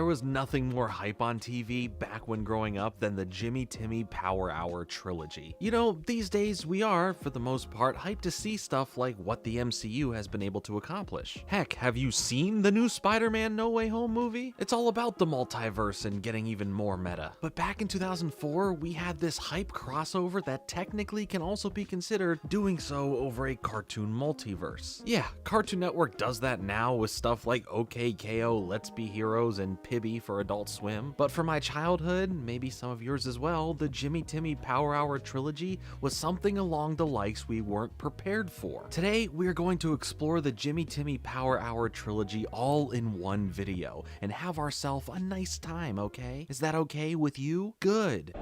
was nothing more hype on TV back when growing up than the Jimmy Timmy Power Hour trilogy. You know, these days we are, for the most part, hyped to see stuff like what the MCU has been able to accomplish. Heck, have you seen the new Spider-Man No Way Home movie? It's all about the multiverse and getting even more meta. But back in 2004, we had this hype crossover that technically can also be considered doing so over a cartoon multiverse. Yeah, Cartoon Network does that now with stuff like OKKO, Let's Be Heroes, and Pibby for Adult Swim. But for my childhood, maybe some of yours as well, the Jimmy Timmy Power Hour trilogy was something along the likes we weren't prepared for. Today, we're going to explore the Jimmy Timmy Power Hour trilogy all in one video and have ourselves a nice time, okay? Is that okay with you? Good.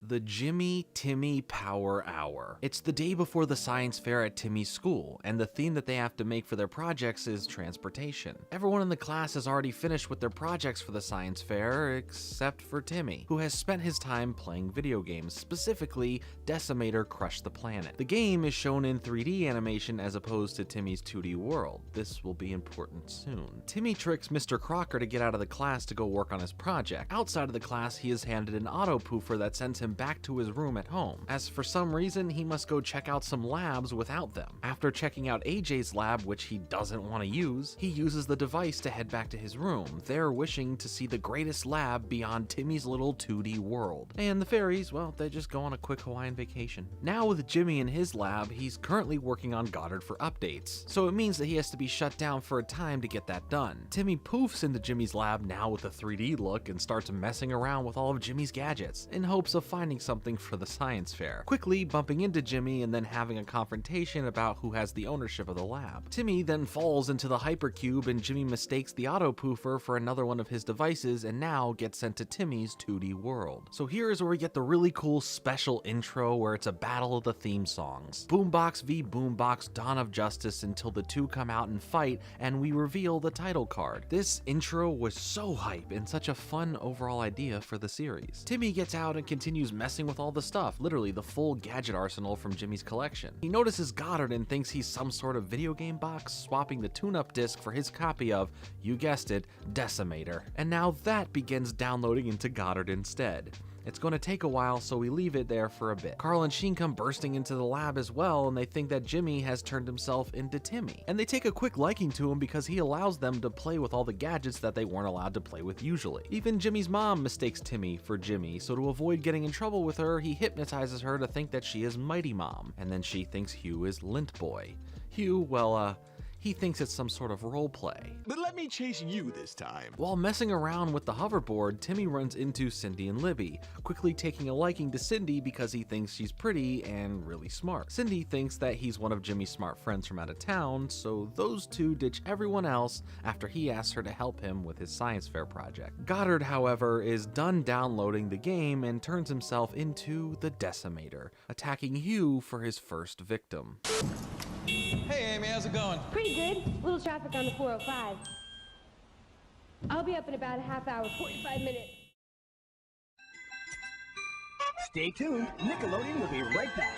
The Jimmy Timmy Power Hour. It's the day before the science fair at Timmy's school, and the theme that they have to make for their projects is transportation. Everyone in the class has already finished with their projects for the science fair, except for Timmy, who has spent his time playing video games, specifically Decimator Crush the Planet. The game is shown in 3D animation as opposed to Timmy's 2D world. This will be important soon. Timmy tricks Mr. Crocker to get out of the class to go work on his project. Outside of the class, he is handed an auto poofer that sends him back to his room at home, as for some reason he must go check out some labs without them. After checking out AJ's lab, which he doesn't want to use, he uses the device to head back to his room, there wishing to see the greatest lab beyond Timmy's little 2D world. And the fairies, well, they just go on a quick Hawaiian vacation. Now with Jimmy in his lab, he's currently working on Goddard for updates, so it means that he has to be shut down for a time to get that done. Timmy poofs into Jimmy's lab now with a 3D look and starts messing around with all of Jimmy's gadgets in hopes of finding something for the science fair, quickly bumping into Jimmy and then having a confrontation about who has the ownership of the lab. Timmy then falls into the hypercube and Jimmy mistakes the auto poofer for another one of his devices and now gets sent to Timmy's 2D world. So here is where we get the really cool special intro where it's a battle of the theme songs. Boombox v Boombox, Dawn of Justice, until the two come out and fight and we reveal the title card. This intro was so hype and such a fun overall idea for the series. Timmy gets out and continues messing with all the stuff, literally the full gadget arsenal from Jimmy's collection. He notices Goddard and thinks he's some sort of video game box, swapping the tune-up disc for his copy of, you guessed it, Decimator. And now that begins downloading into Goddard instead. It's going to take a while, so we leave it there for a bit. Carl and Sheen come bursting into the lab as well, and they think that Jimmy has turned himself into Timmy. And they take a quick liking to him because he allows them to play with all the gadgets that they weren't allowed to play with usually. Even Jimmy's mom mistakes Timmy for Jimmy, so to avoid getting in trouble with her, he hypnotizes her to think that she is Mighty Mom, and then she thinks Hugh is Lint Boy. Hugh, well, he thinks it's some sort of role play. But let me chase you this time. While messing around with the hoverboard, Timmy runs into Cindy and Libby, quickly taking a liking to Cindy because he thinks she's pretty and really smart. Cindy thinks that he's one of Jimmy's smart friends from out of town, so those two ditch everyone else after he asks her to help him with his science fair project. Goddard, however, is done downloading the game and turns himself into the Decimator, attacking Hugh for his first victim. Hey Amy, how's it going? Pretty good. Little traffic on the 405. I'll be up in about a half hour, 45 minutes. Stay tuned. Nickelodeon will be right back.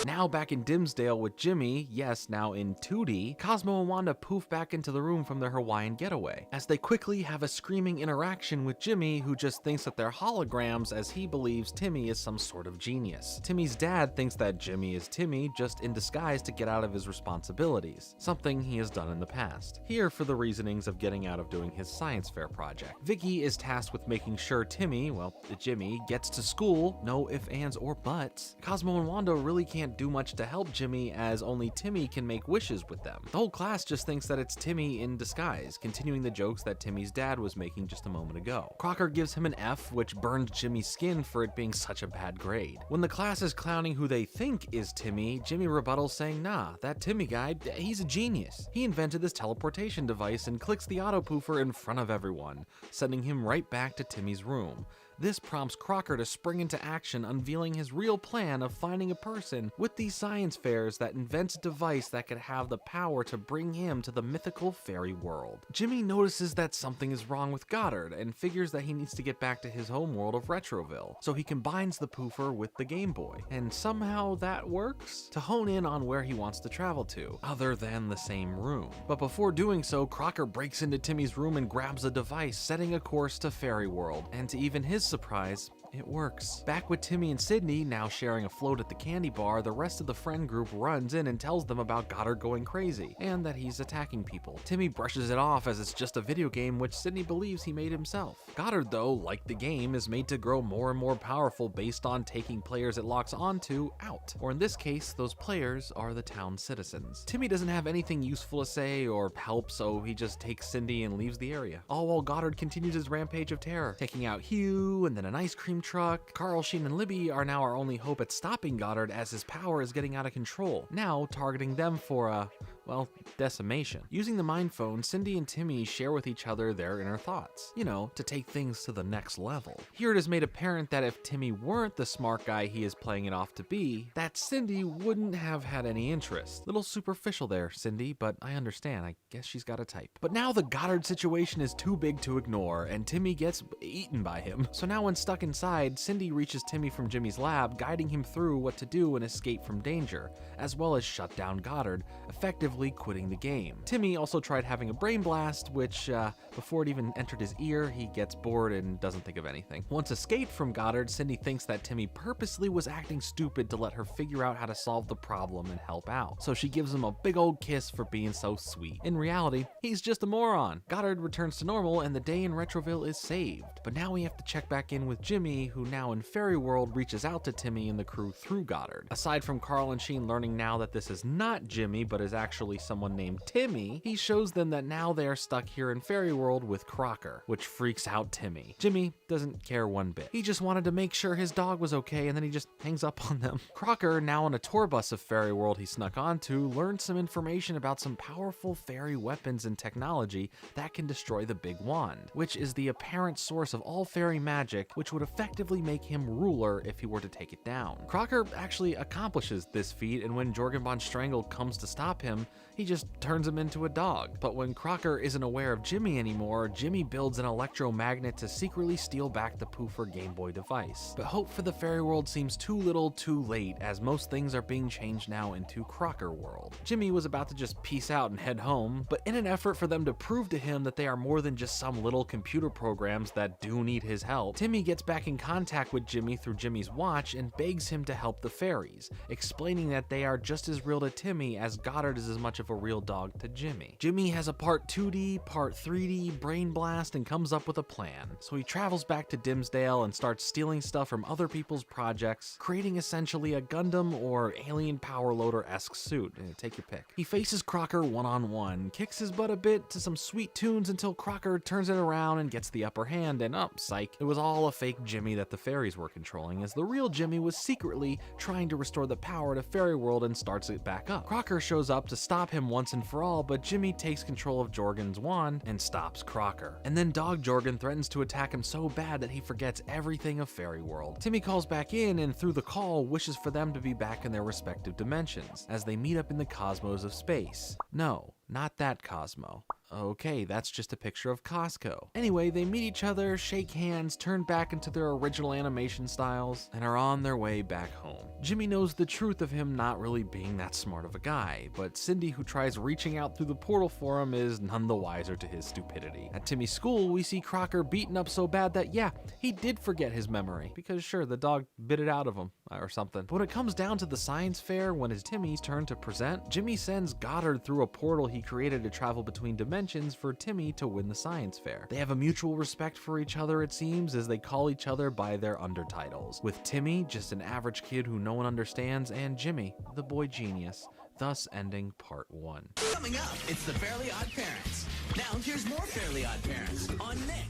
Now back in Dimsdale with Jimmy, yes, now in 2D, Cosmo and Wanda poof back into the room from their Hawaiian getaway, as they quickly have a screaming interaction with Jimmy, who just thinks that they're holograms as he believes Timmy is some sort of genius. Timmy's dad thinks that Jimmy is Timmy just in disguise to get out of his responsibilities, something he has done in the past. Here for the reasonings of getting out of doing his science fair project. Vicky is tasked with making sure Timmy, well, Jimmy, gets to school, no ifs, ands, or buts. Cosmo and Wanda really can't do much to help Jimmy as only Timmy can make wishes with them. The whole class just thinks that it's Timmy in disguise, continuing the jokes that Timmy's dad was making just a moment ago. Crocker gives him an F, which burns Jimmy's skin for it being such a bad grade. When the class is clowning who they think is Timmy, Jimmy rebuttals saying, nah, that Timmy guy, he's a genius. He invented this teleportation device and clicks the auto poofer in front of everyone, sending him right back to Timmy's room. This prompts Crocker to spring into action, unveiling his real plan of finding a person with these science fairs that invents a device that could have the power to bring him to the mythical fairy world. Jimmy notices that something is wrong with Goddard and figures that he needs to get back to his home world of Retroville, so he combines the poofer with the Game Boy, and somehow that works to hone in on where he wants to travel to, other than the same room. But before doing so, Crocker breaks into Timmy's room and grabs a device, setting a course to Fairy World, and to even his surprise, it works. Back with Timmy and Sydney, now sharing a float at the candy bar, the rest of the friend group runs in and tells them about Goddard going crazy, and that he's attacking people. Timmy brushes it off as it's just a video game which Sydney believes he made himself. Goddard, though, like the game, is made to grow more and more powerful based on taking players it locks onto out. Or in this case, those players are the town citizens. Timmy doesn't have anything useful to say or help, so he just takes Cindy and leaves the area. All while Goddard continues his rampage of terror, taking out Hugh and then an ice cream truck. Carl, Sheen, and Libby are now our only hope at stopping Goddard as his power is getting out of control, now targeting them for well, decimation. Using the mind phone, Cindy and Timmy share with each other their inner thoughts, you know, to take things to the next level. Here it is made apparent that if Timmy weren't the smart guy he is playing it off to be, that Cindy wouldn't have had any interest. Little superficial there, Cindy, but I understand. I guess she's got a type. But now the Goddard situation is too big to ignore, and Timmy gets eaten by him. So now when stuck inside, Cindy reaches Timmy from Jimmy's lab, guiding him through what to do and escape from danger, as well as shut down Goddard, effectively quitting the game. Timmy also tried having a brain blast, which, before it even entered his ear, he gets bored and doesn't think of anything. Once escaped from Goddard, Cindy thinks that Timmy purposely was acting stupid to let her figure out how to solve the problem and help out. So she gives him a big old kiss for being so sweet. In reality, he's just a moron. Goddard returns to normal and the day in Retroville is saved. But now we have to check back in with Jimmy, who now in Fairy World reaches out to Timmy and the crew through Goddard. Aside from Carl and Sheen learning now that this is not Jimmy, but is actually someone named Timmy, he shows them that now they are stuck here in Fairy World with Crocker, which freaks out Timmy. Jimmy doesn't care one bit. He just wanted to make sure his dog was okay, and then he just hangs up on them. Crocker, now on a tour bus of Fairy World he snuck onto, learns some information about some powerful fairy weapons and technology that can destroy the Big Wand, which is the apparent source of all fairy magic, which would effectively make him ruler if he were to take it down. Crocker actually accomplishes this feat, and when Jorgen von Strangle comes to stop him, he just turns him into a dog. But when Crocker isn't aware of Jimmy anymore, Jimmy builds an electromagnet to secretly steal back the poofer Game Boy device. But hope for the Fairy World seems too little too late, as most things are being changed now into Crocker World. Jimmy was about to just peace out and head home, but in an effort for them to prove to him that they are more than just some little computer programs that do need his help, Timmy gets back in contact with Jimmy through Jimmy's watch and begs him to help the fairies, explaining that they are just as real to Timmy as Goddard is as much of a real dog to Jimmy. Jimmy has a part 2D, part 3D brain blast and comes up with a plan. So he travels back to Dimsdale and starts stealing stuff from other people's projects, creating essentially a Gundam or alien power loader-esque suit. Take your pick. He faces Crocker one-on-one, kicks his butt a bit to some sweet tunes until Crocker turns it around and gets the upper hand, and psych. It was all a fake Jimmy that the fairies were controlling, as the real Jimmy was secretly trying to restore the power to Fairy World and starts it back up. Crocker shows up to stop him once and for all, but Jimmy takes control of Jorgen's wand and stops Crocker. And then Dog Jorgen threatens to attack him so bad that he forgets everything of Fairy World. Timmy calls back in and through the call wishes for them to be back in their respective dimensions, as they meet up in the cosmos of space. No, not that Cosmo. Okay, that's just a picture of Costco. Anyway, they meet each other, shake hands, turn back into their original animation styles, and are on their way back home. Jimmy knows the truth of him not really being that smart of a guy, but Cindy, who tries reaching out through the portal for him, is none the wiser to his stupidity. At Timmy's school, we see Crocker beaten up so bad that, yeah, he did forget his memory, because sure, the dog bit it out of him, or something. But when it comes down to the science fair, when it's Timmy's turn to present, Jimmy sends Goddard through a portal he created to travel between dimensions for Timmy to win the science fair. They have a mutual respect for each other, it seems, as they call each other by their undertitles, with Timmy just an average kid who no one understands, and Jimmy, the boy genius, thus ending part 1. Coming up, it's the Fairly Odd Parents. Now here's more Fairly Odd Parents on Nick.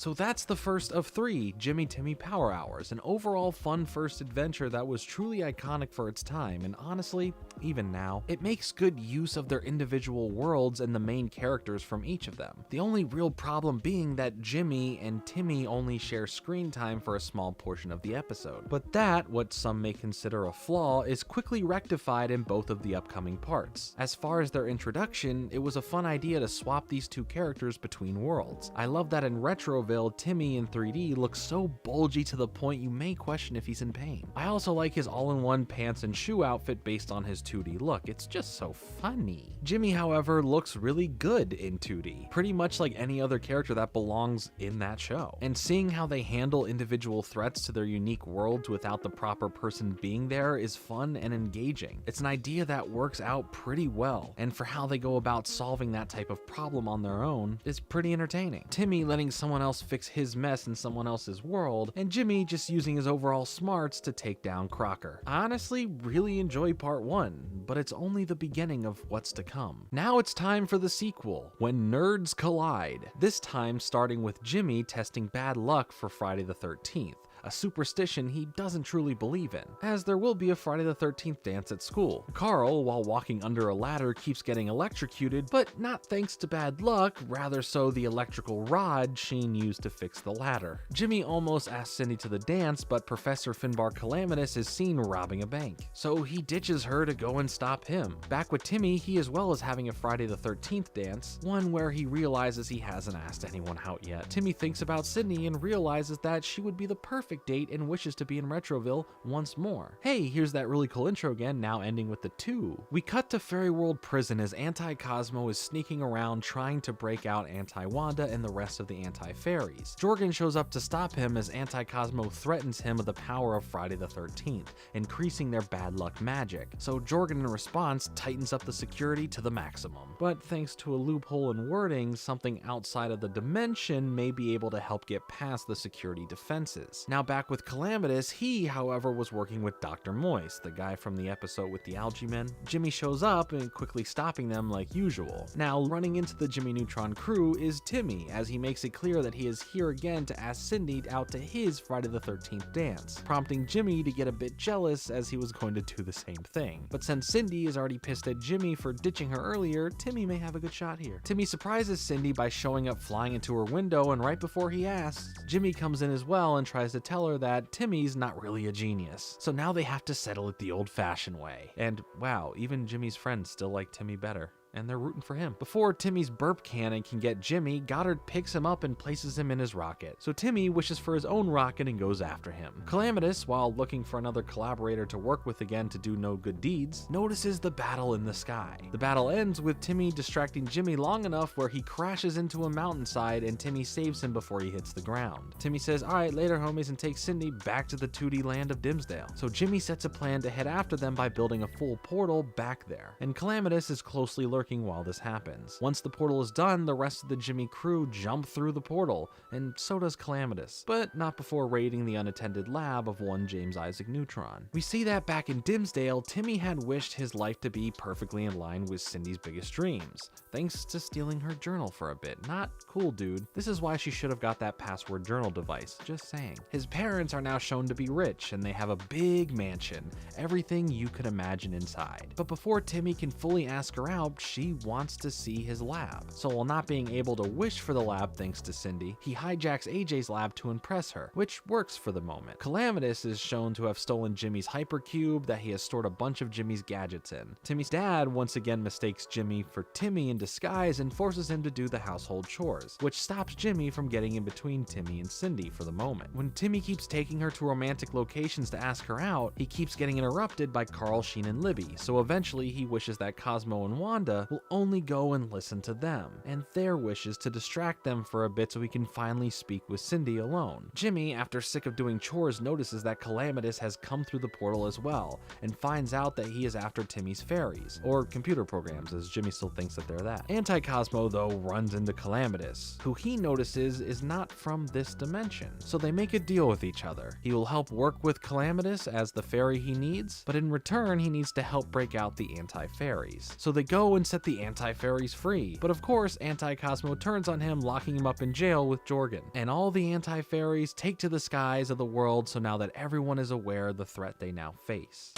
So that's the first of 3 Jimmy Timmy Power Hours, an overall fun first adventure that was truly iconic for its time, and honestly, even now, it makes good use of their individual worlds and the main characters from each of them. The only real problem being that Jimmy and Timmy only share screen time for a small portion of the episode. But that, what some may consider a flaw, is quickly rectified in both of the upcoming parts. As far as their introduction, it was a fun idea to swap these 2 characters between worlds. I love that in Retroville, Timmy in 3D looks so bulgy to the point you may question if he's in pain. I also like his all-in-one pants and shoe outfit based on his 2D look. It's just so funny. Jimmy, however, looks really good in 2D, pretty much like any other character that belongs in that show. And seeing how they handle individual threats to their unique worlds without the proper person being there is fun and engaging. It's an idea that works out pretty well, and for how they go about solving that type of problem on their own is pretty entertaining. Timmy letting someone else fix his mess in someone else's world, and Jimmy just using his overall smarts to take down Crocker. I honestly really enjoy part 1, but it's only the beginning of what's to come. Now it's time for the sequel, When Nerds Collide, this time starting with Jimmy testing bad luck for Friday the 13th. A superstition he doesn't truly believe in, as there will be a Friday the 13th dance at school. Carl, while walking under a ladder, keeps getting electrocuted, but not thanks to bad luck, rather so the electrical rod Sheen used to fix the ladder. Jimmy almost asks Cindy to the dance, but Professor Finbar Calamitous is seen robbing a bank, so he ditches her to go and stop him. Back with Timmy, he as well is having a Friday the 13th dance, one where he realizes he hasn't asked anyone out yet. Timmy thinks about Sydney and realizes that she would be the perfect date and wishes to be in Retroville once more. Hey, here's that really cool intro again, now ending with the 2. We cut to Fairy World Prison as Anti-Cosmo is sneaking around trying to break out Anti-Wanda and the rest of the Anti-Fairies. Jordan shows up to stop him as Anti-Cosmo threatens him with the power of Friday the 13th, increasing their bad luck magic. So Jordan in response tightens up the security to the maximum. But thanks to a loophole in wording, something outside of the dimension may be able to help get past the security defenses. Now back with Calamitous, he, however, was working with Dr. Moist, the guy from the episode with the algae men. Jimmy shows up and quickly stopping them like usual. Now running into the Jimmy Neutron crew is Timmy, as he makes it clear that he is here again to ask Cindy out to his Friday the 13th dance, prompting Jimmy to get a bit jealous as he was going to do the same thing. But since Cindy is already pissed at Jimmy for ditching her earlier, Timmy may have a good shot here. Timmy surprises Cindy by showing up flying into her window, and right before he asks, Jimmy comes in as well and tries to tell her that Timmy's not really a genius. So now they have to settle it the old-fashioned way. And wow, even Jimmy's friends still like Timmy better, and they're rooting for him. Before Timmy's burp cannon can get Jimmy, Goddard picks him up and places him in his rocket. So Timmy wishes for his own rocket and goes after him. Calamitous, while looking for another collaborator to work with again to do no good deeds, notices the battle in the sky. The battle ends with Timmy distracting Jimmy long enough where he crashes into a mountainside and Timmy saves him before he hits the ground. Timmy says, "Alright, later homies," and takes Cindy back to the 2D land of Dimsdale. So Jimmy sets a plan to head after them by building a full portal back there. And Calamitous is closely lurking while this happens. Once the portal is done, the rest of the Jimmy crew jump through the portal, and so does Calamitous, but not before raiding the unattended lab of one James Isaac Neutron. We see that back in Dimsdale, Timmy had wished his life to be perfectly in line with Cindy's biggest dreams, thanks to stealing her journal for a bit. Not cool, dude. This is why she should have got that password journal device, just saying. His parents are now shown to be rich, and they have a big mansion, everything you could imagine inside. But before Timmy can fully ask her out, she wants to see his lab. So while not being able to wish for the lab thanks to Cindy, he hijacks AJ's lab to impress her, which works for the moment. Calamitous is shown to have stolen Jimmy's hypercube that he has stored a bunch of Jimmy's gadgets in. Timmy's dad once again mistakes Jimmy for Timmy in disguise and forces him to do the household chores, which stops Jimmy from getting in between Timmy and Cindy for the moment. When Timmy keeps taking her to romantic locations to ask her out, he keeps getting interrupted by Carl, Sheen, and Libby, so eventually he wishes that Cosmo and Wanda will only go and listen to them, and their wishes to distract them for a bit so he can finally speak with Cindy alone. Jimmy, after sick of doing chores, notices that Calamitous has come through the portal as well, and finds out that he is after Timmy's fairies, or computer programs, as Jimmy still thinks that they're that. Anti-Cosmo, though, runs into Calamitous, who he notices is not from this dimension, so they make a deal with each other. He will help work with Calamitous as the fairy he needs, but in return he needs to help break out the Anti-Fairies. So they go and set the anti-fairies free. But of course, Anti-Cosmo turns on him, locking him up in jail with Jorgen. And all the anti-fairies take to the skies of the world, so now that everyone is aware of the threat they now face.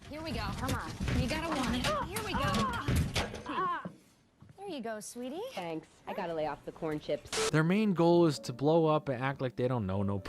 Here we go. Come on. You gotta want it. Here we go. There you go, sweetie. Thanks. I gotta lay off the corn chips. Their main goal is to blow up and act like they don't know no.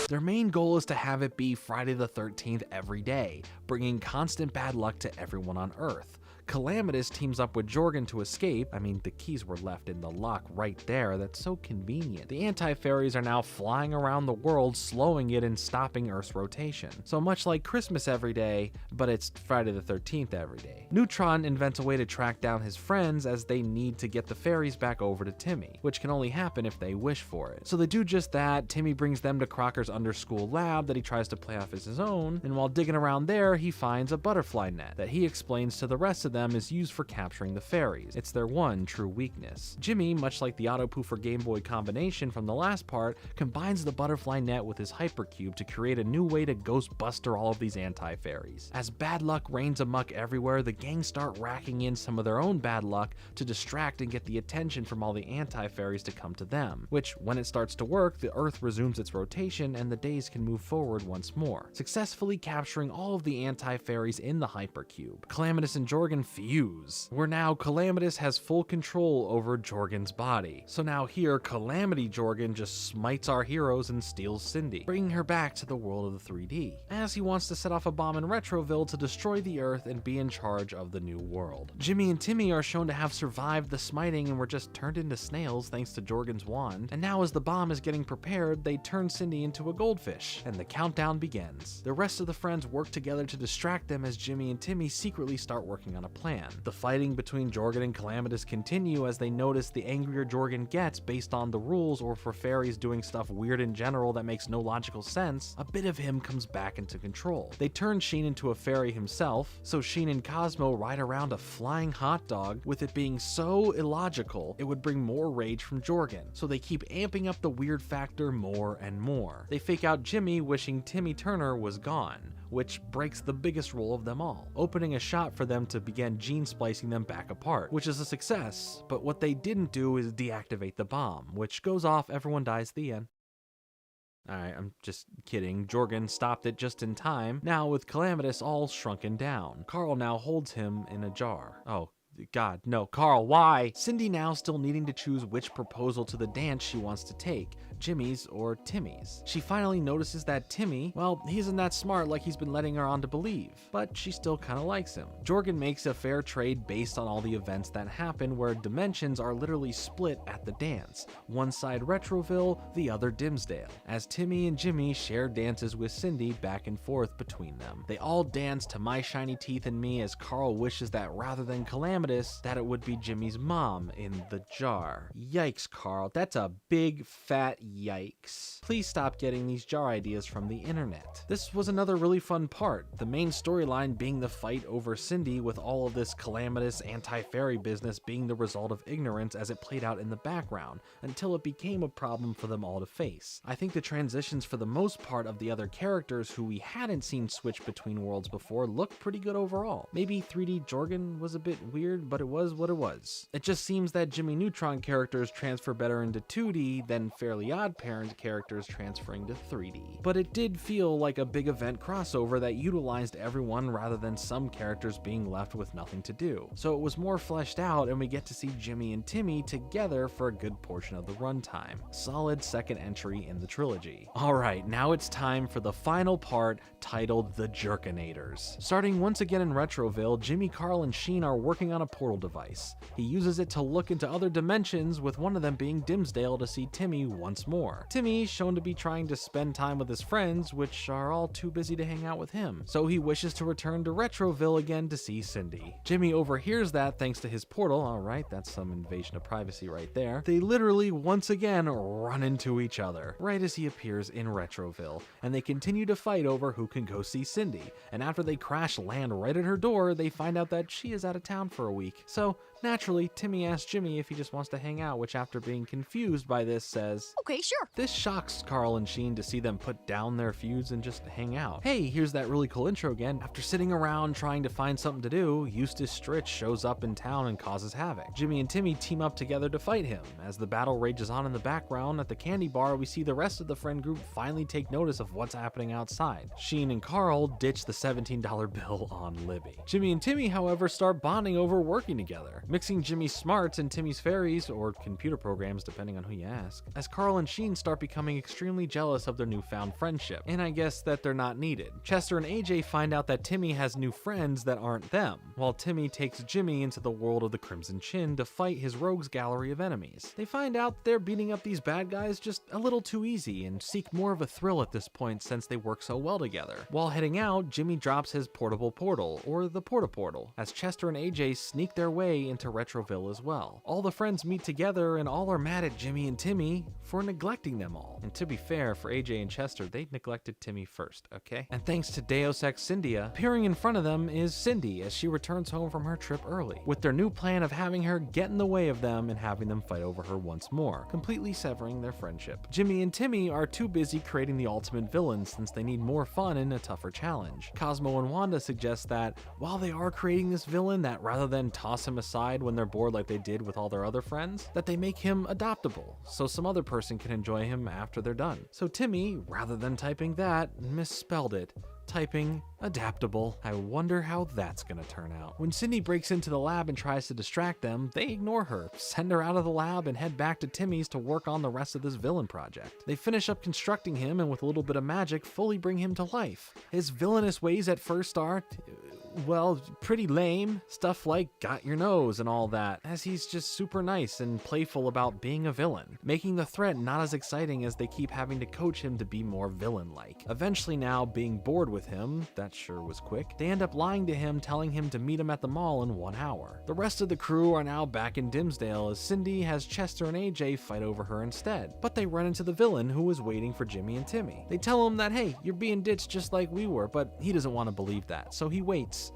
Their main goal is to have it be Friday the 13th every day, bringing constant bad luck to everyone on Earth. Calamitous teams up with Jorgen to escape. I mean, the keys were left in the lock right there. That's so convenient. The anti-fairies are now flying around the world, slowing it and stopping Earth's rotation. So much like Christmas every day, but it's Friday the 13th every day. Neutron invents a way to track down his friends as they need to get the fairies back over to Timmy, which can only happen if they wish for it. So they do just that. Timmy brings them to Crocker's under-school lab that he tries to play off as his own, and while digging around there, he finds a butterfly net that he explains to the rest of them is used for capturing the fairies. It's their one true weakness. Jimmy, much like the Autopoofer Game Boy combination from the last part, combines the butterfly net with his hypercube to create a new way to ghostbuster all of these anti-fairies. As bad luck reigns amok everywhere, the gang start racking in some of their own bad luck to distract and get the attention from all the anti-fairies to come to them, which, when it starts to work, the Earth resumes its rotation and the days can move forward once more, successfully capturing all of the anti-fairies in the hypercube. Calamitous and Jorgen fuse, where now Calamitous has full control over Jorgen's body. So now here, Calamity Jorgen just smites our heroes and steals Cindy, bringing her back to the world of the 3D, as he wants to set off a bomb in Retroville to destroy the Earth and be in charge of the new world. Jimmy and Timmy are shown to have survived the smiting and were just turned into snails thanks to Jorgen's wand, and now as the bomb is getting prepared, they turn Cindy into a goldfish, and the countdown begins. The rest of the friends work together to distract them as Jimmy and Timmy secretly start working on a plan. The fighting between Jorgen and Calamitous continue as they notice the angrier Jorgen gets based on the rules or for fairies doing stuff weird in general that makes no logical sense, a bit of him comes back into control. They turn Sheen into a fairy himself, so Sheen and Cosmo ride around a flying hot dog, with it being so illogical it would bring more rage from Jorgen, so they keep amping up the weird factor more and more. They fake out Jimmy wishing Timmy Turner was gone, which breaks the biggest rule of them all, opening a shot for them to begin gene splicing them back apart, which is a success, but what they didn't do is deactivate the bomb, which goes off, everyone dies, the end. Alright, I'm just kidding. Jorgen stopped it just in time, now with Calamitous all shrunken down. Carl now holds him in a jar. Oh, God, no, Carl, why? Cindy now still needing to choose which proposal to the dance she wants to take, Jimmy's or Timmy's. She finally notices that Timmy, well, he isn't that smart like he's been letting her on to believe, but she still kind of likes him. Jorgen makes a fair trade based on all the events that happen where dimensions are literally split at the dance. One side Retroville, the other Dimsdale, as Timmy and Jimmy share dances with Cindy back and forth between them. They all dance to My Shiny Teeth and Me as Carl wishes that rather than Calamitous, that it would be Jimmy's mom in the jar. Yikes, Carl, that's a big fat yikes. Please stop getting these jar ideas from the internet. This was another really fun part, the main storyline being the fight over Cindy, with all of this Calamitous anti-fairy business being the result of ignorance as it played out in the background, until it became a problem for them all to face. I think the transitions for the most part of the other characters who we hadn't seen switch between worlds before looked pretty good overall. Maybe 3D Jorgen was a bit weird, but it was what it was. It just seems that Jimmy Neutron characters transfer better into 2D than Fairly Odd Parents characters transferring to 3D. But it did feel like a big event crossover that utilized everyone rather than some characters being left with nothing to do. So it was more fleshed out and we get to see Jimmy and Timmy together for a good portion of the runtime. Solid second entry in the trilogy. Alright, now it's time for the final part, titled The Jerkinators. Starting once again in Retroville, Jimmy, Carl, and Sheen are working on a portal device. He uses it to look into other dimensions, with one of them being Dimsdale, to see Timmy once more. Timmy shown to be trying to spend time with his friends, which are all too busy to hang out with him, so he wishes to return to Retroville again to see Cindy. Jimmy overhears that thanks to his portal. Alright, that's some invasion of privacy right there. They literally once again run into each other, right as he appears in Retroville, and they continue to fight over who can go see Cindy, and after they crash land right at her door, they find out that she is out of town for a week. So naturally, Timmy asks Jimmy if he just wants to hang out, which after being confused by this says, Okay, Okay, sure. This shocks Carl and Sheen to see them put down their feuds and just hang out. Hey, here's that really cool intro again. After sitting around trying to find something to do, Eustace Stritch shows up in town and causes havoc. Jimmy and Timmy team up together to fight him. As the battle rages on in the background at the candy bar, we see the rest of the friend group finally take notice of what's happening outside. Sheen and Carl ditch the $17 bill on Libby. Jimmy and Timmy, however, start bonding over working together, mixing Jimmy's smarts and Timmy's fairies, or computer programs depending on who you ask, as Carl and Sheen start becoming extremely jealous of their newfound friendship, and I guess that they're not needed. Chester and AJ find out that Timmy has new friends that aren't them, while Timmy takes Jimmy into the world of the Crimson Chin to fight his rogues gallery of enemies. They find out they're beating up these bad guys just a little too easy and seek more of a thrill at this point since they work so well together. While heading out, Jimmy drops his portable portal, or the Porta-Portal, as Chester and AJ sneak their way into Retroville as well. All the friends meet together and all are mad at Jimmy and Timmy for neglecting them all. And to be fair, for AJ and Chester, they neglected Timmy first, okay? And thanks to Deus Ex Cyndia, appearing in front of them is Cindy as she returns home from her trip early, with their new plan of having her get in the way of them and having them fight over her once more, completely severing their friendship. Jimmy and Timmy are too busy creating the ultimate villain since they need more fun and a tougher challenge. Cosmo and Wanda suggest that while they are creating this villain, that rather than toss him aside when they're bored like they did with all their other friends, that they make him adoptable so some other person can enjoy him after they're done. So Timmy, rather than typing that, misspelled it, typing adaptable. I wonder how that's gonna turn out. When Cindy breaks into the lab and tries to distract them, they ignore her, send her out of the lab, and head back to Timmy's to work on the rest of this villain project. They finish up constructing him and with a little bit of magic fully bring him to life. His villainous ways at first are, well, pretty lame. Stuff like got your nose and all that, as he's just super nice and playful about being a villain, making the threat not as exciting as they keep having to coach him to be more villain-like. Eventually now, being bored with him, that sure was quick, they end up lying to him, telling him to meet him at the mall in 1 hour. The rest of the crew are now back in Dimsdale as Cindy has Chester and AJ fight over her instead, but they run into the villain who is waiting for Jimmy and Timmy. They tell him that, hey, you're being ditched just like we were, but he doesn't want to believe that, so he waits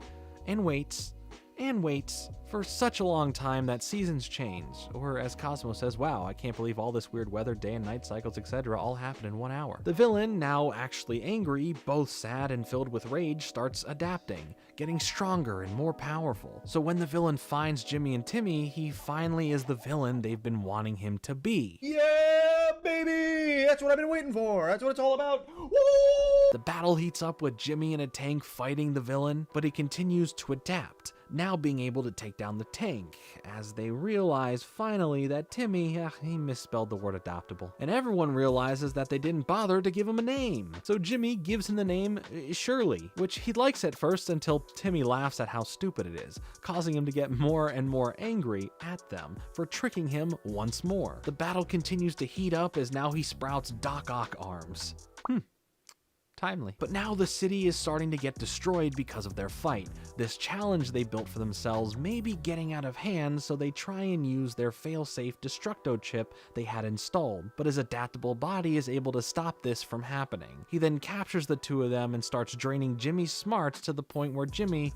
and waits and waits for such a long time that seasons change, or as Cosmo says, wow, I can't believe all this weird weather, day and night cycles, etc. all happened in 1 hour. The villain, now actually angry, both sad and filled with rage, starts adapting, getting stronger and more powerful. So when the villain finds Jimmy and Timmy, he finally is the villain they've been wanting him to be. Yeah, baby! That's what I've been waiting for. That's what it's all about. Woo! The battle heats up with Jimmy in a tank fighting the villain, but he continues to adapt, now being able to take down the tank, as they realize finally that Timmy, he misspelled the word adoptable. And everyone realizes that they didn't bother to give him a name. So Jimmy gives him the name Shirley, which he likes at first until Timmy laughs at how stupid it is, causing him to get more and more angry at them for tricking him once more. The battle continues to heat up as now he sprouts Doc Ock arms. Timely. But now the city is starting to get destroyed because of their fight. This challenge they built for themselves may be getting out of hand, so they try and use their failsafe Destructo chip they had installed, but his adaptable body is able to stop this from happening. He then captures the two of them and starts draining Jimmy's smarts to the point where Jimmy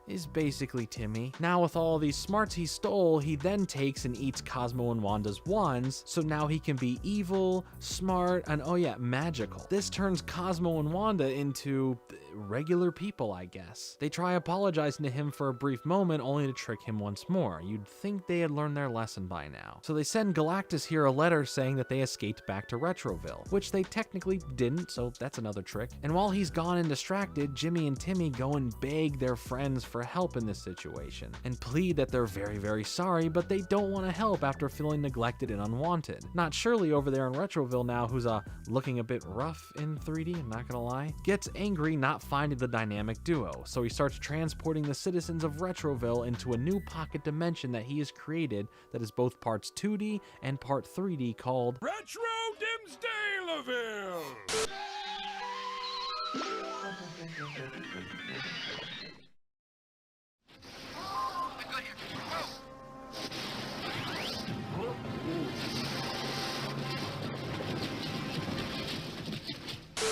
is basically Timmy. Now with all these smarts he stole, he then takes and eats Cosmo and Wanda's wands, so now he can be evil, smart, and oh yeah, magical. This turns Cosmo and Wanda into regular people, I guess. They try apologizing to him for a brief moment only to trick him once more. You'd think they had learned their lesson by now. So they send Galactus here a letter saying that they escaped back to Retroville, which they technically didn't, so that's another trick. And while he's gone and distracted, Jimmy and Timmy go and beg their friends for help in this situation and plead that they're very, very sorry, but they don't want to help after feeling neglected and unwanted. Not Shirley over there in Retroville now, who's looking a bit rough in 3D, I'm not gonna lie, gets angry not finding the dynamic duo, so he starts transporting the citizens of Retroville into a new pocket dimension that he has created that is both parts 2D and part 3D called Retro Dimsdalaville!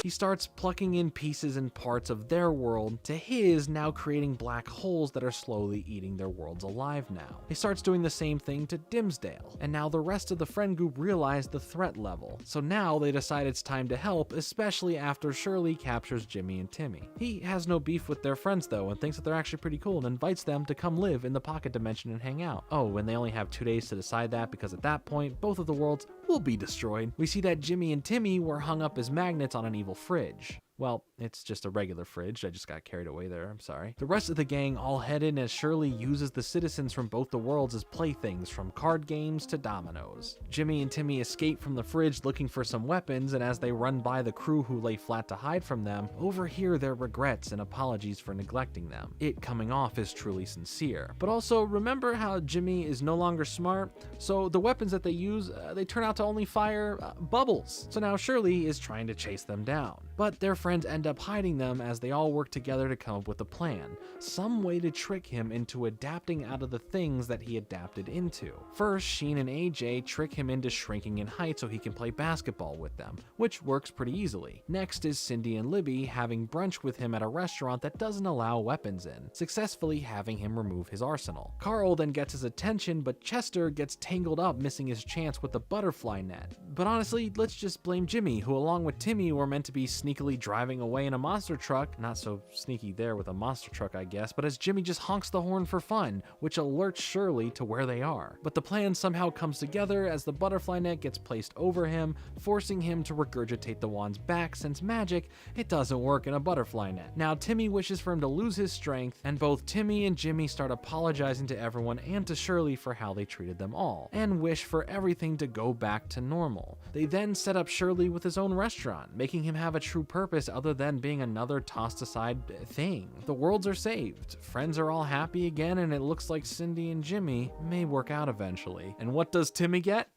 He starts plucking in pieces and parts of their world to his, now creating black holes that are slowly eating their worlds alive now. He starts doing the same thing to Dimsdale, and now the rest of the friend group realize the threat level. So now they decide it's time to help, especially after Shirley captures Jimmy and Timmy. He has no beef with their friends though, and thinks that they're actually pretty cool, and invites them to come live in the pocket dimension and hang out. Oh, and they only have 2 days to decide that, because at that point, both of the worlds will be destroyed. We see that Jimmy and Timmy were hung up as magnets on an evil fridge. Well, it's just a regular fridge. I just got carried away there, I'm sorry. The rest of the gang all head in as Shirley uses the citizens from both the worlds as playthings, from card games to dominoes. Jimmy and Timmy escape from the fridge looking for some weapons, and as they run by the crew who lay flat to hide from them, overhear their regrets and apologies for neglecting them. It coming off as truly sincere. But also, remember how Jimmy is no longer smart? So the weapons that they use, they turn out to only fire bubbles. So now Shirley is trying to chase them down. But their friends end up hiding them as they all work together to come up with a plan, some way to trick him into adapting out of the things that he adapted into. First, Sheen and AJ trick him into shrinking in height so he can play basketball with them, which works pretty easily. Next is Cindy and Libby having brunch with him at a restaurant that doesn't allow weapons in, successfully having him remove his arsenal. Carl then gets his attention, but Chester gets tangled up, missing his chance with the butterfly net. But honestly, let's just blame Jimmy, who along with Timmy were meant to be sneakily driving away in a monster truck. Not so sneaky there with a monster truck, I guess, but as Jimmy just honks the horn for fun, which alerts Shirley to where they are. But the plan somehow comes together as the butterfly net gets placed over him, forcing him to regurgitate the wands back, since magic, it doesn't work in a butterfly net. Now Timmy wishes for him to lose his strength, and both Timmy and Jimmy start apologizing to everyone and to Shirley for how they treated them all, and wish for everything to go back to normal. They then set up Shirley with his own restaurant, making him have a true purpose other than being another tossed aside thing. The worlds are saved, friends are all happy again, and it looks like Cindy and Jimmy may work out eventually. And what does Timmy get?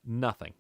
Nothing.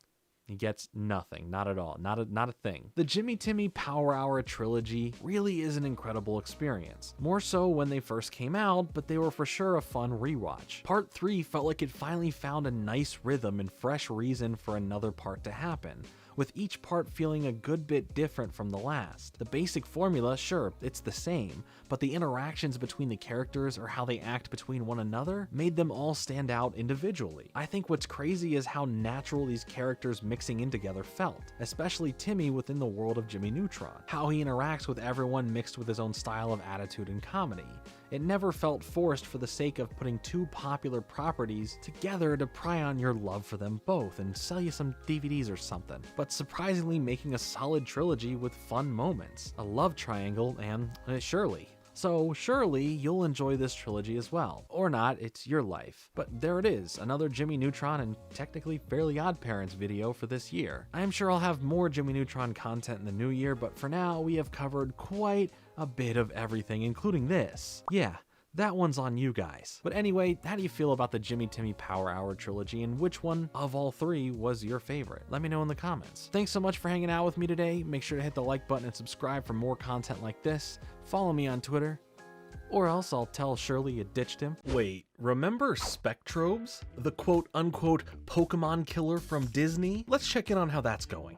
He gets nothing, not at all, not a thing. The Jimmy Timmy Power Hour trilogy really is an incredible experience. More so when they first came out, but they were for sure a fun rewatch. Part 3 felt like it finally found a nice rhythm and fresh reason for another part to happen, with each part feeling a good bit different from the last. The basic formula, sure, it's the same, but the interactions between the characters or how they act between one another made them all stand out individually. I think what's crazy is how natural these characters mixing in together felt, especially Timmy within the world of Jimmy Neutron. How he interacts with everyone mixed with his own style of attitude and comedy. It never felt forced for the sake of putting two popular properties together to pry on your love for them both and sell you some DVDs or something, but surprisingly making a solid trilogy with fun moments, a love triangle, and Shirley. So surely you'll enjoy this trilogy as well. Or not, it's your life. But there it is, another Jimmy Neutron and technically Fairly Odd Parents video for this year. I'm sure I'll have more Jimmy Neutron content in the new year, but for now we have covered quite a bit of everything, including this. Yeah, that one's on you guys. But anyway, how do you feel about the Jimmy Timmy Power Hour trilogy, and which one of all three was your favorite? Let me know in the comments. Thanks so much for hanging out with me today. Make sure to hit the like button and subscribe for more content like this. Follow me on Twitter, or else I'll tell Shirley you ditched him. Wait, remember Spectrobes? The quote-unquote Pokemon killer from Disney? Let's check in on how that's going.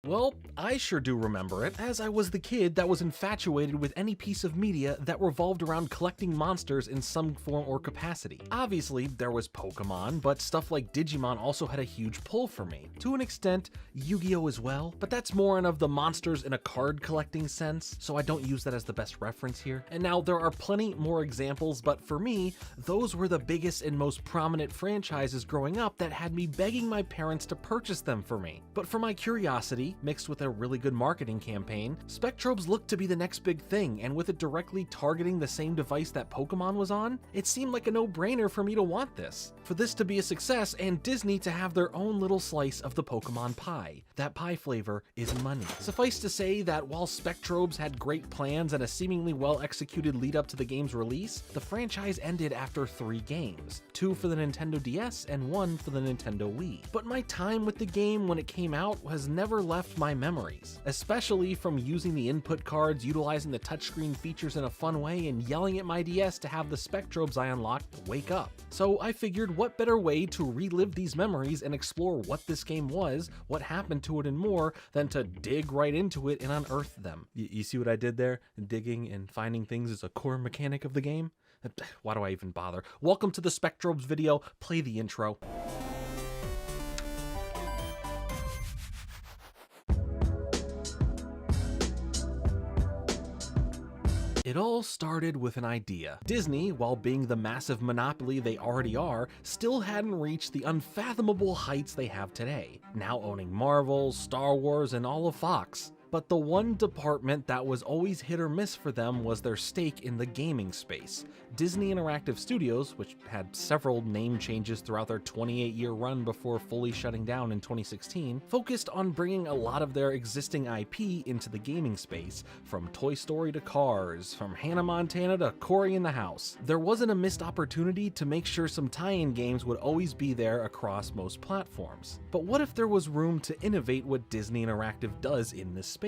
Well, I sure do remember it, as I was the kid that was infatuated with any piece of media that revolved around collecting monsters in some form or capacity. Obviously, there was Pokemon, but stuff like Digimon also had a huge pull for me. To an extent, Yu-Gi-Oh! As well, but that's more in of the monsters in a card collecting sense, so I don't use that as the best reference here. And now there are plenty more examples, but for me, those were the biggest and most prominent franchises growing up that had me begging my parents to purchase them for me. But for my curiosity, mixed with a really good marketing campaign, Spectrobes looked to be the next big thing, and with it directly targeting the same device that Pokemon was on, it seemed like a no-brainer for me to want this. For this to be a success, and Disney to have their own little slice of the Pokemon pie. That pie flavor is money. Suffice to say that while Spectrobes had great plans and a seemingly well-executed lead-up to the game's release, the franchise ended after 3 games, 2 for the Nintendo DS and 1 for the Nintendo Wii. But my time with the game when it came out has never left left my memories, especially from using the input cards, utilizing the touchscreen features in a fun way, and yelling at my DS to have the Spectrobes I unlocked wake up. So I figured what better way to relive these memories and explore what this game was, what happened to it, and more than to dig right into it and unearth them. You see what I did there? Digging and finding things is a core mechanic of the game? Why do I even bother? Welcome to the Spectrobes video. Play the intro. It all started with an idea. Disney, while being the massive monopoly they already are, still hadn't reached the unfathomable heights they have today, now owning Marvel, Star Wars, and all of Fox. But the one department that was always hit or miss for them was their stake in the gaming space. Disney Interactive Studios, which had several name changes throughout their 28-year run before fully shutting down in 2016, focused on bringing a lot of their existing IP into the gaming space, from Toy Story to Cars, from Hannah Montana to Cory in the House. There wasn't a missed opportunity to make sure some tie-in games would always be there across most platforms. But what if there was room to innovate what Disney Interactive does in this space?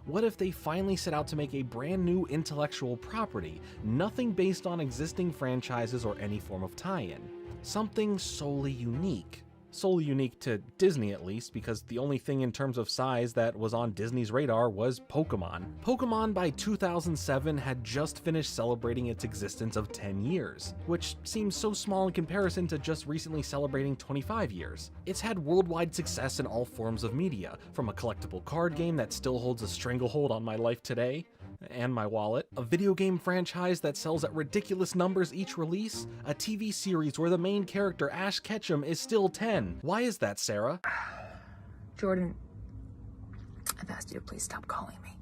What if they finally set out to make a brand new intellectual property, nothing based on existing franchises or any form of tie-in? Something solely unique. Solely unique to Disney, at least, because the only thing in terms of size that was on Disney's radar was Pokemon. Pokemon by 2007 had just finished celebrating its existence of 10 years, which seems so small in comparison to just recently celebrating 25 years. It's had worldwide success in all forms of media, from a collectible card game that still holds a stranglehold on my life today, and my wallet, a video game franchise that sells at ridiculous numbers each release, a TV series where the main character, Ash Ketchum, is still 10. Why is that, Sarah? Jordan, I've asked you to please stop calling me.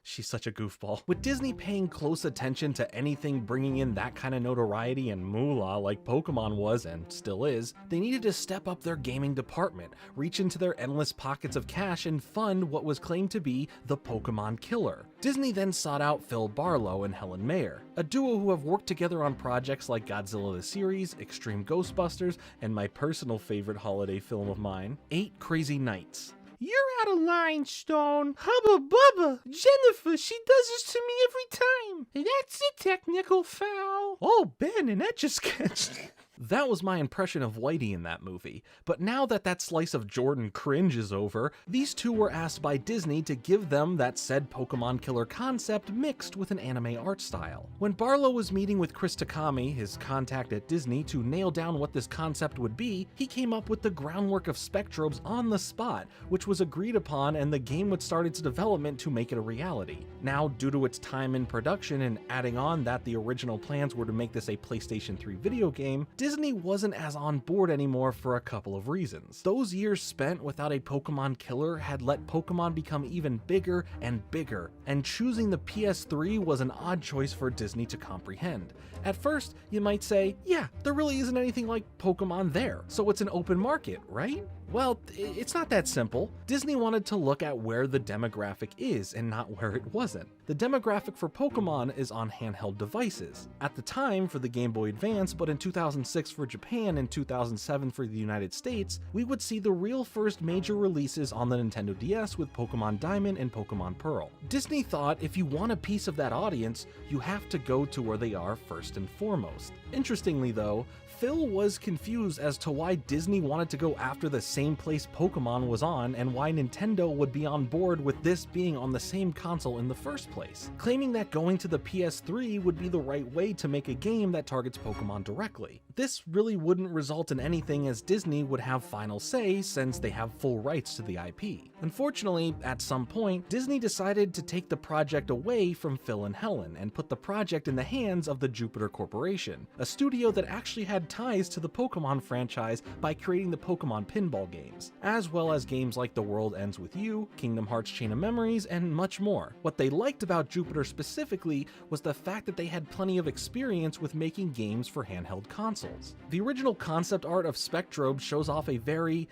She's such a goofball. With Disney paying close attention to anything bringing in that kind of notoriety and moolah like Pokemon was and still is, they needed to step up their gaming department, reach into their endless pockets of cash, and fund what was claimed to be the Pokemon killer. Disney then sought out Phil Barlow and Helen Mayer, a duo who have worked together on projects like Godzilla the Series, Extreme Ghostbusters, and my personal favorite holiday film of mine, 8 Crazy Nights. You're out of line, Stone. Hubba bubba. Jennifer, she does this to me every time. That's a technical foul. Oh, Ben, and that just gets... That was my impression of Whitey in that movie, but now that that slice of Jordan cringe is over, these two were asked by Disney to give them that said Pokemon killer concept mixed with an anime art style. When Barlow was meeting with Chris Takami, his contact at Disney, to nail down what this concept would be, he came up with the groundwork of Spectrobes on the spot, which was agreed upon, and the game would start its development to make it a reality. Now, due to its time in production and adding on that the original plans were to make this a PlayStation 3 video game, Disney wasn't as on board anymore for a couple of reasons. Those years spent without a Pokemon killer had let Pokemon become even bigger, and choosing the PS3 was an odd choice for Disney to comprehend. At first, you might say, yeah, there really isn't anything like Pokemon there, so it's an open market, right? Well, it's not that simple. Disney wanted to look at where the demographic is and not where it wasn't. The demographic for Pokemon is on handheld devices. At the time for the Game Boy Advance, but in 2006 for Japan and 2007 for the United States, we would see the real first major releases on the Nintendo DS with Pokemon Diamond and Pokemon Pearl. Disney thought if you want a piece of that audience, you have to go to where they are first and foremost. Interestingly though, Phil was confused as to why Disney wanted to go after the same place Pokemon was on and why Nintendo would be on board with this being on the same console in the first place, claiming that going to the PS3 would be the right way to make a game that targets Pokemon directly. This really wouldn't result in anything as Disney would have final say since they have full rights to the IP. Unfortunately, at some point, Disney decided to take the project away from Phil and Helen and put the project in the hands of the Jupiter Corporation, a studio that actually had ties to the Pokemon franchise by creating the Pokemon pinball games, as well as games like The World Ends With You, Kingdom Hearts Chain of Memories, and much more. What they liked about Jupiter specifically was the fact that they had plenty of experience with making games for handheld consoles. The original concept art of Spectrobes shows off a very,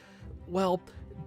well,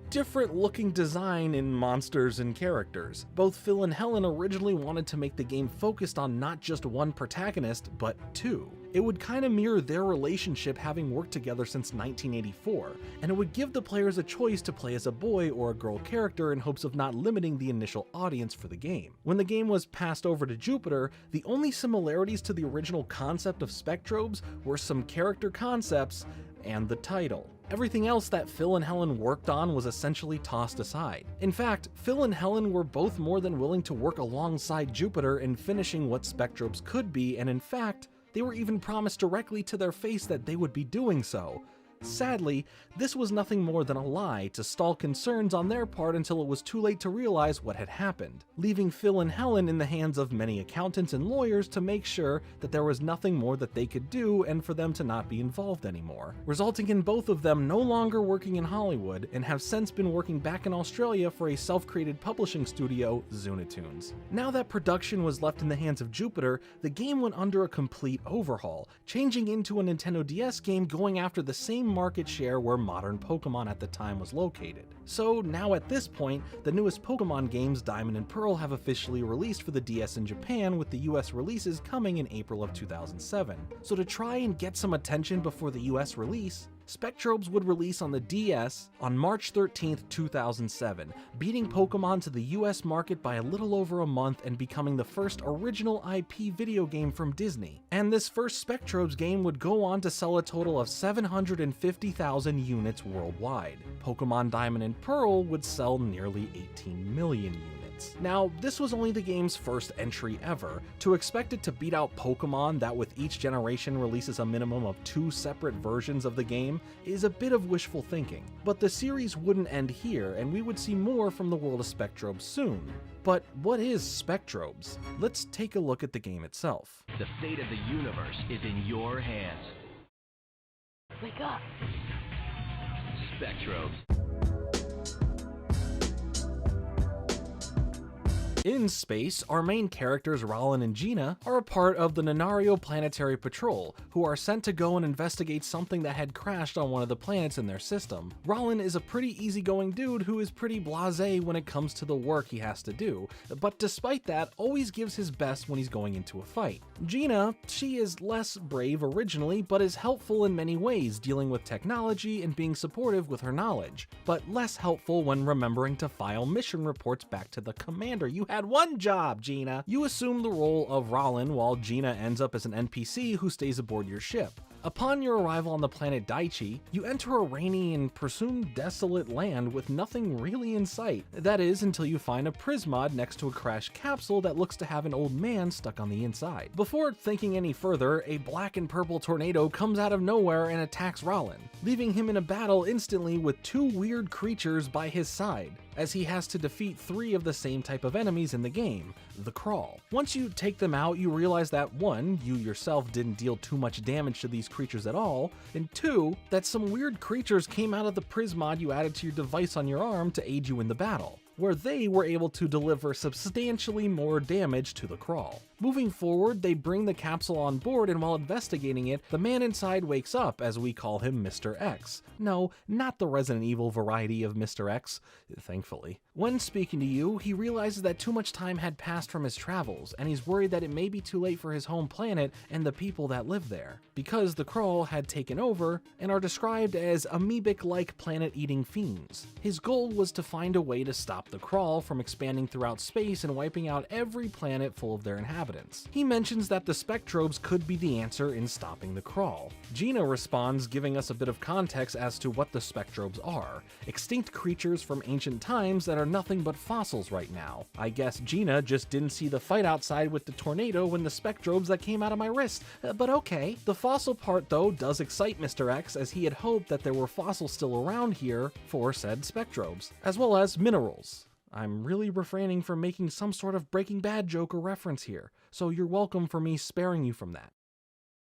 different looking design in monsters and characters. Both Phil and Helen originally wanted to make the game focused on not just one protagonist, but two. It would kinda mirror their relationship having worked together since 1984, and it would give the players a choice to play as a boy or a girl character in hopes of not limiting the initial audience for the game. When the game was passed over to Jupiter, the only similarities to the original concept of Spectrobes were some character concepts and the title. Everything else that Phil and Helen worked on was essentially tossed aside. In fact, Phil and Helen were both more than willing to work alongside Jupiter in finishing what Spectrobes could be, and in fact, they were even promised directly to their face that they would be doing so. Sadly, this was nothing more than a lie to stall concerns on their part until it was too late to realize what had happened, leaving Phil and Helen in the hands of many accountants and lawyers to make sure that there was nothing more that they could do and for them to not be involved anymore, resulting in both of them no longer working in Hollywood and have since been working back in Australia for a self-created publishing studio, Zunatoons. Now that production was left in the hands of Jupiter, the game went under a complete overhaul, changing into a Nintendo DS game going after the same market share where modern Pokemon at the time was located. So now at this point, the newest Pokemon games, Diamond and Pearl, have officially released for the DS in Japan, with the US releases coming in April of 2007. So to try and get some attention before the US release, Spectrobes would release on the DS on March 13th, 2007, beating Pokemon to the US market by a little over a month and becoming the first original IP video game from Disney. And this first Spectrobes game would go on to sell a total of 750,000 units worldwide. Pokemon Diamond and Pearl would sell nearly 18 million units. Now, this was only the game's first entry ever. To expect it to beat out Pokemon, that with each generation releases a minimum of 2 separate versions of the game, is a bit of wishful thinking. But the series wouldn't end here, and we would see more from the world of Spectrobes soon. But what is Spectrobes? Let's take a look at the game itself. The fate of the universe is in your hands. Wake up. Spectrobes. In space, our main characters Rollin and Gina are a part of the Nanario Planetary Patrol, who are sent to go and investigate something that had crashed on one of the planets in their system. Rollin is a pretty easygoing dude who is pretty blasé when it comes to the work he has to do, but despite that, always gives his best when he's going into a fight. Gina, she is less brave originally, but is helpful in many ways, dealing with technology and being supportive with her knowledge, but less helpful when remembering to file mission reports back to the commander. You had one job, Gina. You assume the role of Rollin while Gina ends up as an NPC who stays aboard your ship. Upon your arrival on the planet Daichi, you enter a rainy and presumed desolate land with nothing really in sight. That is, until you find a Prismod next to a crashed capsule that looks to have an old man stuck on the inside. Before thinking any further, a black and purple tornado comes out of nowhere and attacks Rollin, leaving him in a battle instantly with 2 weird creatures by his side, as he has to defeat 3 of the same type of enemies in the game, the Crawl. Once you take them out, you realize that 1, you yourself didn't deal too much damage to these creatures at all, and 2, that some weird creatures came out of the Prismod you added to your device on your arm to aid you in the battle, where they were able to deliver substantially more damage to the Crawl. Moving forward, they bring the capsule on board, and while investigating it, the man inside wakes up, as we call him Mr. X. No, not the Resident Evil variety of Mr. X, thankfully. When speaking to you, he realizes that too much time had passed from his travels, and he's worried that it may be too late for his home planet and the people that live there, because the Crawl had taken over and are described as amoebic-like planet-eating fiends. His goal was to find a way to stop the Crawl from expanding throughout space and wiping out every planet full of their inhabitants. He mentions that the Spectrobes could be the answer in stopping the Crawl. Gina responds, giving us a bit of context as to what the Spectrobes are: extinct creatures from ancient times that are nothing but fossils right now. I guess Gina just didn't see the fight outside with the tornado and the Spectrobes that came out of my wrist, but okay. The fossil part though does excite Mr. X, as he had hoped that there were fossils still around here for said Spectrobes, as well as minerals. I'm really refraining from making some sort of Breaking Bad joke or reference here, so you're welcome for me sparing you from that.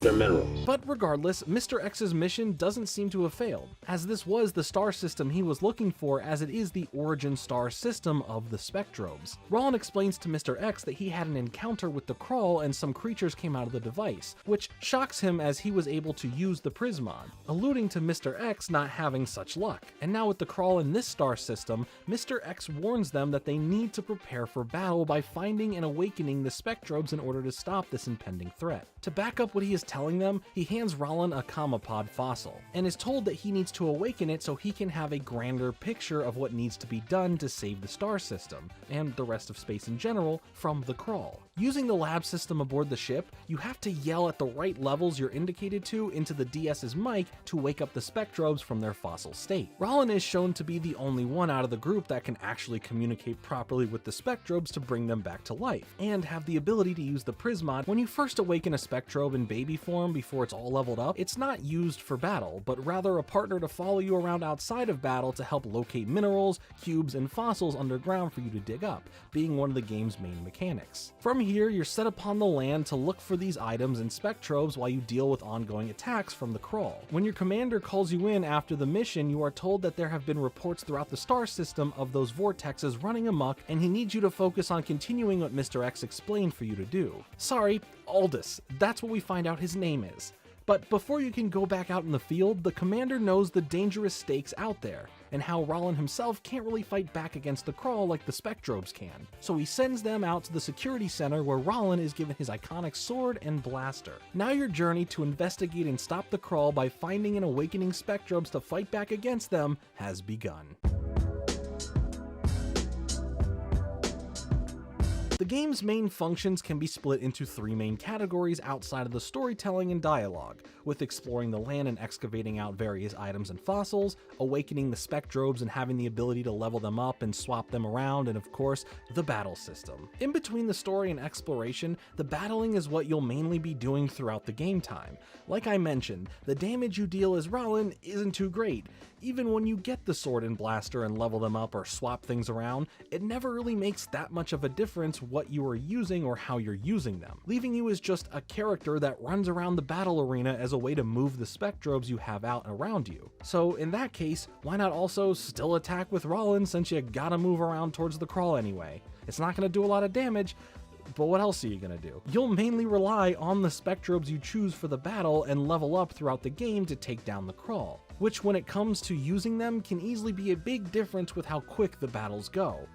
They're minerals. But regardless, Mr. X's mission doesn't seem to have failed, as this was the star system he was looking for, as it is the origin star system of the Spectrobes. Rollin explains to Mr. X that he had an encounter with the Crawl and some creatures came out of the device, which shocks him as he was able to use the Prismod, alluding to Mr. X not having such luck. And now with the Crawl in this star system, Mr. X warns them that they need to prepare for battle by finding and awakening the Spectrobes in order to stop this impending threat. To back up what he is telling them, he hands Rollin a Kamapod fossil, and is told that he needs to awaken it so he can have a grander picture of what needs to be done to save the star system, and the rest of space in general, from the Crawl. Using the lab system aboard the ship, you have to yell at the right levels you're indicated to into the DS's mic to wake up the Spectrobes from their fossil state. Rollin is shown to be the only one out of the group that can actually communicate properly with the Spectrobes to bring them back to life, and have the ability to use the Prismod. When you first awaken a Spectrobe in baby form before it's all leveled up, it's not used for battle, but rather a partner to follow you around outside of battle to help locate minerals, cubes, and fossils underground for you to dig up, being one of the game's main mechanics. From here, you're set upon the land to look for these items and Spectrobes while you deal with ongoing attacks from the Crawl. When your commander calls you in after the mission, you are told that there have been reports throughout the star system of those vortexes running amok, and he needs you to focus on continuing what Mr. X explained for you to do. Sorry, Aldous, that's what we find out his name is. But before you can go back out in the field, the commander knows the dangerous stakes out there, and how Rollin himself can't really fight back against the Crawl like the Spectrobes can. So he sends them out to the security center where Rollin is given his iconic sword and blaster. Now your journey to investigate and stop the Crawl by finding and awakening Spectrobes to fight back against them has begun. The game's main functions can be split into three main categories outside of the storytelling and dialogue, with exploring the land and excavating out various items and fossils, awakening the Spectrobes and having the ability to level them up and swap them around, and of course, the battle system. In between the story and exploration, the battling is what you'll mainly be doing throughout the game time. Like I mentioned, the damage you deal as Rollin isn't too great. Even when you get the sword and blaster and level them up or swap things around, it never really makes that much of a difference what you are using or how you're using them, leaving you as just a character that runs around the battle arena as a way to move the Spectrobes you have out around you. So in that case, why not also still attack with Rollin since you gotta move around towards the Crawl anyway? It's not gonna do a lot of damage, but what else are you gonna do? You'll mainly rely on the Spectrobes you choose for the battle and level up throughout the game to take down the Crawl, which when it comes to using them can easily be a big difference with how quick the battles go.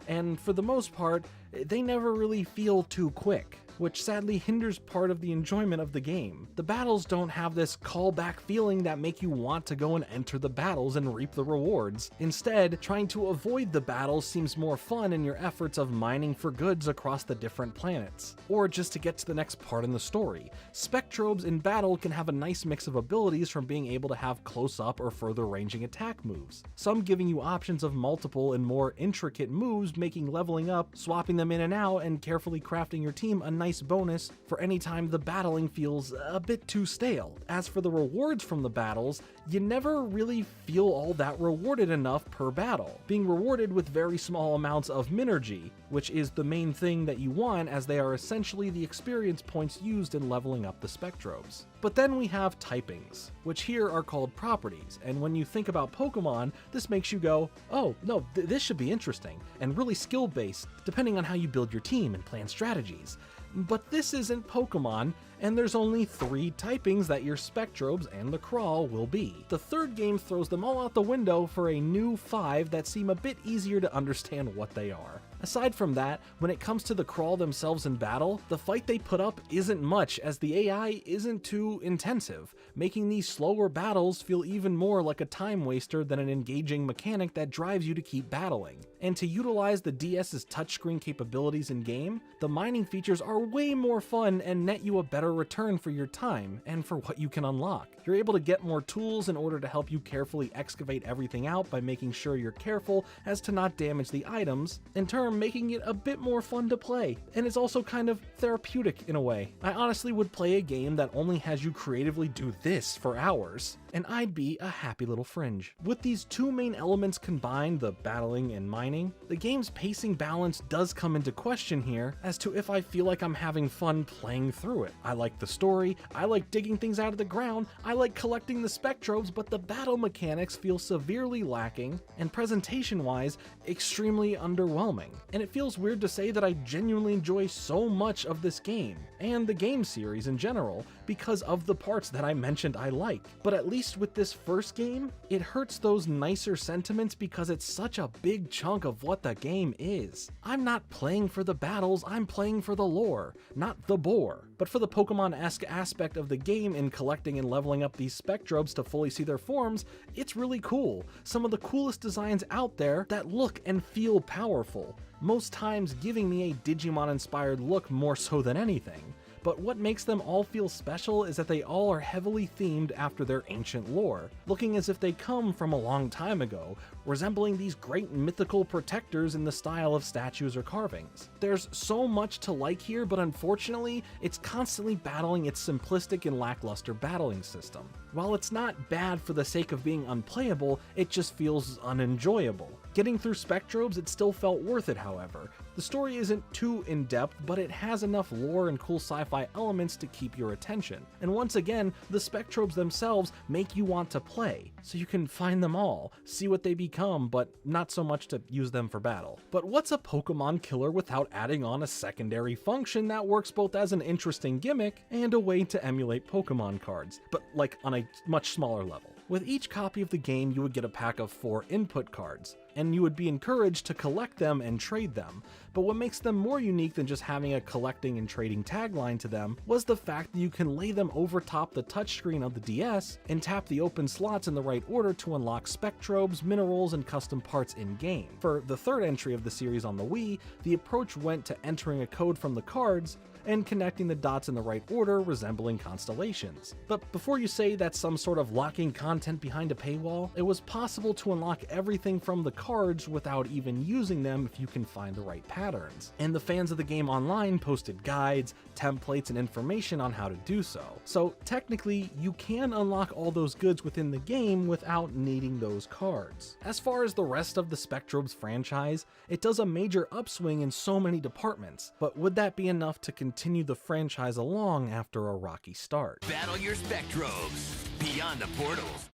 And for the most part, they never really feel too quick, which sadly hinders part of the enjoyment of the game. The battles don't have this callback feeling that make you want to go and enter the battles and reap the rewards. Instead, trying to avoid the battles seems more fun in your efforts of mining for goods across the different planets, or just to get to the next part in the story. Spectrobes in battle can have a nice mix of abilities, from being able to have close-up or further ranging attack moves, some giving you options of multiple and more intricate moves, making leveling up, swapping them in and out, and carefully crafting your team a nice bonus for any time the battling feels a bit too stale. As for the rewards from the battles, you never really feel all that rewarded enough per battle, being rewarded with very small amounts of Minergy, which is the main thing that you want, as they are essentially the experience points used in leveling up the Spectrobes. But then we have typings, which here are called properties, and when you think about Pokemon, this makes you go, oh no, this should be interesting, and really skill-based, depending on how you build your team and plan strategies. But this isn't Pokemon, and there's only 3 typings that your Spectrobes and the Crawl will be. The third game throws them all out the window for a new 5 that seem a bit easier to understand what they are. Aside from that, when it comes to the Crawl themselves in battle, the fight they put up isn't much, as the AI isn't too intensive, making these slower battles feel even more like a time waster than an engaging mechanic that drives you to keep battling. And to utilize the DS's touchscreen capabilities in game, the mining features are way more fun and net you a better return for your time and for what you can unlock. You're able to get more tools in order to help you carefully excavate everything out by making sure you're careful as to not damage the items, in turn making it a bit more fun to play. And it's also kind of therapeutic in a way. I honestly would play a game that only has you creatively do this for hours, and I'd be a happy little Fringe. With these 2 main elements combined, the battling and mining, the game's pacing balance does come into question here as to if I feel like I'm having fun playing through it. I like the story, I like digging things out of the ground, I like collecting the Spectrobes, but the battle mechanics feel severely lacking, and presentation-wise, extremely underwhelming. And it feels weird to say that I genuinely enjoy so much of this game, and the game series in general, because of the parts that I mentioned I like. But at least with this first game, it hurts those nicer sentiments because it's such a big chunk chunk of what the game is. I'm not playing for the battles, I'm playing for the lore, not the bore. But for the Pokemon-esque aspect of the game in collecting and leveling up these Spectrobes to fully see their forms, it's really cool. Some of the coolest designs out there that look and feel powerful, most times giving me a Digimon-inspired look more so than anything. But what makes them all feel special is that they all are heavily themed after their ancient lore, looking as if they come from a long time ago, resembling these great mythical protectors in the style of statues or carvings. There's so much to like here, but unfortunately, it's constantly battling its simplistic and lackluster battling system. While it's not bad for the sake of being unplayable, it just feels unenjoyable. Getting through Spectrobes, it still felt worth it, however. The story isn't too in-depth, but it has enough lore and cool sci-fi elements to keep your attention. And once again, the Spectrobes themselves make you want to play, so you can find them all, see what they become, but not so much to use them for battle. But what's a Pokemon killer without adding on a secondary function that works both as an interesting gimmick and a way to emulate Pokemon cards, but like on a much smaller level? With each copy of the game, you would get a pack of 4 input cards, and you would be encouraged to collect them and trade them. But what makes them more unique than just having a collecting and trading tagline to them was the fact that you can lay them over top the touchscreen of the DS and tap the open slots in the right order to unlock Spectrobes, minerals, and custom parts in-game. For the third entry of the series on the Wii, the approach went to entering a code from the cards and connecting the dots in the right order, resembling constellations. But before you say that's some sort of locking content behind a paywall, it was possible to unlock everything from the cards without even using them if you can find the right patterns. And the fans of the game online posted guides, templates, and information on how to do so. So technically, you can unlock all those goods within the game without needing those cards. As far as the rest of the Spectrobes franchise, it does a major upswing in so many departments, but would that be enough to continue the franchise along after a rocky start? Battle your Spectrobes beyond the portals.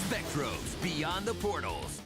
Spectrobes beyond the portals.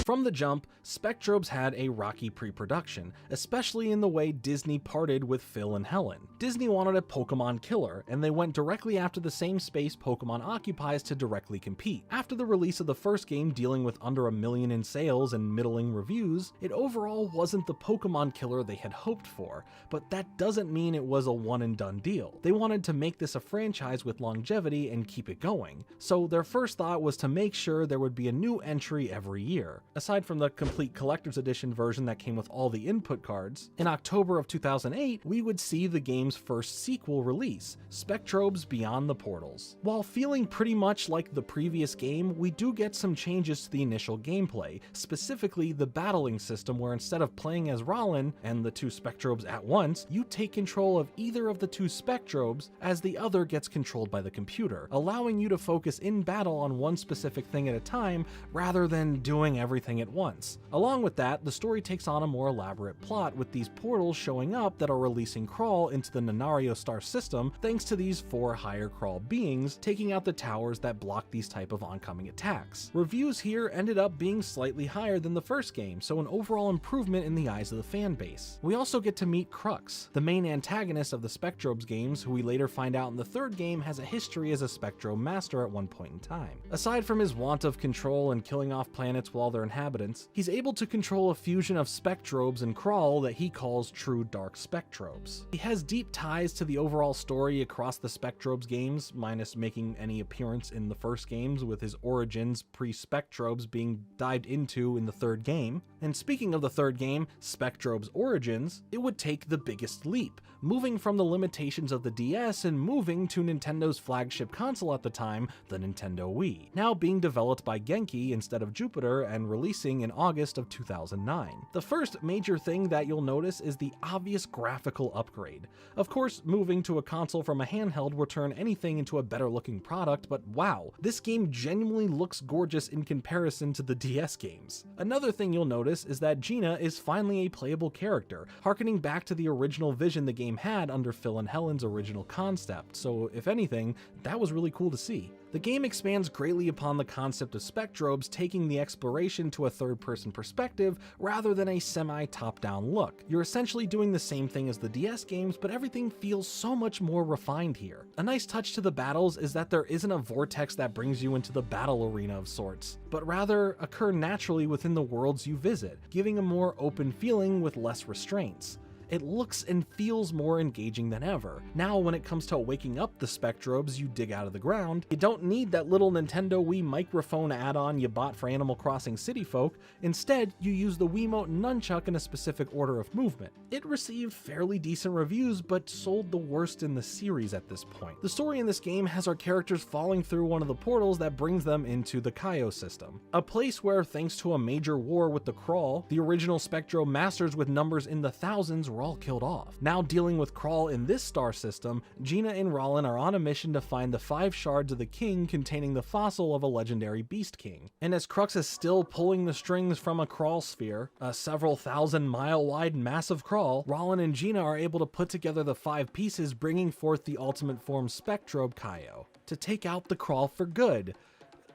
From the jump, Spectrobes had a rocky pre-production, especially in the way Disney parted with Phil and Helen. Disney wanted a Pokemon killer, and they went directly after the same space Pokemon occupies to directly compete. After the release of the first game dealing with under 1 million in sales and middling reviews, it overall wasn't the Pokemon killer they had hoped for, but that doesn't mean it was a one-and-done deal. They wanted to make this a franchise with longevity and keep it going, so their first thought was to make sure there would be a new entry every year. Aside from the complete collector's edition version that came with all the input cards, in October of 2008, we would see the game's first sequel release, Spectrobes Beyond the Portals. While feeling pretty much like the previous game, we do get some changes to the initial gameplay, specifically the battling system where instead of playing as Rollin and the 2 Spectrobes at once, you take control of either of the 2 Spectrobes as the other gets controlled by the computer, allowing you to focus in battle on one specific thing at a time rather than doing everything at once. Along with that, the story takes on a more elaborate plot, with these portals showing up that are releasing Crawl into the Nanario star system thanks to these 4 higher Crawl beings taking out the towers that block these type of oncoming attacks. Reviews here ended up being slightly higher than the first game, so an overall improvement in the eyes of the fan base. We also get to meet Crux, the main antagonist of the Spectrobes games, who we later find out in the third game has a history as a Spectro master at one point in time. Aside from his want of control and killing off planets while they're inhabitants, he's able to control a fusion of Spectrobes and Crawl that he calls true Dark Spectrobes. He has deep ties to the overall story across the Spectrobes games, minus making any appearance in the first games, with his origins pre-Spectrobes being dived into in the third game. And speaking of the third game, Spectrobes Origins, it would take the biggest leap, moving from the limitations of the DS and moving to Nintendo's flagship console at the time, the Nintendo Wii, now being developed by Genki instead of Jupiter and releasing in August of 2009. The first major thing that you'll notice is the obvious graphical upgrade. Of course, moving to a console from a handheld will turn anything into a better looking product, but wow, this game genuinely looks gorgeous in comparison to the DS games. Another thing you'll notice is that Gina is finally a playable character, harkening back to the original vision the game had under Phil and Helen's original concept, so if anything, that was really cool to see. The game expands greatly upon the concept of Spectrobes taking the exploration into a third-person perspective rather than a semi-top-down look. You're essentially doing the same thing as the DS games, but everything feels so much more refined here. A nice touch to the battles is that there isn't a vortex that brings you into the battle arena of sorts, but rather occur naturally within the worlds you visit, giving a more open feeling with less restraints. It looks and feels more engaging than ever. Now when it comes to waking up the Spectrobes you dig out of the ground, you don't need that little Nintendo Wii microphone add-on you bought for Animal Crossing City Folk. Instead, you use the Wiimote nunchuck in a specific order of movement. It received fairly decent reviews, but sold the worst in the series at this point. The story in this game has our characters falling through one of the portals that brings them into the Kaio system, a place where, thanks to a major war with the Crawl, the original Spectro masters with numbers in the thousands were all killed off. Now dealing with Crawl in this star system, Gina and Rollin are on a mission to find the 5 shards of the king containing the fossil of a legendary beast king. And as Crux is still pulling the strings from a Crawl sphere, a several thousand-mile wide massive Crawl, Rollin and Gina are able to put together the 5 pieces, bringing forth the ultimate form Spectrobe Kaio to take out the Crawl for good.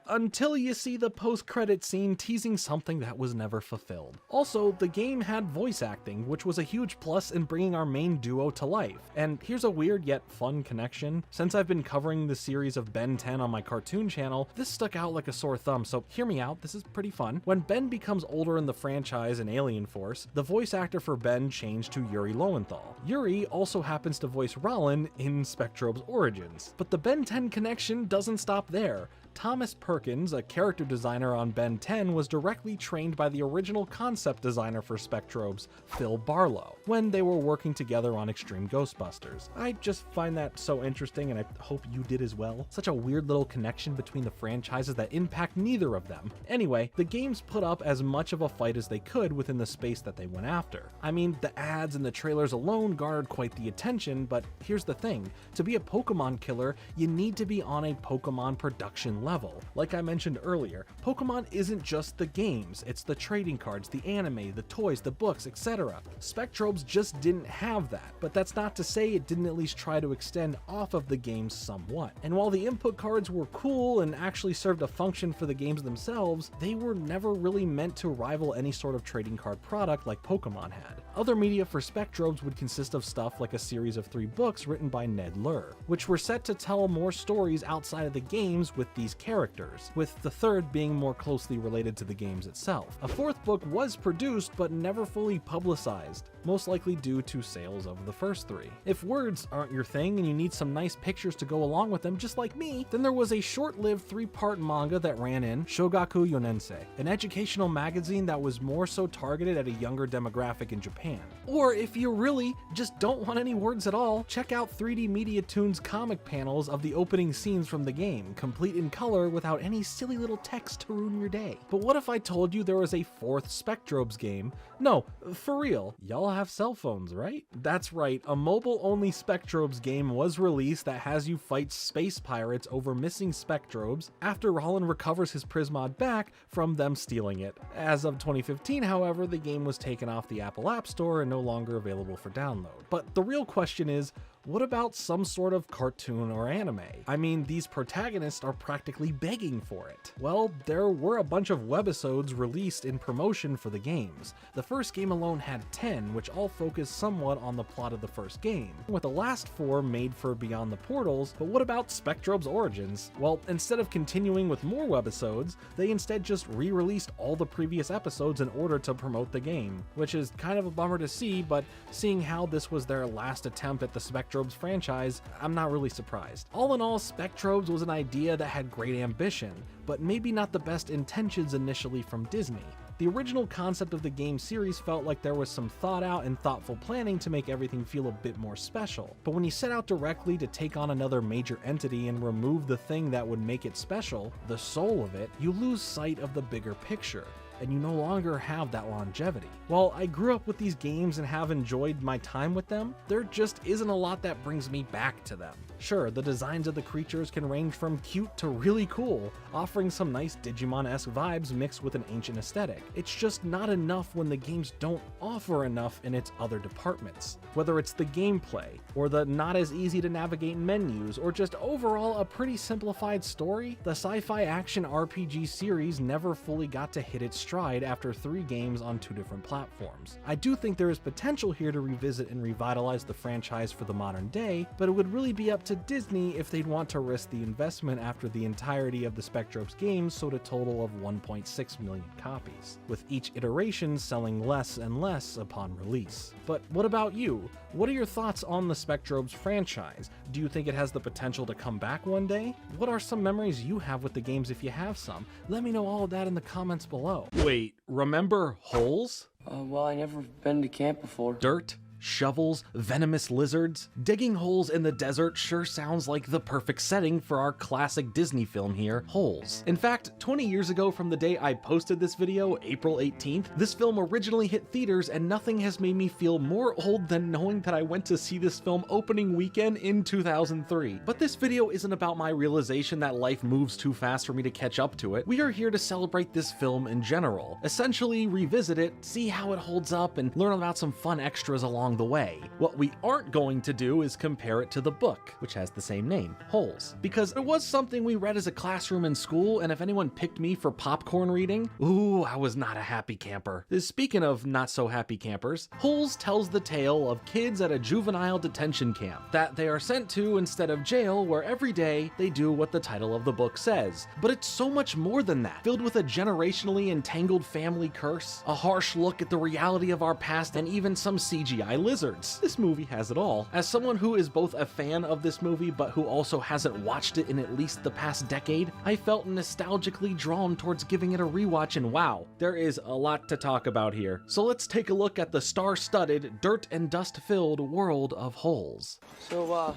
Until you see the post-credit scene teasing something that was never fulfilled. Also, the game had voice acting, which was a huge plus in bringing our main duo to life. And here's a weird yet fun connection. Since I've been covering the series of Ben 10 on my cartoon channel, this stuck out like a sore thumb, so hear me out, this is pretty fun. When Ben becomes older in the franchise in Alien Force, the voice actor for Ben changed to Yuri Lowenthal. Yuri also happens to voice Rollin in Spectrobe's Origins. But the Ben 10 connection doesn't stop there. Thomas Perkins, a character designer on Ben 10, was directly trained by the original concept designer for Spectrobes, Phil Barlow, when they were working together on Extreme Ghostbusters. I just find that so interesting, and I hope you did as well. Such a weird little connection between the franchises that impact neither of them. Anyway, the games put up as much of a fight as they could within the space that they went after. I mean, the ads and the trailers alone garnered quite the attention, but here's the thing. To be a Pokemon killer, you need to be on a Pokemon production level. Like I mentioned earlier, Pokemon isn't just the games, it's the trading cards, the anime, the toys, the books, etc. Spectrobes just didn't have that, but that's not to say it didn't at least try to extend off of the games somewhat. And while the input cards were cool and actually served a function for the games themselves, they were never really meant to rival any sort of trading card product like Pokemon had. Other media for Spectrobes would consist of stuff like a series of 3 books written by Ned Lur, which were set to tell more stories outside of the games with these characters, with the third being more closely related to the games itself. A 4th book was produced but never fully publicized, most likely due to sales of the first 3. If words aren't your thing and you need some nice pictures to go along with them just like me, then there was a short-lived 3-part manga that ran in Shogaku Yonensei, an educational magazine that was more so targeted at a younger demographic in Japan. Or if you really just don't want any words at all, check out 3D Media Toon's comic panels of the opening scenes from the game, complete in color without any silly little text to ruin your day. But what if I told you there was a 4th Spectrobes game? No, for real, y'all have cell phones, right? That's right, a mobile-only Spectrobes game was released that has you fight space pirates over missing Spectrobes after Rollin recovers his Prismod back from them stealing it. As of 2015, however, the game was taken off the Apple App Store and no longer available for download. But the real question is, what about some sort of cartoon or anime? I mean, these protagonists are practically begging for it. Well, there were a bunch of webisodes released in promotion for the games. The first game alone had 10, which all focused somewhat on the plot of the first game, with the last 4 made for Beyond the Portals. But what about Spectrobes Origins? Well, instead of continuing with more webisodes, they instead just re-released all the previous episodes in order to promote the game, which is kind of a bummer to see, but seeing how this was their last attempt at the Spectrobes franchise, I'm not really surprised. All in all, Spectrobes was an idea that had great ambition, but maybe not the best intentions initially from Disney. The original concept of the game series felt like there was some thought out and thoughtful planning to make everything feel a bit more special. But when you set out directly to take on another major entity and remove the thing that would make it special, the soul of it, you lose sight of the bigger picture, and you no longer have that longevity. While I grew up with these games and have enjoyed my time with them, there just isn't a lot that brings me back to them. Sure, the designs of the creatures can range from cute to really cool, offering some nice Digimon-esque vibes mixed with an ancient aesthetic. It's just not enough when the games don't offer enough in its other departments. Whether it's the gameplay, or the not as easy to navigate menus, or just overall a pretty simplified story, the sci-fi action RPG series never fully got to hit its stride after 3 games on 2 different platforms. I do think there is potential here to revisit and revitalize the franchise for the modern day, but it would really be up to Disney if they'd want to risk the investment after the entirety of the Spectrobes games sold a total of 1.6 million copies, with each iteration selling less and less upon release. But what about you? What are your thoughts on the Spectrobes franchise? Do you think it has the potential to come back one day? What are some memories you have with the games if you have some? Let me know all of that in the comments below. Wait, remember holes? Well, I never been to camp before. Dirt? Shovels, venomous lizards. Digging holes in the desert sure sounds like the perfect setting for our classic Disney film here, Holes. In fact, 20 years ago from the day I posted this video, April 18th, this film originally hit theaters, and nothing has made me feel more old than knowing that I went to see this film opening weekend in 2003. But this video isn't about my realization that life moves too fast for me to catch up to it. We are here to celebrate this film in general, essentially revisit it, see how it holds up, and learn about some fun extras along the way. What we aren't going to do is compare it to the book, which has the same name, Holes, because it was something we read as a classroom in school, and if anyone picked me for popcorn reading, ooh, I was not a happy camper. Speaking of not so happy campers, Holes tells the tale of kids at a juvenile detention camp that they are sent to instead of jail, where every day they do what the title of the book says. But it's so much more than that, filled with a generationally entangled family curse, a harsh look at the reality of our past, and even some CGI lizards. This movie has it all. As someone who is both a fan of this movie but who also hasn't watched it in at least the past decade, I felt nostalgically drawn towards giving it a rewatch, and wow, there is a lot to talk about here. So let's take a look at the star-studded, dirt and dust-filled world of Holes. So,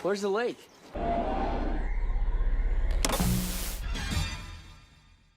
where's the lake?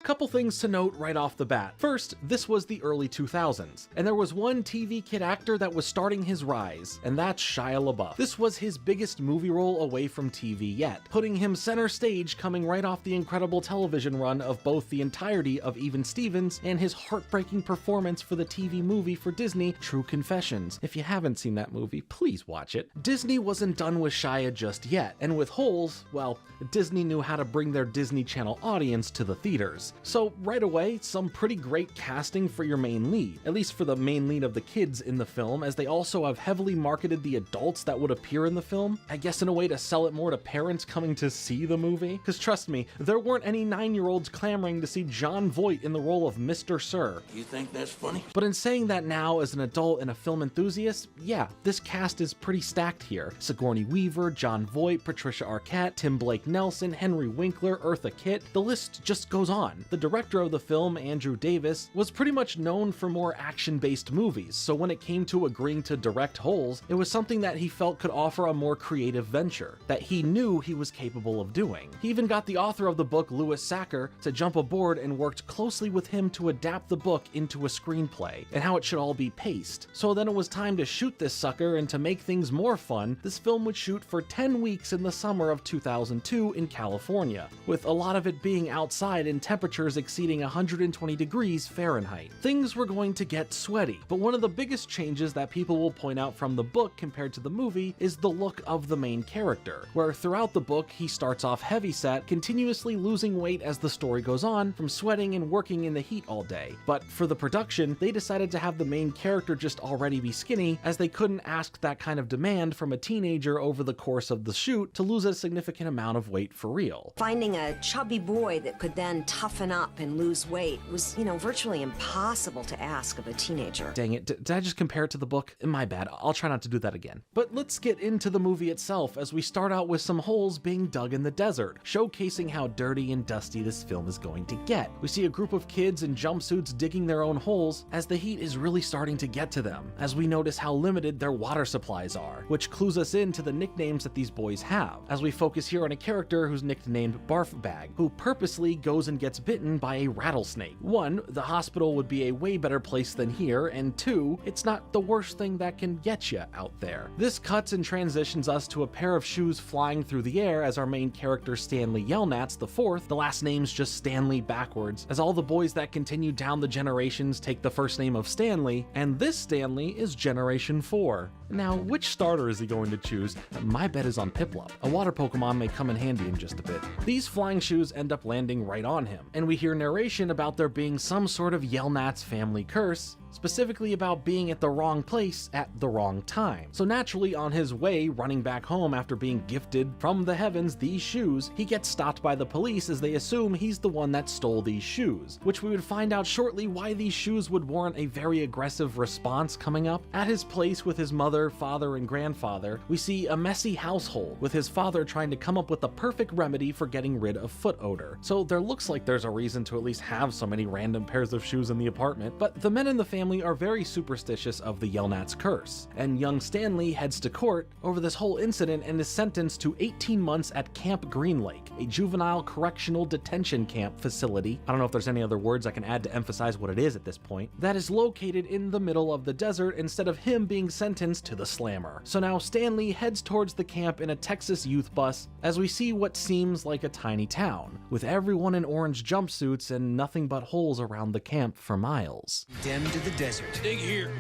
Couple things to note right off the bat. First, this was the early 2000s, and there was one TV kid actor that was starting his rise, and that's Shia LaBeouf. This was his biggest movie role away from TV yet, putting him center stage coming right off the incredible television run of both the entirety of Even Stevens and his heartbreaking performance for the TV movie for Disney, True Confessions. If you haven't seen that movie, please watch it. Disney wasn't done with Shia just yet, and with Holes, well, Disney knew how to bring their Disney Channel audience to the theaters. So right away, some pretty great casting for your main lead, at least for the main lead of the kids in the film, as they also have heavily marketed the adults that would appear in the film, I guess in a way to sell it more to parents coming to see the movie. Because trust me, there weren't any 9-year-olds clamoring to see Jon Voight in the role of Mr. Sir. You think that's funny? But in saying that now as an adult and a film enthusiast, yeah, this cast is pretty stacked here. Sigourney Weaver, Jon Voight, Patricia Arquette, Tim Blake Nelson, Henry Winkler, Eartha Kitt, the list just goes on. The director of the film, Andrew Davis, was pretty much known for more action-based movies, so when it came to agreeing to direct Holes, it was something that he felt could offer a more creative venture, that he knew he was capable of doing. He even got the author of the book, Louis Sacker, to jump aboard and worked closely with him to adapt the book into a screenplay, and how it should all be paced. So then it was time to shoot this sucker, and to make things more fun, this film would shoot for 10 weeks in the summer of 2002 in California, with a lot of it being outside in temperatures exceeding 120 degrees Fahrenheit. Things were going to get sweaty, but one of the biggest changes that people will point out from the book compared to the movie is the look of the main character, where throughout the book he starts off heavyset, continuously losing weight as the story goes on from sweating and working in the heat all day. But for the production, they decided to have the main character just already be skinny, as they couldn't ask that kind of demand from a teenager over the course of the shoot to lose a significant amount of weight for real. Finding a chubby boy that could then toughen up and lose weight was, virtually impossible to ask of a teenager. Dang it, did I just compare it to the book? My bad, I'll try not to do that again. But let's get into the movie itself, as we start out with some holes being dug in the desert, showcasing how dirty and dusty this film is going to get. We see a group of kids in jumpsuits digging their own holes, as the heat is really starting to get to them, as we notice how limited their water supplies are, which clues us into the nicknames that these boys have, as we focus here on a character who's nicknamed Barf Bag, who purposely goes and gets bitten bitten by a rattlesnake. 1, the hospital would be a way better place than here, and 2, it's not the worst thing that can get you out there. This cuts and transitions us to a pair of shoes flying through the air as our main character Stanley Yelnats IV, the last name's just Stanley backwards, as all the boys that continue down the generations take the first name of Stanley, and this Stanley is Generation 4. Now, which starter is he going to choose? My bet is on Piplup. A water Pokemon may come in handy in just a bit. These flying shoes end up landing right on him, and we hear narration about there being some sort of Yelnats family curse, specifically about being at the wrong place at the wrong time. So naturally, on his way running back home after being gifted from the heavens these shoes, he gets stopped by the police as they assume he's the one that stole these shoes, which we would find out shortly why these shoes would warrant a very aggressive response coming up. At his place with his mother, father, and grandfather, we see a messy household, with his father trying to come up with the perfect remedy for getting rid of foot odor. So there looks like there's a reason to at least have so many random pairs of shoes in the apartment, but the men in the family are very superstitious of the Yelnats curse, and young Stanley heads to court over this whole incident and is sentenced to 18 months at Camp Green Lake, a juvenile correctional detention camp facility. I don't know if there's any other words I can add to emphasize what it is at this point. That is located in the middle of the desert instead of him being sentenced to the Slammer. So now Stanley heads towards the camp in a Texas youth bus as we see what seems like a tiny town, with everyone in orange jumpsuits and nothing but holes around the camp for miles. Dem to the desert. Dig here.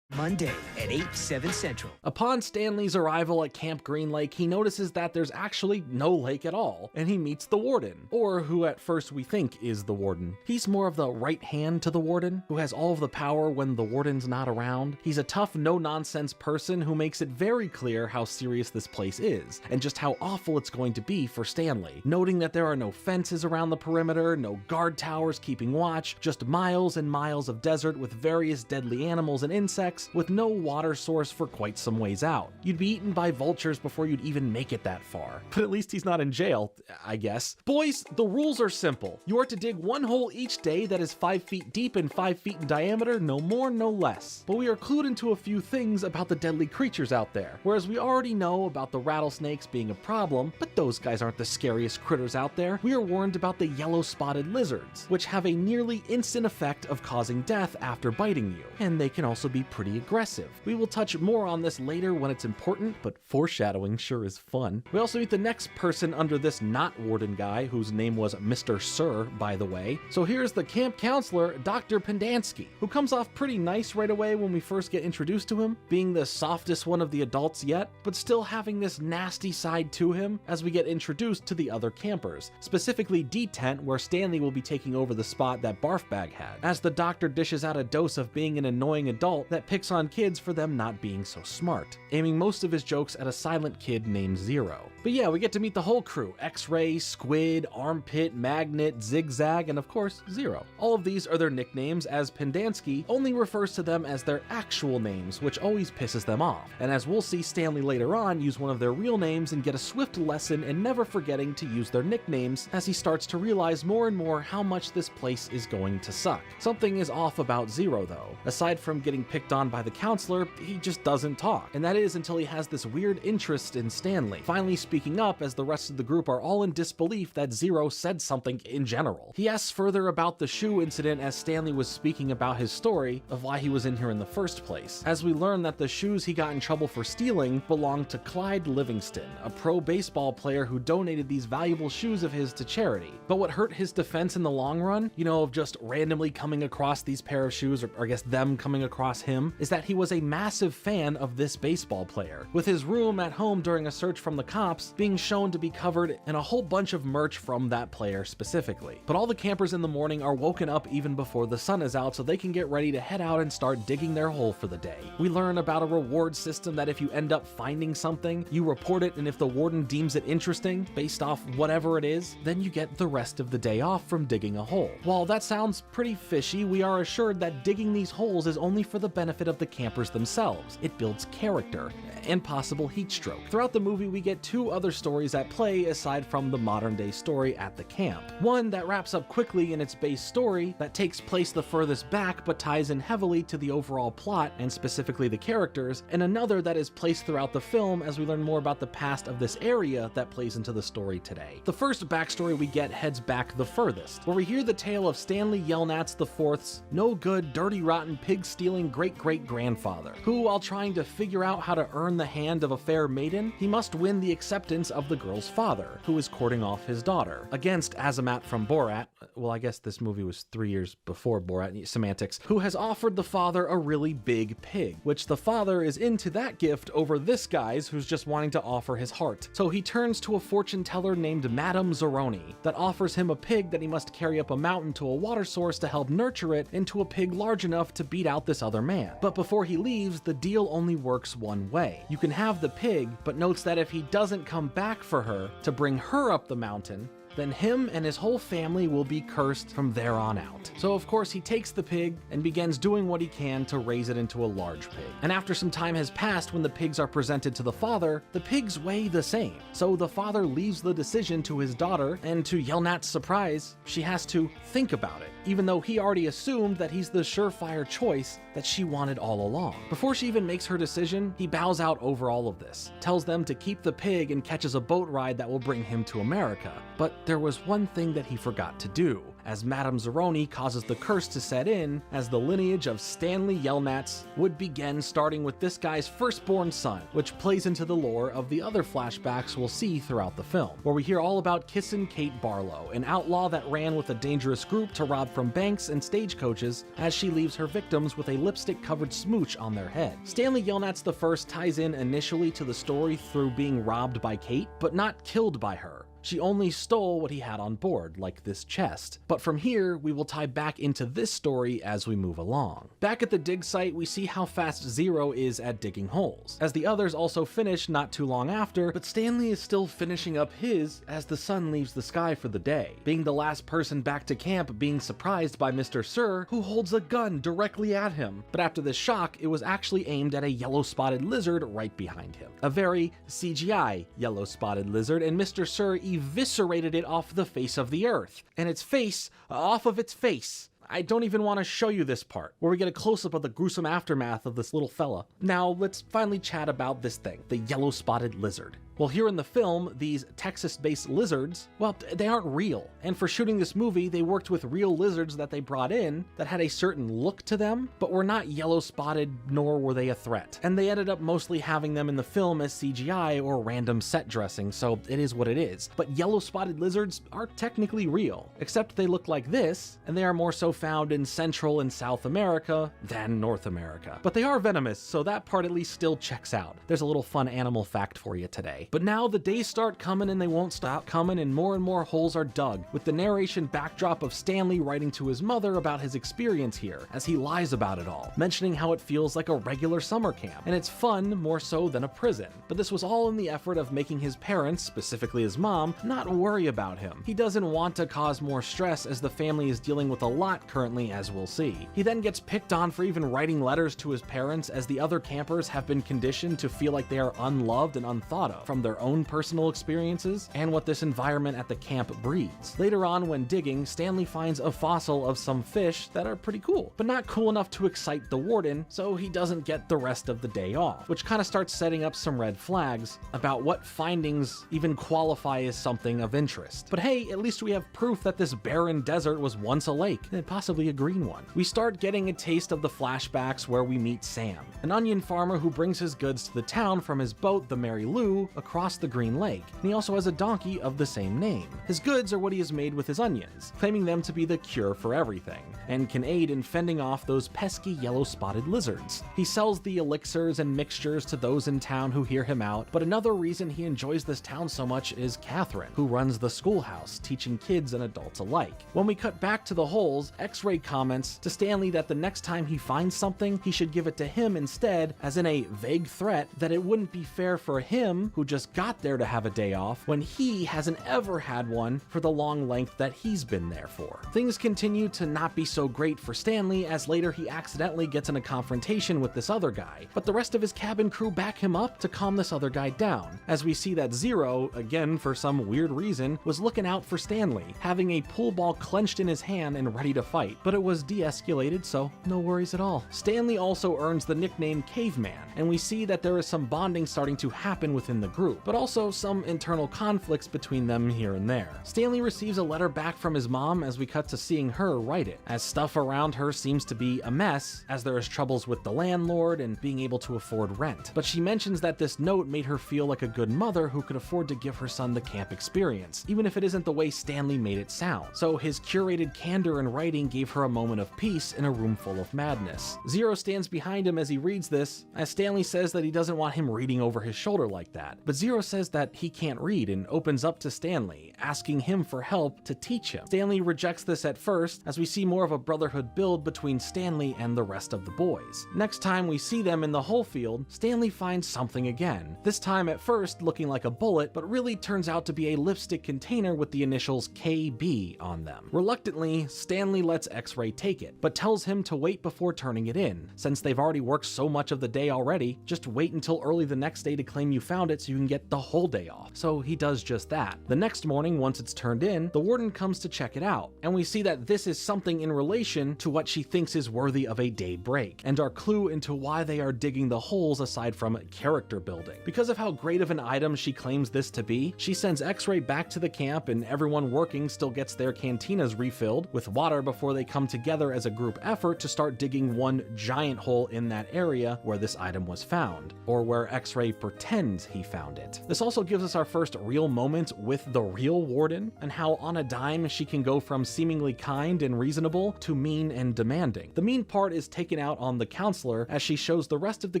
Monday at 8, 7 Central. Upon Stanley's arrival at Camp Green Lake, he notices that there's actually no lake at all, and he meets the warden, or who at first we think is the warden. He's more of the right hand to the warden, who has all of the power when the warden's not around. He's a tough, no-nonsense person who makes it very clear how serious this place is, and just how awful it's going to be for Stanley, noting that there are no fences around the perimeter, no guard towers keeping watch, just miles and miles of desert with various deadly animals and insects, with no water source for quite some ways out. You'd be eaten by vultures before you'd even make it that far. But at least he's not in jail, I guess. Boys, the rules are simple. You are to dig one hole each day that is 5 feet deep and 5 feet in diameter, no more, no less. But we are clued into a few things about the deadly creatures out there. Whereas we already know about the rattlesnakes being a problem, but those guys aren't the scariest critters out there. We are warned about the yellow-spotted lizards, which have a nearly instant effect of causing death after biting you. And they can also be pretty aggressive. We will touch more on this later when it's important, but foreshadowing sure is fun. We also meet the next person under this not warden guy, whose name was Mr. Sir, by the way. So here's the camp counselor, Dr. Pendansky, who comes off pretty nice right away when we first get introduced to him, being the softest one of the adults yet, but still having this nasty side to him as we get introduced to the other campers, specifically D-Tent, where Stanley will be taking over the spot that Barfbag had, as the doctor dishes out a dose of being an annoying adult that picks on kids for them not being so smart, aiming most of his jokes at a silent kid named Zero. But yeah, we get to meet the whole crew: X-Ray, Squid, Armpit, Magnet, Zigzag, and of course, Zero. All of these are their nicknames, as Pendansky only refers to them as their actual names, which always pisses them off. And as we'll see Stanley later on use one of their real names and get a swift lesson in never forgetting to use their nicknames, as he starts to realize more and more how much this place is going to suck. Something is off about Zero though. Aside from getting picked on by the counselor, he just doesn't talk, and that is until he has this weird interest in Stanley, finally speaking up as the rest of the group are all in disbelief that Zero said something in general. He asks further about the shoe incident as Stanley was speaking about his story of why he was in here in the first place, as we learn that the shoes he got in trouble for stealing belonged to Clyde Livingston, a pro baseball player who donated these valuable shoes of his to charity. But what hurt his defense in the long run, of just randomly coming across these pair of shoes, or I guess them coming across him, is that he was a massive fan of this baseball player, with his room at home during a search from the cops being shown to be covered in a whole bunch of merch from that player specifically. But all the campers in the morning are woken up even before the sun is out so they can get ready to head out and start digging their hole for the day. We learn about a reward system that if you end up finding something, you report it, and if the warden deems it interesting, based off whatever it is, then you get the rest of the day off from digging a hole. While that sounds pretty fishy, we are assured that digging these holes is only for the benefit of of the campers themselves. It builds character and possible heat stroke. Throughout the movie, we get two other stories at play aside from the modern day story at the camp. One that wraps up quickly in its base story that takes place the furthest back but ties in heavily to the overall plot and specifically the characters, and another that is placed throughout the film as we learn more about the past of this area that plays into the story today. The first backstory we get heads back the furthest, where we hear the tale of Stanley Yelnats IV's no good, dirty, rotten, pig-stealing great-great-grandfather, who, while trying to figure out how to earn the hand of a fair maiden, he must win the acceptance of the girl's father, who is courting off his daughter, against Azamat from Borat, well, I guess this movie was 3 years before Borat, semantics, who has offered the father a really big pig, which the father is into that gift over this guy's who's just wanting to offer his heart. So he turns to a fortune teller named Madame Zeroni that offers him a pig that he must carry up a mountain to a water source to help nurture it into a pig large enough to beat out this other man. But before he leaves, the deal only works one way. You can have the pig, but notes that if he doesn't come back for her to bring her up the mountain, then him and his whole family will be cursed from there on out. So of course he takes the pig and begins doing what he can to raise it into a large pig. And after some time has passed when the pigs are presented to the father, the pigs weigh the same. So the father leaves the decision to his daughter, and to Yelnat's surprise, she has to think about it, even though he already assumed that he's the surefire choice that she wanted all along. Before she even makes her decision, he bows out over all of this, tells them to keep the pig and catches a boat ride that will bring him to America. But there was one thing that he forgot to do, as Madame Zeroni causes the curse to set in, as the lineage of Stanley Yelnats would begin, starting with this guy's firstborn son, which plays into the lore of the other flashbacks we'll see throughout the film, where we hear all about Kissin' Kate Barlow, an outlaw that ran with a dangerous group to rob from banks and stagecoaches as she leaves her victims with a lipstick-covered smooch on their head. Stanley Yelnats I ties in initially to the story through being robbed by Kate, but not killed by her. She only stole what he had on board, like this chest. But from here, we will tie back into this story as we move along. Back at the dig site, we see how fast Zero is at digging holes, as the others also finish not too long after, but Stanley is still finishing up his as the sun leaves the sky for the day, being the last person back to camp, being surprised by Mr. Sir, who holds a gun directly at him. But after this shock, it was actually aimed at a yellow-spotted lizard right behind him. A very CGI yellow-spotted lizard, and Mr. Sir eviscerated it off the face of the earth, and its face off of its face. I don't even want to show you this part, where we get a close-up of the gruesome aftermath of this little fella. Now, let's finally chat about this thing, the yellow-spotted lizard. Well, here in the film, these Texas-based lizards, well, they aren't real. And for shooting this movie, they worked with real lizards that they brought in that had a certain look to them, but were not yellow-spotted, nor were they a threat. And they ended up mostly having them in the film as CGI or random set dressing, so it is what it is. But yellow-spotted lizards are technically real, except they look like this, and they are more so found in Central and South America than North America. But they are venomous, so that part at least still checks out. There's a little fun animal fact for you today. But now the days start coming and they won't stop coming, and more holes are dug, with the narration backdrop of Stanley writing to his mother about his experience here, as he lies about it all, mentioning how it feels like a regular summer camp, and it's fun more so than a prison. But this was all in the effort of making his parents, specifically his mom, not worry about him. He doesn't want to cause more stress, as the family is dealing with a lot currently, as we'll see. He then gets picked on for even writing letters to his parents, as the other campers have been conditioned to feel like they are unloved and unthought of, from their own personal experiences and what this environment at the camp breeds. Later on, when digging, Stanley finds a fossil of some fish that are pretty cool, but not cool enough to excite the warden, so he doesn't get the rest of the day off, which kind of starts setting up some red flags about what findings even qualify as something of interest. But hey, at least we have proof that this barren desert was once a lake, and possibly a green one. We start getting a taste of the flashbacks where we meet Sam, an onion farmer who brings his goods to the town from his boat, the Mary Lou, across the Green Lake, and he also has a donkey of the same name. His goods are what he has made with his onions, claiming them to be the cure for everything, and can aid in fending off those pesky yellow-spotted lizards. He sells the elixirs and mixtures to those in town who hear him out, but another reason he enjoys this town so much is Catherine, who runs the schoolhouse, teaching kids and adults alike. When we cut back to the holes, X-Ray comments to Stanley that the next time he finds something, he should give it to him instead, as in a vague threat that it wouldn't be fair for him, who just just got there to have a day off when he hasn't ever had one for the long length that he's been there for. Things continue to not be so great for Stanley, as later he accidentally gets in a confrontation with this other guy, but the rest of his cabin crew back him up to calm this other guy down, as we see that Zero, again for some weird reason, was looking out for Stanley, having a pool ball clenched in his hand and ready to fight, but it was de-escalated, so no worries at all. Stanley also earns the nickname Caveman, and we see that there is some bonding starting to happen within the group, but also some internal conflicts between them here and there. Stanley receives a letter back from his mom as we cut to seeing her write it, as stuff around her seems to be a mess, as there is troubles with the landlord and being able to afford rent. But she mentions that this note made her feel like a good mother who could afford to give her son the camp experience, even if it isn't the way Stanley made it sound. So his curated candor in writing gave her a moment of peace in a room full of madness. Zero stands behind him as he reads this, as Stanley says that he doesn't want him reading over his shoulder like that. But Zero says that he can't read and opens up to Stanley, asking him for help to teach him. Stanley rejects this at first, as we see more of a brotherhood build between Stanley and the rest of the boys. Next time we see them in the whole field, Stanley finds something again. This time at first looking like a bullet, but really turns out to be a lipstick container with the initials KB on them. Reluctantly, Stanley lets X-Ray take it, but tells him to wait before turning it in. Since they've already worked so much of the day already, just wait until early the next day to claim you found it so you can get the whole day off. So he does just that. The next morning, once it's turned in, the warden comes to check it out, and we see that this is something in relation to what she thinks is worthy of a day break, and our clue into why they are digging the holes aside from character building. Because of how great of an item she claims this to be, she sends X-Ray back to the camp, and everyone working still gets their cantinas refilled with water before they come together as a group effort to start digging one giant hole in that area where this item was found, or where X-Ray pretends he found it. This also gives us our first real moment with the real warden, and how on a dime she can go from seemingly kind and reasonable to mean and demanding. The mean part is taken out on the counselor, as she shows the rest of the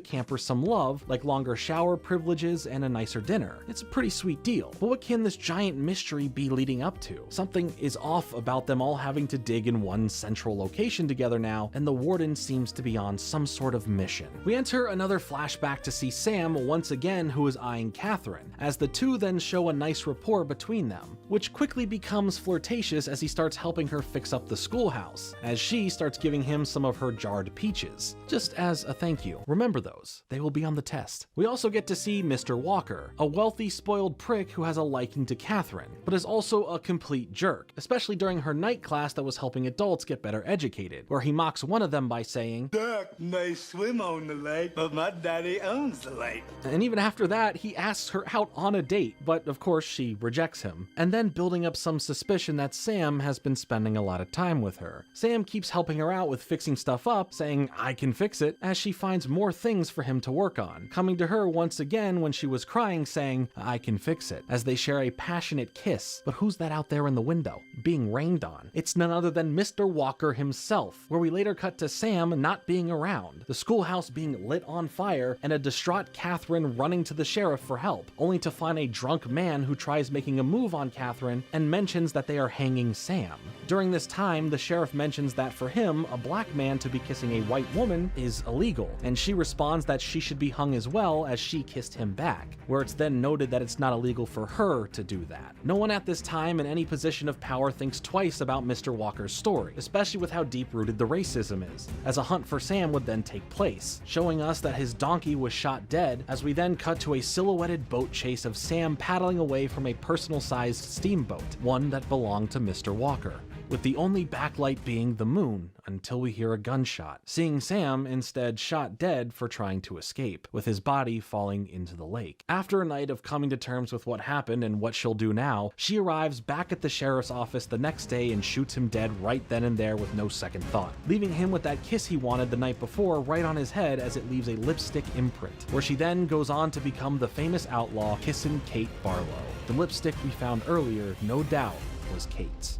campers some love, like longer shower privileges and a nicer dinner. It's a pretty sweet deal. But what can this giant mystery be leading up to? Something is off about them all having to dig in one central location together now, and the warden seems to be on some sort of mission. We enter another flashback to see Sam once again, who is eyeing Catherine, as the two then show a nice rapport between them, which quickly becomes flirtatious as he starts helping her fix up the schoolhouse, as she starts giving him some of her jarred peaches, just as a thank you. Remember those, they will be on the test. We also get to see Mr. Walker, a wealthy, spoiled prick who has a liking to Catherine, but is also a complete jerk, especially during her night class that was helping adults get better educated, where he mocks one of them by saying, "Duck may swim on the lake, but my daddy owns the lake." And even after that, he asks her out on a date, but of course she rejects him, and then building up some suspicion that Sam has been spending a lot of time with her. Sam keeps helping her out with fixing stuff up, saying, "I can fix it," as she finds more things for him to work on, coming to her once again when she was crying, saying, "I can fix it," as they share a passionate kiss. But who's that out there in the window, being rained on? It's none other than Mr. Walker himself, where we later cut to Sam not being around, the schoolhouse being lit on fire, and a distraught Catherine running to the sheriff for help, only to find a drunk man who tries making a move on Catherine and mentions that they are hanging Sam. During this time, the sheriff mentions that for him, a black man to be kissing a white woman is illegal, and she responds that she should be hung as well, as she kissed him back, where it's then noted that it's not illegal for her to do that. No one at this time in any position of power thinks twice about Mr. Walker's story, especially with how deep-rooted the racism is, as a hunt for Sam would then take place, showing us that his donkey was shot dead, as we then cut to a silhouetted boat chase of Sam paddling away from a personal-sized steamboat, one that belonged to Mr. Walker, with the only backlight being the moon, until we hear a gunshot, seeing Sam instead shot dead for trying to escape, with his body falling into the lake. After a night of coming to terms with what happened and what she'll do now, she arrives back at the sheriff's office the next day and shoots him dead right then and there with no second thought, leaving him with that kiss he wanted the night before right on his head, as it leaves a lipstick imprint, where she then goes on to become the famous outlaw Kissin' Kate Barlow. The lipstick we found earlier, no doubt, was Kate's.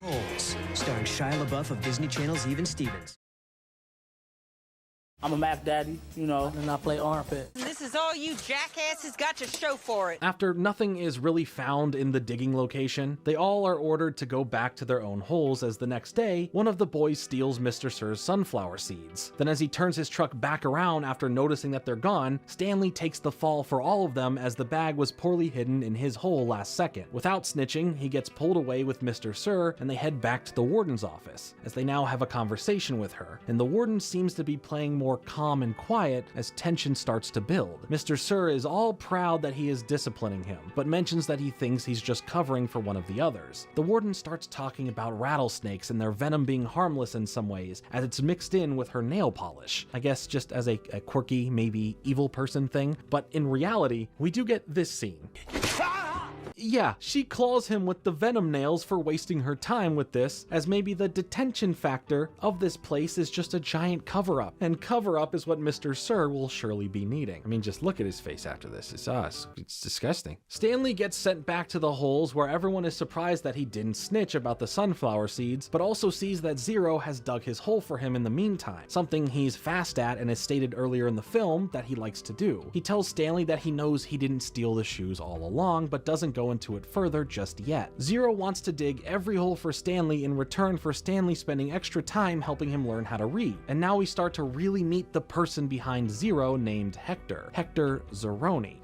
Holes, starring Shia LaBeouf of Disney Channel's Even Stevens. I'm a Mac Daddy, you know, and I play armpit. This is all you jackasses got to show for it. After nothing is really found in the digging location, they all are ordered to go back to their own holes as the next day, one of the boys steals Mr. Sir's sunflower seeds. Then as he turns his truck back around after noticing that they're gone, Stanley takes the fall for all of them as the bag was poorly hidden in his hole last second. Without snitching, he gets pulled away with Mr. Sir and they head back to the warden's office, as they now have a conversation with her, and the warden seems to be playing more calm and quiet as tension starts to build. Mr. Sir is all proud that he is disciplining him, but mentions that he thinks he's just covering for one of the others. The warden starts talking about rattlesnakes and their venom being harmless in some ways, as it's mixed in with her nail polish. I guess just as a quirky, maybe evil person thing, but in reality, we do get this scene. Yeah, she claws him with the venom nails for wasting her time with this, as maybe the detention factor of this place is just a giant cover-up, and cover-up is what Mr. Sir will surely be needing. I mean, just look at his face after this. It's disgusting. Stanley gets sent back to the holes where everyone is surprised that he didn't snitch about the sunflower seeds, but also sees that Zero has dug his hole for him in the meantime, something he's fast at and is stated earlier in the film that he likes to do. He tells Stanley that he knows he didn't steal the shoes all along, but doesn't go into it further just yet. Zero wants to dig every hole for Stanley in return for Stanley spending extra time helping him learn how to read. And now we start to really meet the person behind Zero named Hector Zeroni.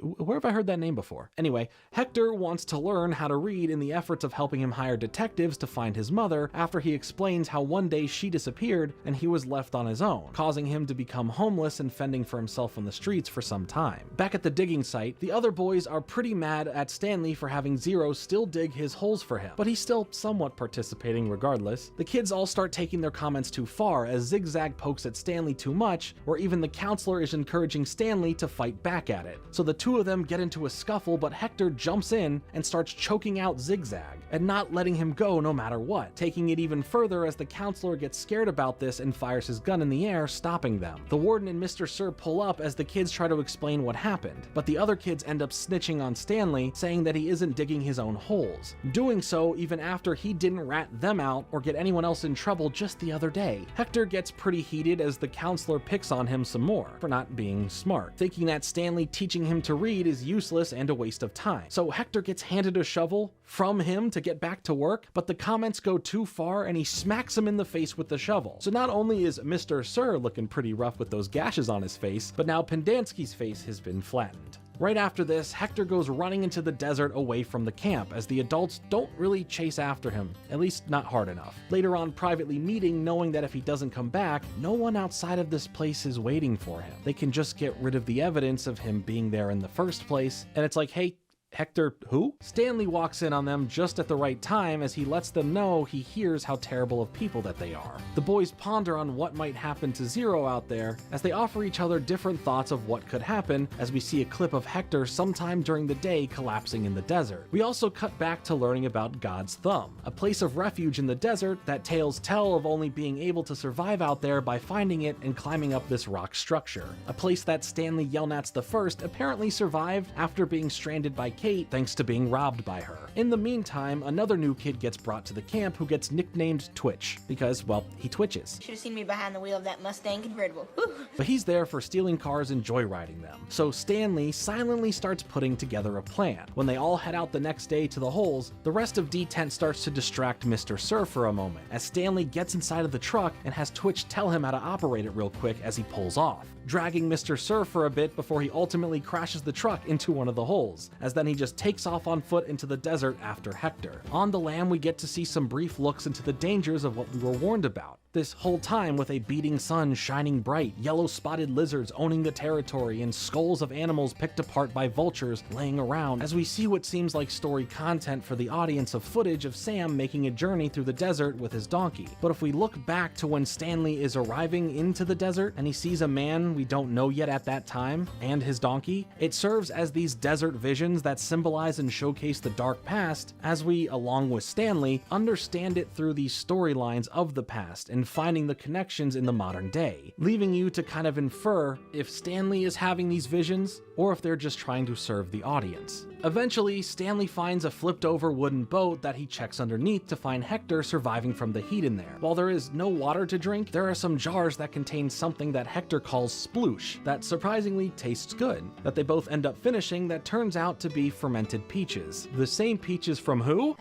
Where have I heard that name before? Anyway, Hector wants to learn how to read in the efforts of helping him hire detectives to find his mother after he explains how one day she disappeared and he was left on his own, causing him to become homeless and fending for himself on the streets for some time. Back at the digging site, the other boys are pretty mad at Stanley for having Zero still dig his holes for him, but he's still somewhat participating regardless. The kids all start taking their comments too far as Zigzag pokes at Stanley too much, where even the counselor is encouraging Stanley to fight back at it. So the two of them get into a scuffle, but Hector jumps in and starts choking out Zigzag and not letting him go no matter what, taking it even further as the counselor gets scared about this and fires his gun in the air, stopping them. The warden and Mr. Sir pull up as the kids try to explain what happened, but the other kids end up snitching on Stanley, saying that he isn't digging his own holes, doing so even after he didn't rat them out or get anyone else in trouble just the other day. Hector gets pretty heated as the counselor picks on him some more for not being smart, thinking that Stanley teaching him to read is useless and a waste of time. So Hector gets handed a shovel from him to get back to work, but the comments go too far and he smacks him in the face with the shovel. So not only is Mr. Sir looking pretty rough with those gashes on his face, but now Pendanski's face has been flattened. Right after this, Hector goes running into the desert away from the camp, as the adults don't really chase after him, at least not hard enough. Later on, privately meeting, knowing that if he doesn't come back, no one outside of this place is waiting for him. They can just get rid of the evidence of him being there in the first place, and it's like, hey, Hector, who? Stanley walks in on them just at the right time as he lets them know he hears how terrible of people that they are. The boys ponder on what might happen to Zero out there as they offer each other different thoughts of what could happen, as we see a clip of Hector sometime during the day collapsing in the desert. We also cut back to learning about God's Thumb, a place of refuge in the desert that tales tell of only being able to survive out there by finding it and climbing up this rock structure. A place that Stanley Yelnats I apparently survived after being stranded by Kate thanks to being robbed by her. In the meantime, another new kid gets brought to the camp who gets nicknamed Twitch because, well, he twitches. Should have seen me behind the wheel of that Mustang convertible. But he's there for stealing cars and joyriding them. So Stanley silently starts putting together a plan. When they all head out the next day to the holes, the rest of D-Tent starts to distract Mr. Sir for a moment, as Stanley gets inside of the truck and has Twitch tell him how to operate it real quick as he pulls off, dragging Mr. Sir for a bit before he ultimately crashes the truck into one of the holes, as then he just takes off on foot into the desert after Hector. On the lam, we get to see some brief looks into the dangers of what we were warned about. This whole time with a beating sun shining bright, yellow-spotted lizards owning the territory, and skulls of animals picked apart by vultures laying around, as we see what seems like story content for the audience of footage of Sam making a journey through the desert with his donkey. But if we look back to when Stanley is arriving into the desert and he sees a man we don't know yet at that time, and his donkey, it serves as these desert visions that symbolize and showcase the dark past, as we, along with Stanley, understand it through these storylines of the past and finding the connections in the modern day, leaving you to kind of infer if Stanley is having these visions or if they're just trying to serve the audience. Eventually, Stanley finds a flipped over wooden boat that he checks underneath to find Hector surviving from the heat in there. While there is no water to drink, there are some jars that contain something that Hector calls sploosh that surprisingly tastes good, that they both end up finishing that turns out to be fermented peaches. The same peaches from who?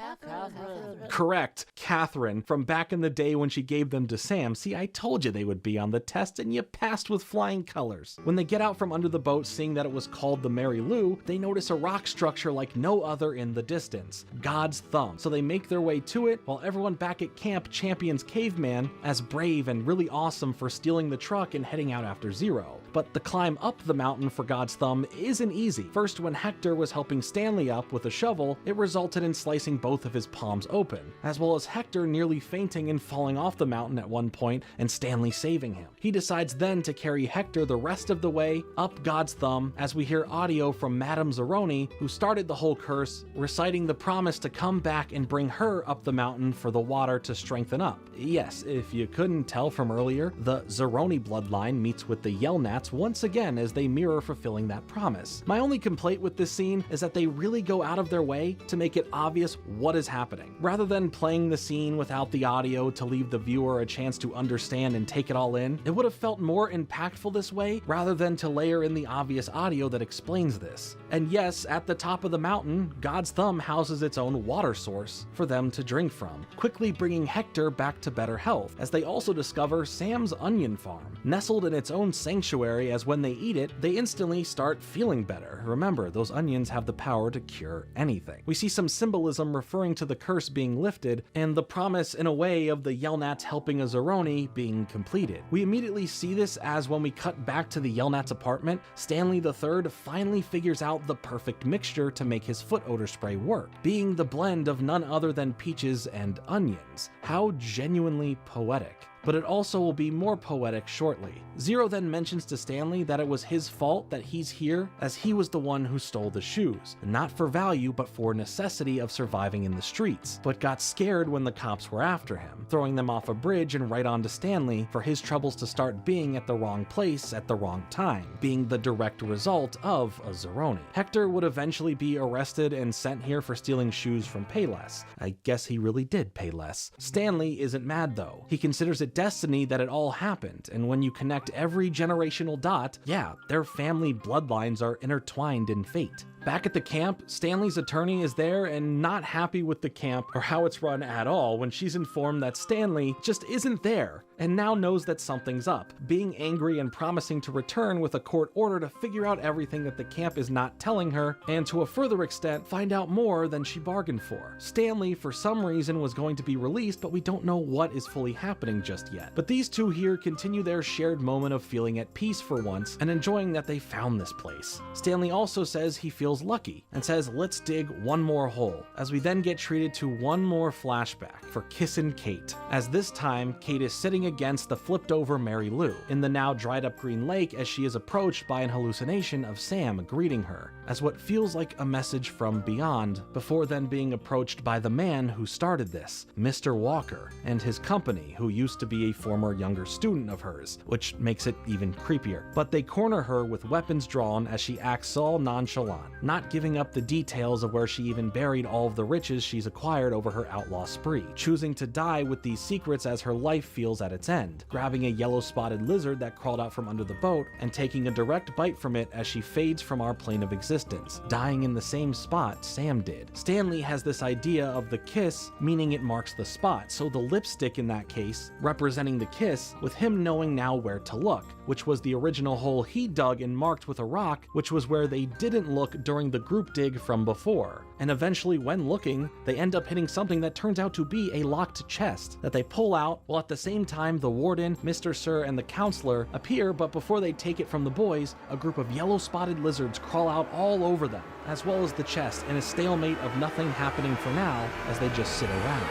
Correct, Catherine, from back in the day when she gave them to Sam. See, I told you they would be on the test and you passed with flying colors. When they get out from under the boat, seeing that it was called the Mary Lou, they notice a rock structure like no other in the distance, God's Thumb. So they make their way to it, while everyone back at camp champions Caveman as brave and really awesome for stealing the truck and heading out after Zero. But the climb up the mountain for God's Thumb isn't easy. First, when Hector was helping Stanley up with a shovel, it resulted in slicing both of his palms open, as well as Hector nearly fainting and falling off the mountain at one point and Stanley saving him. He decides then to carry Hector the rest of the way up God's Thumb as we hear audio from Madame Zeroni, who started the whole curse, reciting the promise to come back and bring her up the mountain for the water to strengthen up. Yes, if you couldn't tell from earlier, the Zeroni bloodline meets with the Yelnats once again as they mirror fulfilling that promise. My only complaint with this scene is that they really go out of their way to make it obvious what is happening. Rather than playing the scene without the audio to leave the viewer a chance to understand and take it all in, it would have felt more impactful this way rather than to layer in the obvious audio that explains this. And yes, at the top of the mountain, God's Thumb houses its own water source for them to drink from, quickly bringing Hector back to better health, as they also discover Sam's onion farm, nestled in its own sanctuary, as when they eat it, they instantly start feeling better. Remember, those onions have the power to cure anything. We see some symbolism referring to the curse being lifted, and the promise in a way of the Yelnats helping a Zeroni being completed. We immediately see this as when we cut back to the Yelnats' apartment, Stanley III finally figures out the perfect mixture to make his foot odor spray work, being the blend of none other than peaches and onions. How genuinely poetic. But it also will be more poetic shortly. Zero then mentions to Stanley that it was his fault that he's here, as he was the one who stole the shoes, not for value but for necessity of surviving in the streets, but got scared when the cops were after him, throwing them off a bridge and right onto Stanley for his troubles to start being at the wrong place at the wrong time, being the direct result of a Zeroni. Hector would eventually be arrested and sent here for stealing shoes from Payless. I guess he really did pay less. Stanley isn't mad though. He considers it destiny that it all happened, and when you connect every generational dot, yeah, their family bloodlines are intertwined in fate. Back at the camp, Stanley's attorney is there and not happy with the camp or how it's run at all when she's informed that Stanley just isn't there and now knows that something's up, being angry and promising to return with a court order to figure out everything that the camp is not telling her, and to a further extent find out more than she bargained for. Stanley, for some reason, was going to be released, but we don't know what is fully happening just yet. But these two here continue their shared moment of feeling at peace for once and enjoying that they found this place. Stanley also says he feels lucky and says let's dig one more hole, as we then get treated to one more flashback for Kissin' Kate, as this time Kate is sitting against the flipped over Mary Lou in the now dried up Green Lake as she is approached by an hallucination of Sam greeting her as what feels like a message from beyond, before then being approached by the man who started this, Mr. Walker, and his company, who used to be a former younger student of hers, which makes it even creepier. But they corner her with weapons drawn as she acts all nonchalant, not giving up the details of where she even buried all of the riches she's acquired over her outlaw spree, choosing to die with these secrets as her life feels at its end, grabbing a yellow-spotted lizard that crawled out from under the boat and taking a direct bite from it as she fades from our plane of existence, dying in the same spot Sam did. Stanley has this idea of the kiss, meaning it marks the spot, so the lipstick in that case representing the kiss, with him knowing now where to look, which was the original hole he dug and marked with a rock, which was where they didn't look during the group dig from before. And eventually, when looking, they end up hitting something that turns out to be a locked chest that they pull out, while at the same time the warden, Mr. Sir, and the counselor appear, but before they take it from the boys, a group of yellow-spotted lizards crawl out all over them, as well as the chest, in a stalemate of nothing happening for now as they just sit around.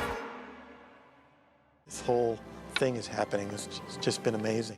This whole thing is happening. It's just been amazing.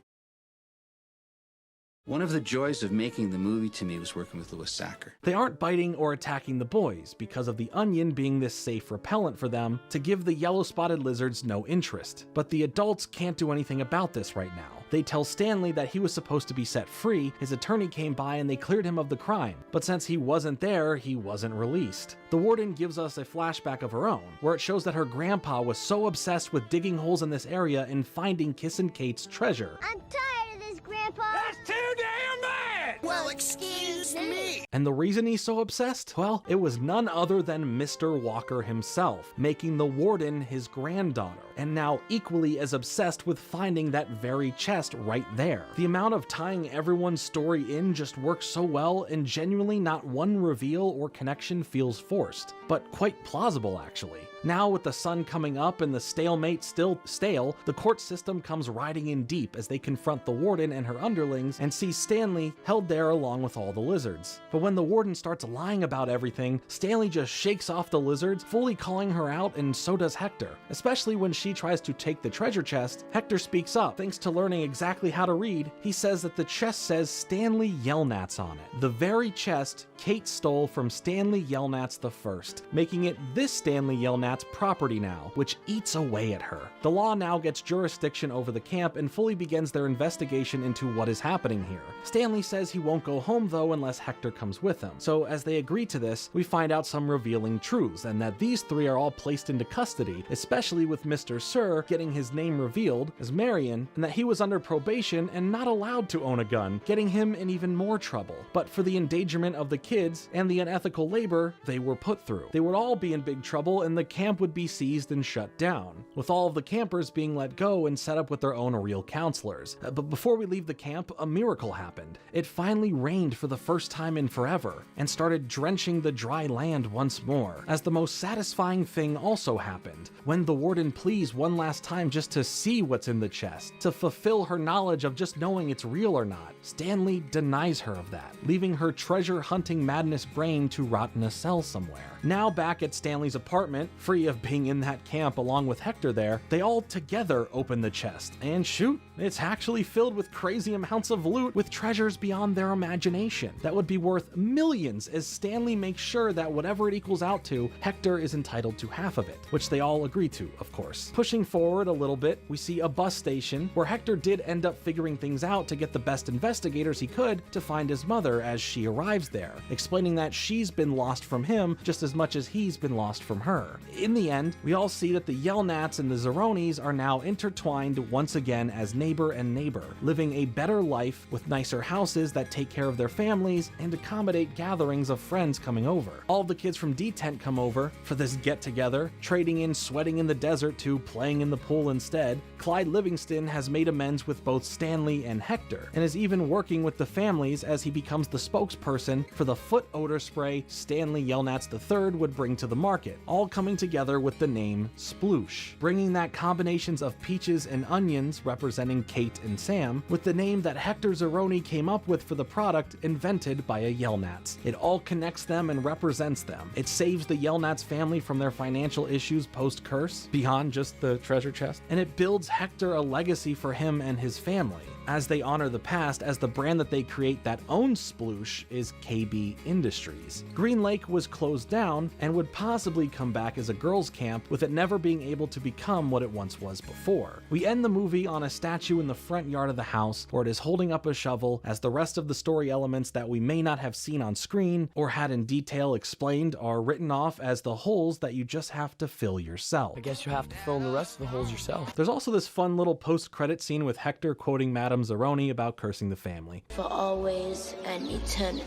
One of the joys of making the movie to me was working with Louis Sacker. They aren't biting or attacking the boys because of the onion being this safe repellent for them to give the yellow-spotted lizards no interest. But the adults can't do anything about this right now, They tell Stanley that he was supposed to be set free, his attorney came by and they cleared him of the crime, but since he wasn't there, he wasn't released. The warden gives us a flashback of her own, where it shows that her grandpa was so obsessed with digging holes in this area and finding Kissin' Kate's treasure. I'm tired of this, Grandpa. That's too damn bad! Well, excuse me. And the reason he's so obsessed? Well, it was none other than Mr. Walker himself, making the warden his granddaughter, and now equally as obsessed with finding that very chest right there. The amount of tying everyone's story in just works so well, and genuinely not one reveal or connection feels forced, but quite plausible actually. Now with the sun coming up and the stalemate still stale, the court system comes riding in deep as they confront the warden and her underlings and see Stanley held there along with all the lizards. But when the warden starts lying about everything, Stanley just shakes off the lizards, fully calling her out, and so does Hector. Especially when she tries to take the treasure chest, Hector speaks up. Thanks to learning exactly how to read, he says that the chest says Stanley Yelnats on it. The very chest Kate stole from Stanley Yelnats I, making it this Stanley Yelnats property now, which eats away at her. The law now gets jurisdiction over the camp and fully begins their investigation into what is happening here. Stanley says he won't go home though unless Hector comes with him. So as they agree to this, we find out some revealing truths, and that these three are all placed into custody, especially with Mr. Sir getting his name revealed as Marion, and that he was under probation and not allowed to own a gun, getting him in even more trouble. But for the endangerment of the kids and the unethical labor they were put through, they would all be in big trouble and the camp would be seized and shut down, with all of the campers being let go and set up with their own real counselors. But before we leave the camp, a miracle happened. It finally rained for the first time in forever and started drenching the dry land once more, as the most satisfying thing also happened, when the warden pleads one last time just to see what's in the chest, to fulfill her knowledge of just knowing it's real or not. Stanley denies her of that, leaving her treasure-hunting madness brain to rot in a cell somewhere. Now back at Stanley's apartment, free of being in that camp along with Hector there, they all together open the chest, and shoot, it's actually filled with crazy amounts of loot with treasures beyond their imagination that would be worth millions, as Stanley makes sure that whatever it equals out to, Hector is entitled to half of it, which they all agree to, of course. Pushing forward a little bit, we see a bus station where Hector did end up figuring things out to get the best investigators he could to find his mother as she arrives there, explaining that she's been lost from him just as much as he's been lost from her. In the end, we all see that the Yelnats and the Zeronis are now intertwined once again as neighbor and neighbor, living a better life with nicer houses that take care of their families and accommodate gatherings of friends coming over. All of the kids from D-Tent come over for this get-together, trading in sweating in the desert to playing in the pool instead. Clyde Livingston has made amends with both Stanley and Hector, and is even working with the families as he becomes the spokesperson for the foot odor spray Stanley Yelnats III would bring to the market, all coming together with the name Sploosh, bringing that combinations of peaches and onions representing Kate and Sam, with the name that Hector Zeroni came up with for the product invented by a Yelnats. It all connects them and represents them. It saves the Yelnats family from their financial issues post-curse, beyond just the treasure chest, and it builds Hector a legacy for him and his family, as they honor the past, as the brand that they create that owns Sploosh is KB Industries. Green Lake was closed down and would possibly come back as a girls' camp, with it never being able to become what it once was before. We end the movie on a statue in the front yard of the house, where it is holding up a shovel, as the rest of the story elements that we may not have seen on screen or had in detail explained are written off as the holes that you just have to fill yourself. I guess you have to fill in the rest of the holes yourself. There's also this fun little post-credit scene with Hector quoting Madame Zeroni about cursing the family. For always and eternity.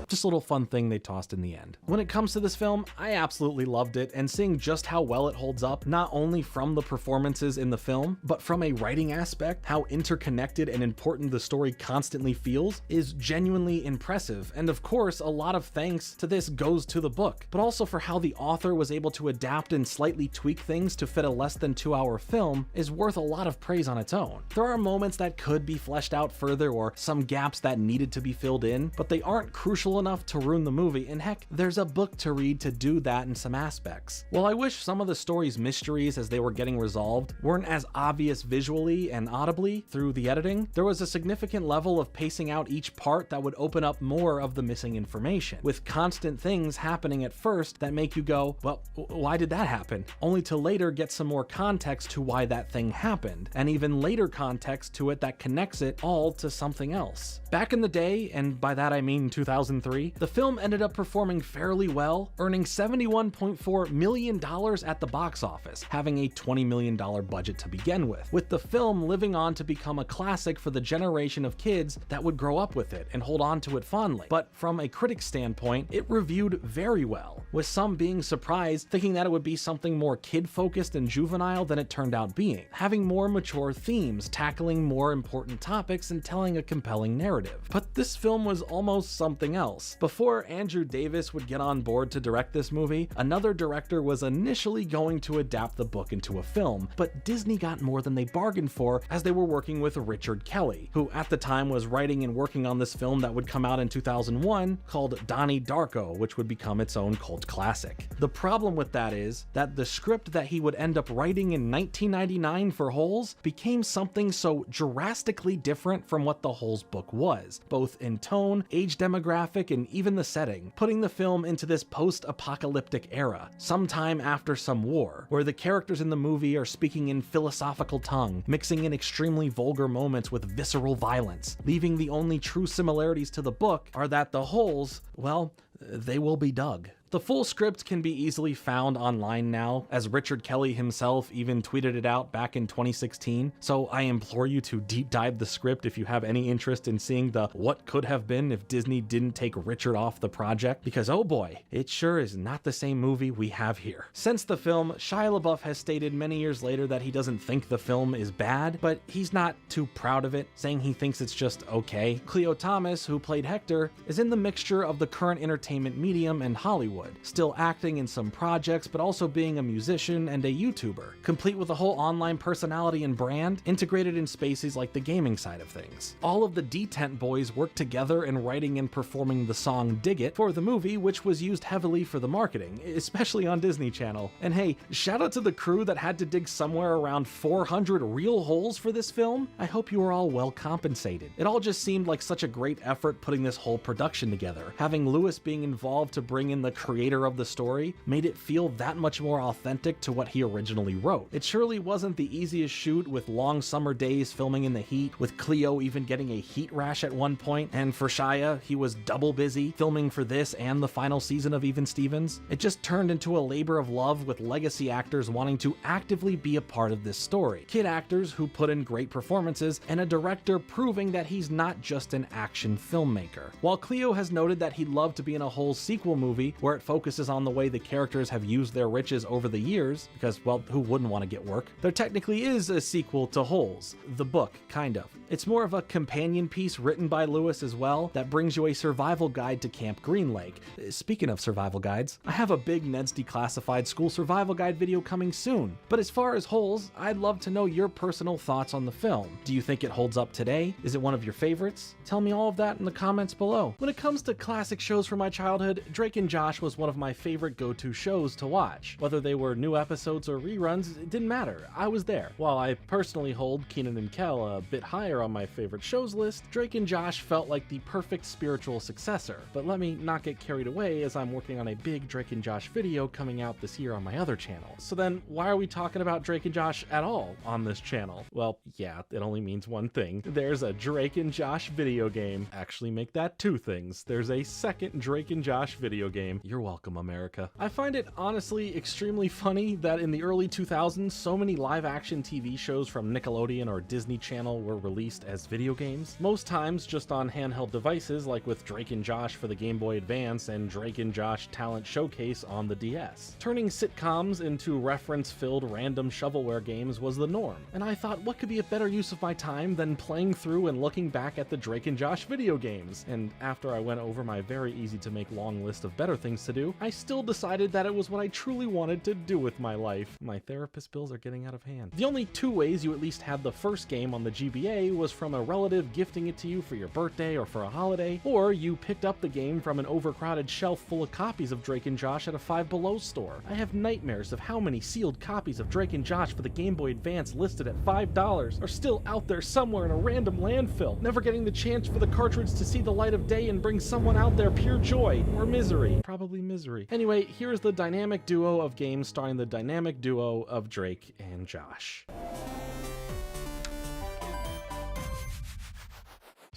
Just a little fun thing they tossed in the end. When it comes to this film, I absolutely loved it, and seeing just how well it holds up, not only from the performances in the film, but from a writing aspect, how interconnected and important the story constantly feels, is genuinely impressive. And of course, a lot of thanks to this goes to the book, but also for how the author was able to adapt and slightly tweak things to fit a less than 2-hour film is worth a lot of praise on its own. There are moments that could be fleshed out further, or some gaps that needed to be filled in, but they aren't crucial enough to ruin the movie, and heck, there's a book to read to do that in some aspects. While I wish some of the story's mysteries as they were getting resolved weren't as obvious visually and audibly through the editing, there was a significant level of pacing out each each part that would open up more of the missing information, with constant things happening at first that make you go, well, why did that happen? Only to later get some more context to why that thing happened, and even later context to it that connects it all to something else. Back in the day, and by that I mean 2003, the film ended up performing fairly well, earning $71.4 million at the box office, having a $20 million budget to begin with the film living on to become a classic for the generation of kids that would grow up with it and hold on to it fondly. But from a critic's standpoint, it reviewed very well, with some being surprised, thinking that it would be something more kid-focused and juvenile than it turned out being, having more mature themes, tackling more important topics, and telling a compelling narrative. But this film was almost something else. Before Andrew Davis would get on board to direct this movie, another director was initially going to adapt the book into a film, but Disney got more than they bargained for as they were working with Richard Kelly, who at the time was writing and working on this film that would come out in 2001 called Donnie Darko, which would become its own cult classic. The problem with that is that the script that he would end up writing in 1999 for Holes became something so drastically different from what the Holes book was, both in tone, age demographic, and even the setting, putting the film into this post-apocalyptic era, sometime after some war, where the characters in the movie are speaking in philosophical tongue, mixing in extremely vulgar moments with visceral violence, leaving the only true similarities to the book are that the holes, well, they will be dug. The full script can be easily found online now, as Richard Kelly himself even tweeted it out back in 2016, so I implore you to deep dive the script if you have any interest in seeing the what could have been if Disney didn't take Richard off the project, because oh boy, it sure is not the same movie we have here. Since the film, Shia LaBeouf has stated many years later that he doesn't think the film is bad, but he's not too proud of it, saying he thinks it's just okay. Cleo Thomas, who played Hector, is in the mixture of the current entertainment medium and Hollywood, still acting in some projects, but also being a musician and a YouTuber, complete with a whole online personality and brand, integrated in spaces like the gaming side of things. All of the D-Tent boys worked together in writing and performing the song Dig It for the movie, which was used heavily for the marketing, especially on Disney Channel. And hey, shout out to the crew that had to dig somewhere around 400 real holes for this film. I hope you were all well compensated. It all just seemed like such a great effort putting this whole production together. Having Lewis being involved to bring in the creator of the story made it feel that much more authentic to what he originally wrote. It surely wasn't the easiest shoot, with long summer days filming in the heat, with Cleo even getting a heat rash at one point, and for Shia, he was double busy filming for this and the final season of Even Stevens. It just turned into a labor of love, with legacy actors wanting to actively be a part of this story, kid actors who put in great performances, and a director proving that he's not just an action filmmaker. While Cleo has noted that he'd love to be in a whole sequel movie where it focuses on the way the characters have used their riches over the years, because, well, who wouldn't want to get work? There technically is a sequel to Holes, the book, kind of. It's more of a companion piece written by Lewis as well, that brings you a survival guide to Camp Green Lake. Speaking of survival guides, I have a big Ned's Declassified School Survival Guide video coming soon. But as far as Holes, I'd love to know your personal thoughts on the film. Do you think it holds up today? Is it one of your favorites? Tell me all of that in the comments below. When it comes to classic shows from my childhood, Drake and Josh was one of my favorite go-to shows to watch. Whether they were new episodes or reruns, it didn't matter. I was there. While I personally hold Kenan and Kel a bit higher on my favorite shows list, Drake and Josh felt like the perfect spiritual successor. But let me not get carried away, as I'm working on a big Drake and Josh video coming out this year on my other channel. So then, why are we talking about Drake and Josh at all on this channel? Well, yeah, it only means one thing. There's a Drake and Josh video game. Actually, make that two things. There's a second Drake and Josh video game. You're welcome, America. I find it honestly extremely funny that in the early 2000s, so many live-action TV shows from Nickelodeon or Disney Channel were released as video games, most times just on handheld devices, like with Drake and Josh for the Game Boy Advance and Drake and Josh Talent Showcase on the DS. Turning sitcoms into reference-filled random shovelware games was the norm, and I thought, what could be a better use of my time than playing through and looking back at the Drake and Josh video games? And after I went over my very easy to make long list of better things to do, I still decided that it was what I truly wanted to do with my life. My therapist bills are getting out of hand. The only two ways you at least had the first game on the GBA was from a relative gifting it to you for your birthday or for a holiday, or you picked up the game from an overcrowded shelf full of copies of Drake and Josh at a Five Below store. I have nightmares of how many sealed copies of Drake and Josh for the Game Boy Advance listed at $5 are still out there somewhere in a random landfill, never getting the chance for the cartridge to see the light of day and bring someone out there pure joy or misery. Probably misery. Anyway, here's the dynamic duo of games starring the dynamic duo of Drake and Josh.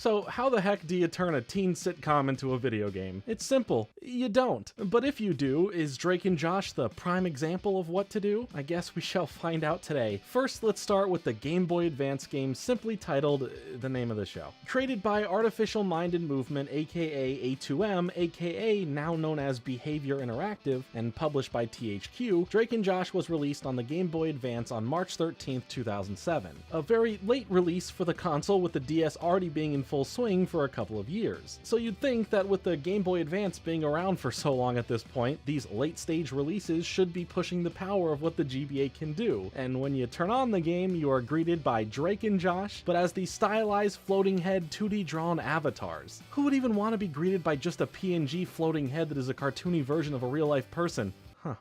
So how the heck do you turn a teen sitcom into a video game? It's simple. You don't. But if you do, is Drake and Josh the prime example of what to do? I guess we shall find out today. First, let's start with the Game Boy Advance game simply titled The Name of the Show. Created by Artificial Mind and Movement, aka A2M, aka now known as Behavior Interactive, and published by THQ, Drake and Josh was released on the Game Boy Advance on March 13th, 2007. A very late release for the console, with the DS already being in full swing for a couple of years. So you'd think that with the Game Boy Advance being around for so long at this point, these late stage releases should be pushing the power of what the GBA can do. And when you turn on the game, you are greeted by Drake and Josh, but as these stylized floating head 2D drawn avatars. Who would even want to be greeted by just a PNG floating head that is a cartoony version of a real life person? Huh.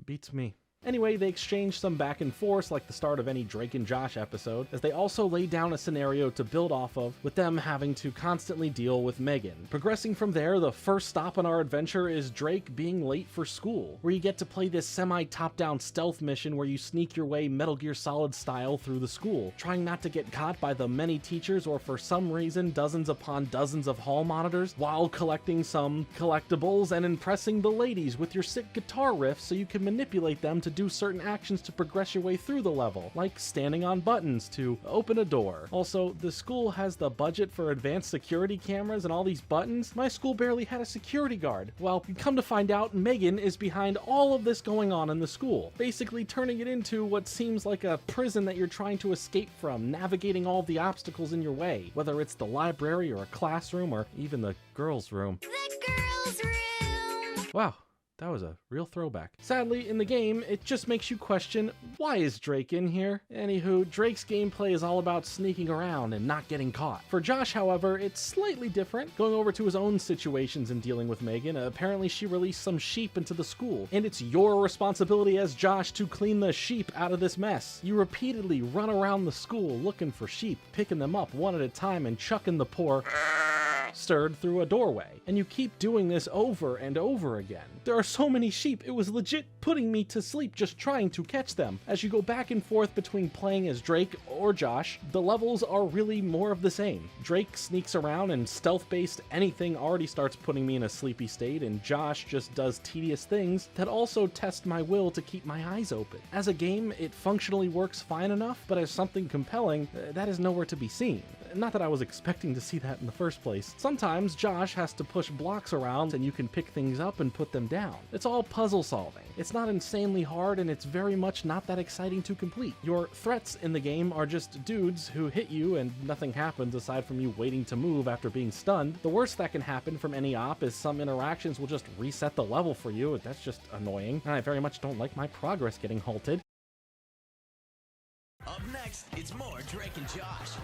Beats me. Anyway, they exchange some back and forth like the start of any Drake and Josh episode, as they also lay down a scenario to build off of, with them having to constantly deal with Megan. Progressing from there, the first stop on our adventure is Drake being late for school, where you get to play this semi-top-down stealth mission where you sneak your way Metal Gear Solid style through the school, trying not to get caught by the many teachers or for some reason dozens upon dozens of hall monitors, while collecting some collectibles and impressing the ladies with your sick guitar riff so you can manipulate them to do certain actions to progress your way through the level, like standing on buttons to open a door. Also, the school has the budget for advanced security cameras and all these buttons. My school barely had a security guard. Well, you come to find out Megan is behind all of this going on in the school, basically turning it into what seems like a prison that you're trying to escape from, navigating all the obstacles in your way, whether it's the library or a classroom or even the girls' room. The girls' room! Wow. That was a real throwback. Sadly, in the game, it just makes you question, why is Drake in here? Anywho, Drake's gameplay is all about sneaking around and not getting caught. For Josh, however, it's slightly different, going over to his own situations in dealing with Megan. Apparently she released some sheep into the school, and it's your responsibility as Josh to clean the sheep out of this mess. You repeatedly run around the school looking for sheep, picking them up one at a time and chucking the poor stirred through a doorway. And you keep doing this over and over again. There are so many sheep, it was legit putting me to sleep just trying to catch them. As you go back and forth between playing as Drake or Josh, the levels are really more of the same. Drake sneaks around and stealth-based anything already starts putting me in a sleepy state, and Josh just does tedious things that also test my will to keep my eyes open. As a game, it functionally works fine enough, but as something compelling, that is nowhere to be seen. Not that I was expecting to see that in the first place. Sometimes Josh has to push blocks around and you can pick things up and put them down. It's all puzzle solving. It's not insanely hard and it's very much not that exciting to complete. Your threats in the game are just dudes who hit you and nothing happens aside from you waiting to move after being stunned. The worst that can happen from any op is some interactions will just reset the level for you, and that's just annoying. And I very much don't like my progress getting halted. Up next, it's more Drake and Josh.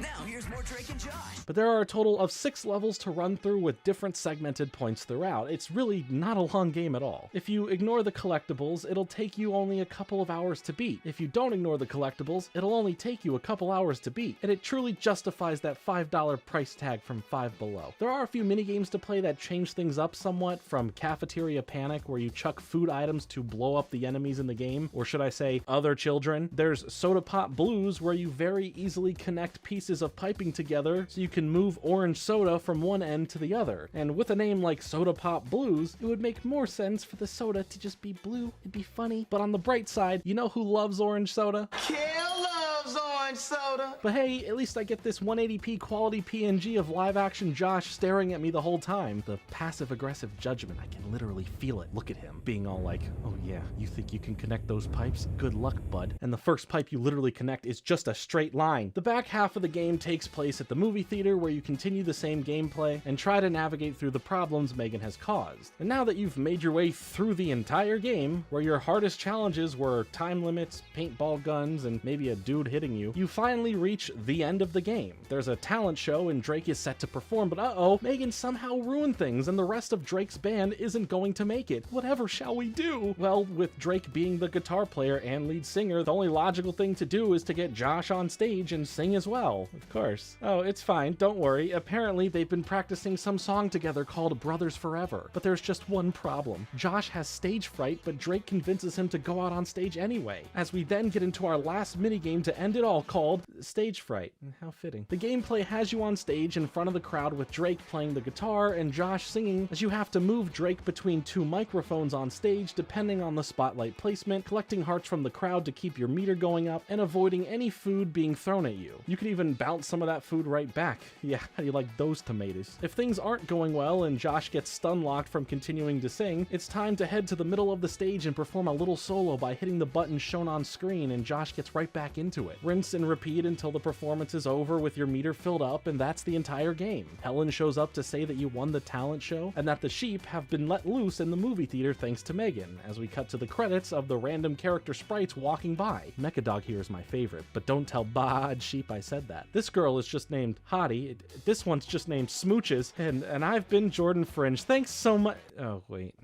Now, here's more Drake and Josh. But there are a total of 6 levels to run through with different segmented points throughout. It's really not a long game at all. If you ignore the collectibles, it'll take you only a couple of hours to beat. If you don't ignore the collectibles, it'll only take you a couple hours to beat. And it truly justifies that $5 price tag from Five Below. There are a few minigames to play that change things up somewhat, from Cafeteria Panic, where you chuck food items to blow up the enemies in the game, or should I say, other children. There's Soda Pop Blues, where you very easily connect pieces of piping together so you can move orange soda from one end to the other. And with a name like Soda Pop Blues, it would make more sense for the soda to just be blue. It'd be funny. But on the bright side, you know who loves orange soda? Kill loves orange orange soda. But hey, at least I get this 180p quality PNG of live-action Josh staring at me the whole time. The passive-aggressive judgment, I can literally feel it. Look at him, being all like, oh yeah, you think you can connect those pipes? Good luck, bud. And the first pipe you literally connect is just a straight line. The back half of the game takes place at the movie theater, where you continue the same gameplay and try to navigate through the problems Megan has caused. And now that you've made your way through the entire game, where your hardest challenges were time limits, paintball guns, and maybe a dude hitting you, you finally reach the end of the game. There's a talent show and Drake is set to perform, but uh-oh, Megan somehow ruined things and the rest of Drake's band isn't going to make it. Whatever shall we do? Well, with Drake being the guitar player and lead singer, the only logical thing to do is to get Josh on stage and sing as well. Of course. Oh, it's fine, don't worry. Apparently they've been practicing some song together called Brothers Forever. But there's just one problem. Josh has stage fright, but Drake convinces him to go out on stage anyway. As we then get into our last minigame to end it all, called Stage Fright. How fitting. The gameplay has you on stage in front of the crowd with Drake playing the guitar and Josh singing, as you have to move Drake between two microphones on stage depending on the spotlight placement, collecting hearts from the crowd to keep your meter going up, and avoiding any food being thrown at you. You could even bounce some of that food right back. Yeah, how do you like those tomatoes? If things aren't going well and Josh gets stun locked from continuing to sing, it's time to head to the middle of the stage and perform a little solo by hitting the button shown on screen, and Josh gets right back into it. Rinse and repeat until the performance is over with your meter filled up, and that's the entire game. Helen shows up to say that you won the talent show and that the sheep have been let loose in the movie theater thanks to Megan, as we cut to the credits of the random character sprites walking by. Mechadog here is my favorite, but don't tell Bod Sheep I said that. This girl is just named Hottie, this one's just named Smooches, and I've been Jordan Fringe. Thanks so much. Oh, wait.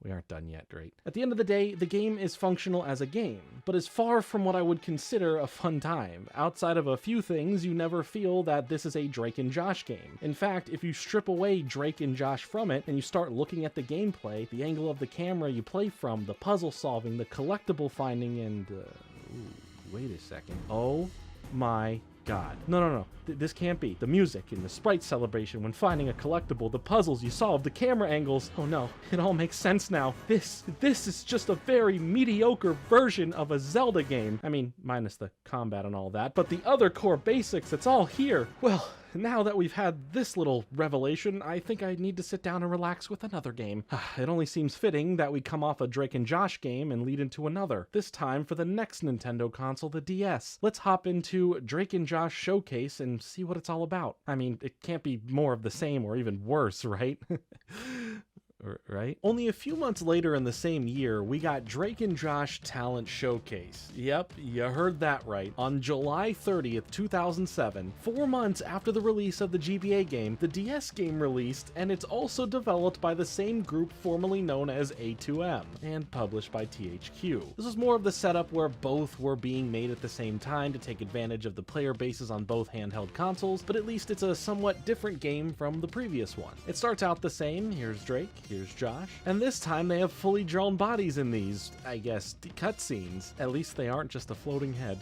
We aren't done yet, Drake. At the end of the day, the game is functional as a game, but is far from what I would consider a fun time. Outside of a few things, you never feel that this is a Drake and Josh game. In fact, if you strip away Drake and Josh from it, and you start looking at the gameplay, the angle of the camera you play from, the puzzle solving, the collectible finding, and wait a second. Oh my God. No. This can't be. The music and the sprite celebration when finding a collectible, the puzzles you solve, the camera angles. Oh no, it all makes sense now. This is just a very mediocre version of a Zelda game. I mean, minus the combat and all that, but the other core basics, it's all here. Well, now that we've had this little revelation, I think I need to sit down and relax with another game. It only seems fitting that we come off a Drake and Josh game and lead into another, this time for the next Nintendo console, the DS. Let's hop into Drake and Josh Showcase and see what it's all about. I mean, it can't be more of the same or even worse, right? Right? Only a few months later in the same year, we got Drake and Josh Talent Showcase. Yep, you heard that right. On July 30th, 2007, 4 months after the release of the GBA game, the DS game released, and it's also developed by the same group formerly known as A2M, and published by THQ. This was more of the setup where both were being made at the same time to take advantage of the player bases on both handheld consoles, but at least it's a somewhat different game from the previous one. It starts out the same. Here's Drake, here's Josh, and this time they have fully drawn bodies in these, I guess, cutscenes. At least they aren't just a floating head.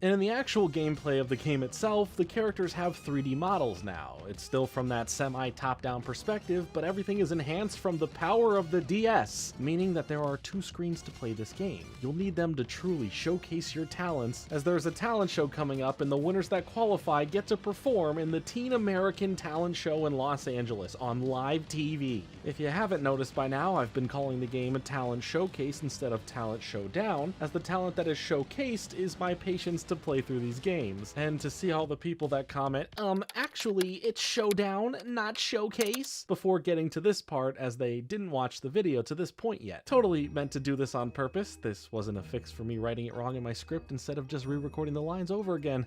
And in the actual gameplay of the game itself, the characters have 3D models now. It's still from that semi-top-down perspective, but everything is enhanced from the power of the DS, meaning that there are 2 screens to play this game. You'll need them to truly showcase your talents, as there's a talent show coming up and the winners that qualify get to perform in the Teen American Talent Show in Los Angeles on live TV. If you haven't noticed by now, I've been calling the game a Talent Showcase instead of Talent Showdown, as the talent that is showcased is my patience to play through these games, and to see all the people that comment, actually it's Showdown, not Showcase, before getting to this part, as they didn't watch the video to this point yet. Totally meant to do this on purpose. This wasn't a fix for me writing it wrong in my script instead of just re-recording the lines over again.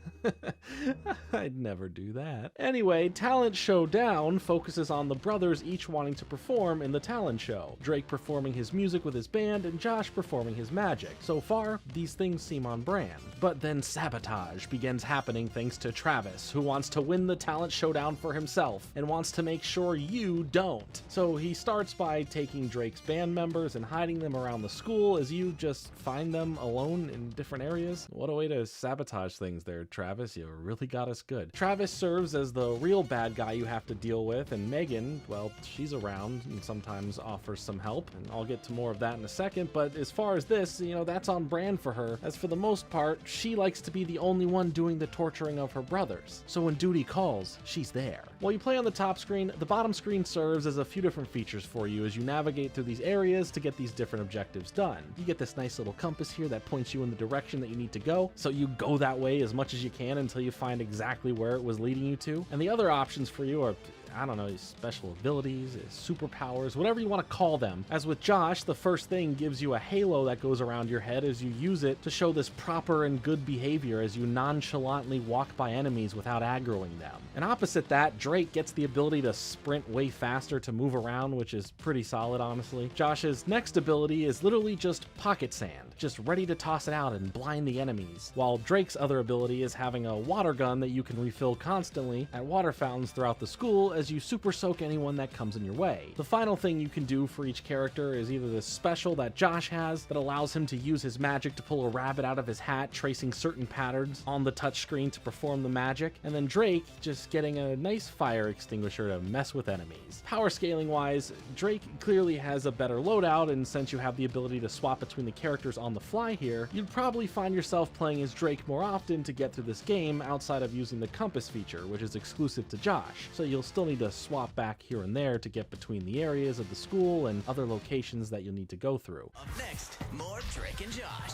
I'd never do that. Anyway, Talent Showdown focuses on the brothers each wanting to perform in the talent show. Drake performing his music with his band, and Josh performing his magic. So far, these things seem on brand. But then sabotage begins happening thanks to Travis, who wants to win the talent showdown for himself and wants to make sure you don't. So he starts by taking Drake's band members and hiding them around the school as you just find them alone in different areas. What a way to sabotage things there, Travis. You really got us good. Travis serves as the real bad guy you have to deal with, and Megan, well, she's around and sometimes offers some help, and I'll get to more of that in a second, but as far as this, that's on brand for her, as for the most part, she likes likes to be the only one doing the torturing of her brothers. So when duty calls, she's there. While you play on the top screen, the bottom screen serves as a few different features for you as you navigate through these areas to get these different objectives done. You get this nice little compass here that points you in the direction that you need to go, so you go that way as much as you can until you find exactly where it was leading you to. And the other options for you are, I don't know, special abilities, superpowers, whatever you want to call them. As with Josh, the first thing gives you a halo that goes around your head as you use it to show this proper and good behavior as you nonchalantly walk by enemies without aggroing them. And opposite that, Drake gets the ability to sprint way faster to move around, which is pretty solid, honestly. Josh's next ability is literally just pocket sand, just ready to toss it out and blind the enemies, while Drake's other ability is having a water gun that you can refill constantly at water fountains throughout the school as you super soak anyone that comes in your way. The final thing you can do for each character is either this special that Josh has that allows him to use his magic to pull a rabbit out of his hat, tracing certain patterns on the touchscreen to perform the magic, and then Drake just getting a nice fire extinguisher to mess with enemies. Power scaling wise, Drake clearly has a better loadout, and since you have the ability to swap between the characters on the fly here, you'd probably find yourself playing as Drake more often to get through this game outside of using the compass feature, which is exclusive to Josh, so you'll still need to swap back here and there to get between the areas of the school and other locations that you'll need to go through. Up next, more Drake and Josh.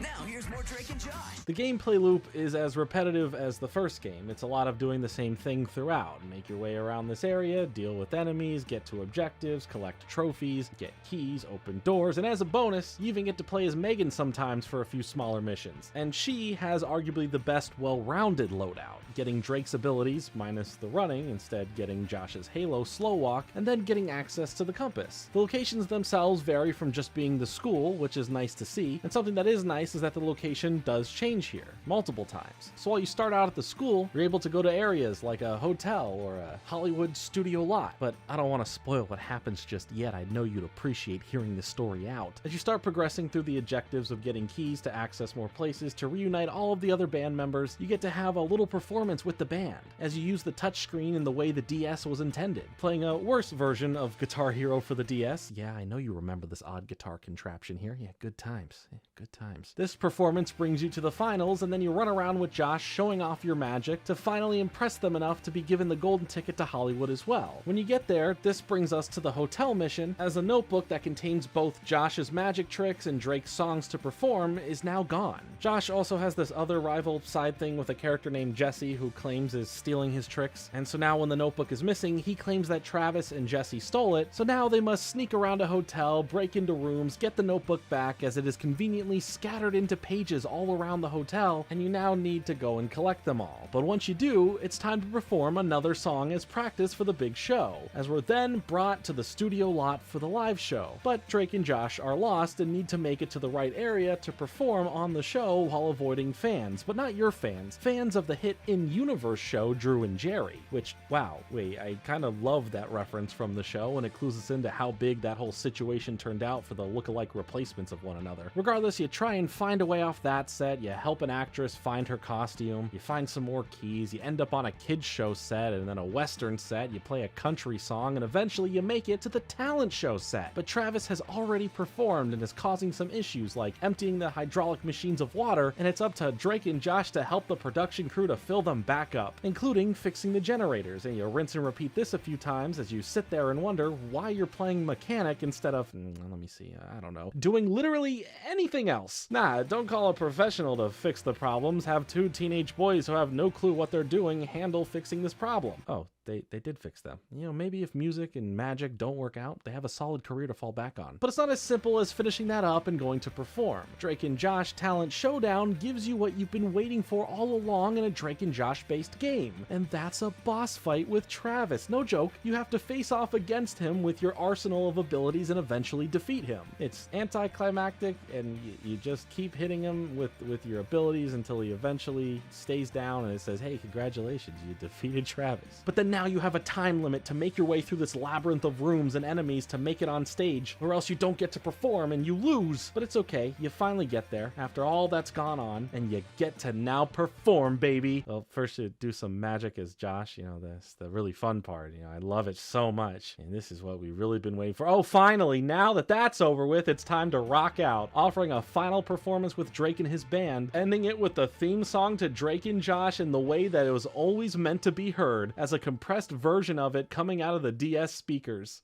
Now, here's more Drake and Josh. The gameplay loop is as repetitive as the first game. It's a lot of doing the same thing throughout. Make your way around this area, deal with enemies, get to objectives, collect trophies, get keys, open doors, and as a bonus, you even get to play as Megan sometimes for a few smaller missions. And she has arguably the best well-rounded loadout, getting Drake's abilities, minus the running, instead getting Josh's Halo slow walk, and then getting access to the compass. The locations themselves vary from just being the school, which is nice to see, and something that is nice is that the location does change here multiple times. So while you start out at the school, you're able to go to areas like a hotel or a Hollywood studio lot, but I don't want to spoil what happens just yet. I know you'd appreciate hearing the story out. As you start progressing through the objectives of getting keys to access more places to reunite all of the other band members, you get to have a little performance with the band as you use the touchscreen in the way the DS was intended, playing a worse version of Guitar Hero for the DS. Yeah, I know you remember this odd guitar contraption here. Yeah, good times. Yeah, good times. This performance brings you to the finals, and then you run around with Josh showing off your magic to finally impress them enough to be given the golden ticket to Hollywood as well. When you get there, this brings us to the hotel mission, as a notebook that contains both Josh's magic tricks and Drake's songs to perform is now gone. Josh also has this other rival side thing with a character named Jesse who claims is stealing his tricks, and so now when the notebook is missing, he claims that Travis and Jesse stole it, so now they must sneak around a hotel, break into rooms, get the notebook back as it is conveniently scattered into pages all around the hotel, and you now need to go and collect them all. But once you do, it's time to perform another song as practice for the big show, as we're then brought to the studio lot for the live show. But Drake and Josh are lost and need to make it to the right area to perform on the show while avoiding fans, but not your fans, fans of the hit in-universe show Drew and Jerry, which, wow, wait, I kind of love that reference from the show, and it clues us into how big that whole situation turned out for the look-alike replacements of one another. Regardless, you try and find a way off that set, you help an actress find her costume, you find some more keys, you end up on a kids show set and then a western set, you play a country song, and eventually you make it to the talent show set. But Travis has already performed and is causing some issues like emptying the hydraulic machines of water, and it's up to Drake and Josh to help the production crew to fill them back up, including fixing the generators, and you rinse and repeat this a few times as you sit there and wonder why you're playing mechanic instead of, let me see, I don't know, doing literally anything else. Nah, don't call a professional to fix the problems, have two teenage boys who have no clue what they're doing handle fixing this problem. Oh, they did fix them. You know, maybe if music and magic don't work out, they have a solid career to fall back on. But it's not as simple as finishing that up and going to perform. Drake and Josh Talent Showdown gives you what you've been waiting for all along in a Drake and Josh based game, and that's a boss fight with Travis. No joke, you have to face off against him with your arsenal of abilities and eventually defeat him. It's anticlimactic, and you just keep hitting him with your abilities until he eventually stays down and it says, hey, congratulations, you defeated Travis. But then now you have a time limit to make your way through this labyrinth of rooms and enemies to make it on stage, or else you don't get to perform and you lose. But it's okay, you finally get there after all that's gone on, and you get to now perform, baby. Well, first you do some magic as Josh, you know, that's the really fun part. You know, I love it so much, and this is what we've really been waiting for. Oh, finally, now that that's over with, it's time to rock out, offering a final performance performance with Drake and his band, ending it with the theme song to Drake and Josh in the way that it was always meant to be heard, as a compressed version of it coming out of the DS speakers.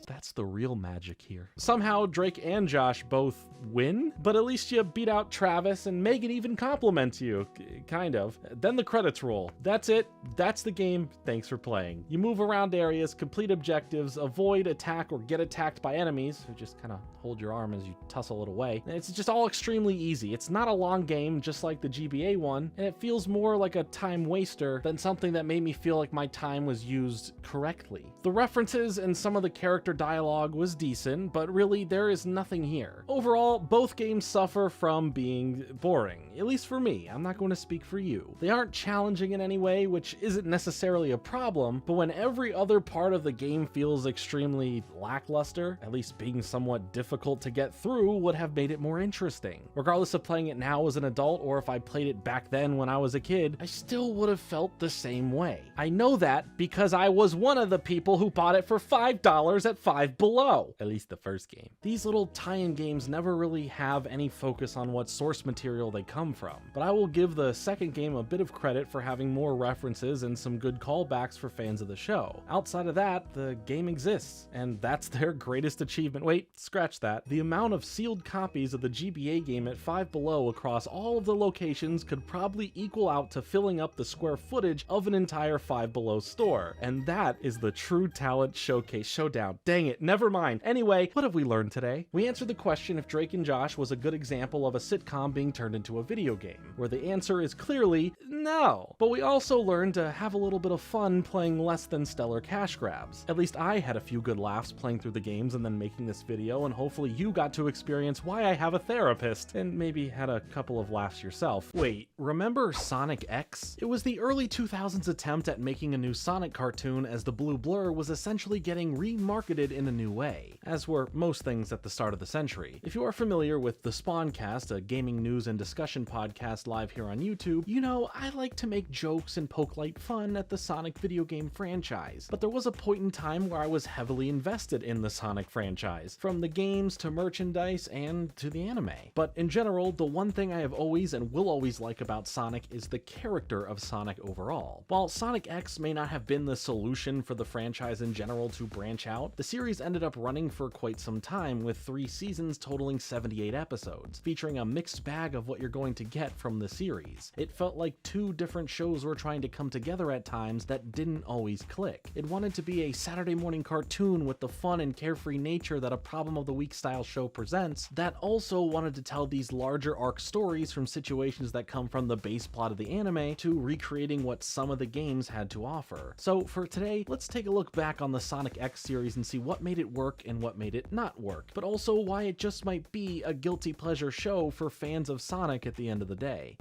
That's the real magic here. Somehow Drake and Josh both win, but at least you beat out Travis and Megan even compliments you, kind of. Then the credits roll. That's it. That's the game. Thanks for playing. You move around areas, complete objectives, avoid, attack, or get attacked by enemies who just kind of hold your arm as you tussle it away. It's just all extremely easy. It's not a long game, just like the GBA one, and it feels more like a time waster than something that made me feel like my time was used correctly. The references and some of the character dialogue was decent, but really there is nothing here. Overall, both games suffer from being boring, at least for me. I'm not going to speak for you. They aren't challenging in any way, which isn't necessarily a problem, but when every other part of the game feels extremely lackluster, at least being somewhat difficult to get through would have made it more interesting. Regardless of playing it now as an adult or if I played it back then when I was a kid, I still would have felt the same way. I know that because I was one of the people who bought it for $5 at Five Below, at least the first game. These little tie-in games never really have any focus on what source material they come from, but I will give the second game a bit of credit for having more references and some good callbacks for fans of the show. Outside of that, the game exists, and that's their greatest achievement. Wait, scratch that. The amount of sealed copies of the GBA game at Five Below across all of the locations could probably equal out to filling up the square footage of an entire Five Below store, and that is the true talent showcase showdown. Dang it, never mind. Anyway, what have we learned today? We answered the question if Drake and Josh was a good example of a sitcom being turned into a video game, where the answer is clearly no. But we also learned to have a little bit of fun playing less than stellar cash grabs. At least I had a few good laughs playing through the games and then making this video, and hopefully you got to experience why I have a therapist, and maybe had a couple of laughs yourself. Wait, remember Sonic X? It was the early 2000s attempt at making a new Sonic cartoon, as the blue blur was essentially getting remarketed in a new way, as were most things at the start of the century. If you are familiar with the Spawncast, a gaming news and discussion podcast live here on YouTube, you know I like to make jokes and poke light fun at the Sonic video game franchise, but there was a point in time where I was heavily invested in the Sonic franchise, from the games to merchandise and to the anime. But in general, the one thing I have always and will always like about Sonic is the character of Sonic overall. While Sonic X may not have been the solution for the franchise in general to branch out, the series ended up running for quite some time, with 3 seasons totaling 78 episodes, featuring a mixed bag of what you're going to get from the series. It felt like 2 different shows were trying to come together at times that didn't always click. It wanted to be a Saturday morning cartoon with the fun and carefree nature that a Problem of the Week style show presents, that also wanted to tell these larger arc stories from situations that come from the base plot of the anime to recreating what some of the games had to offer. So for today, let's take a look back on the Sonic X series and see what made it work and what made it not work, but also why it just might be a guilty pleasure show for fans of Sonic at the end of the day.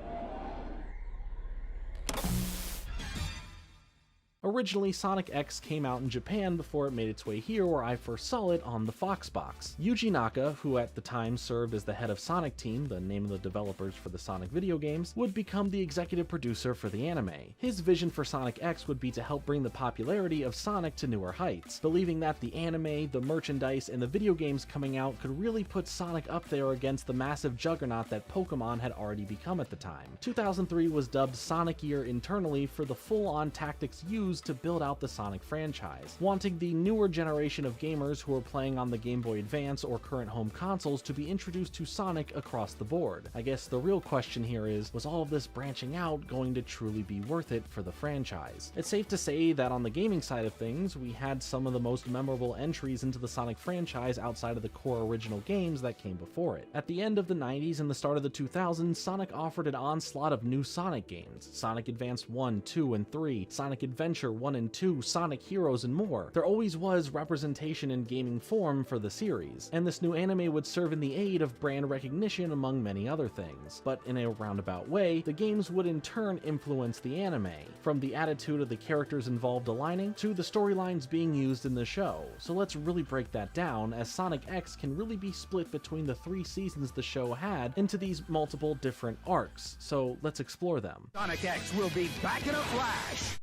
Originally, Sonic X came out in Japan before it made its way here, where I first saw it on the Fox box. Yuji Naka, who at the time served as the head of Sonic Team, the name of the developers for the Sonic video games, would become the executive producer for the anime. His vision for Sonic X would be to help bring the popularity of Sonic to newer heights, believing that the anime, the merchandise, and the video games coming out could really put Sonic up there against the massive juggernaut that Pokemon had already become at the time. 2003 was dubbed Sonic Year internally for the full-on tactics used to build out the Sonic franchise, wanting the newer generation of gamers who are playing on the Game Boy Advance or current home consoles to be introduced to Sonic across the board. I guess the real question here is, was all of this branching out going to truly be worth it for the franchise? It's safe to say that on the gaming side of things, we had some of the most memorable entries into the Sonic franchise outside of the core original games that came before it. At the end of the 90s and the start of the 2000s, Sonic offered an onslaught of new Sonic games: Sonic Advance 1, 2, and 3, Sonic Adventure 1 and 2, Sonic Heroes, and more. There always was representation in gaming form for the series, and this new anime would serve in the aid of brand recognition among many other things. But in a roundabout way, the games would in turn influence the anime, from the attitude of the characters involved aligning to the storylines being used in the show. So let's really break that down, as Sonic X can really be split between the 3 seasons the show had into these multiple different arcs. So let's explore them. Sonic X will be back in a flash.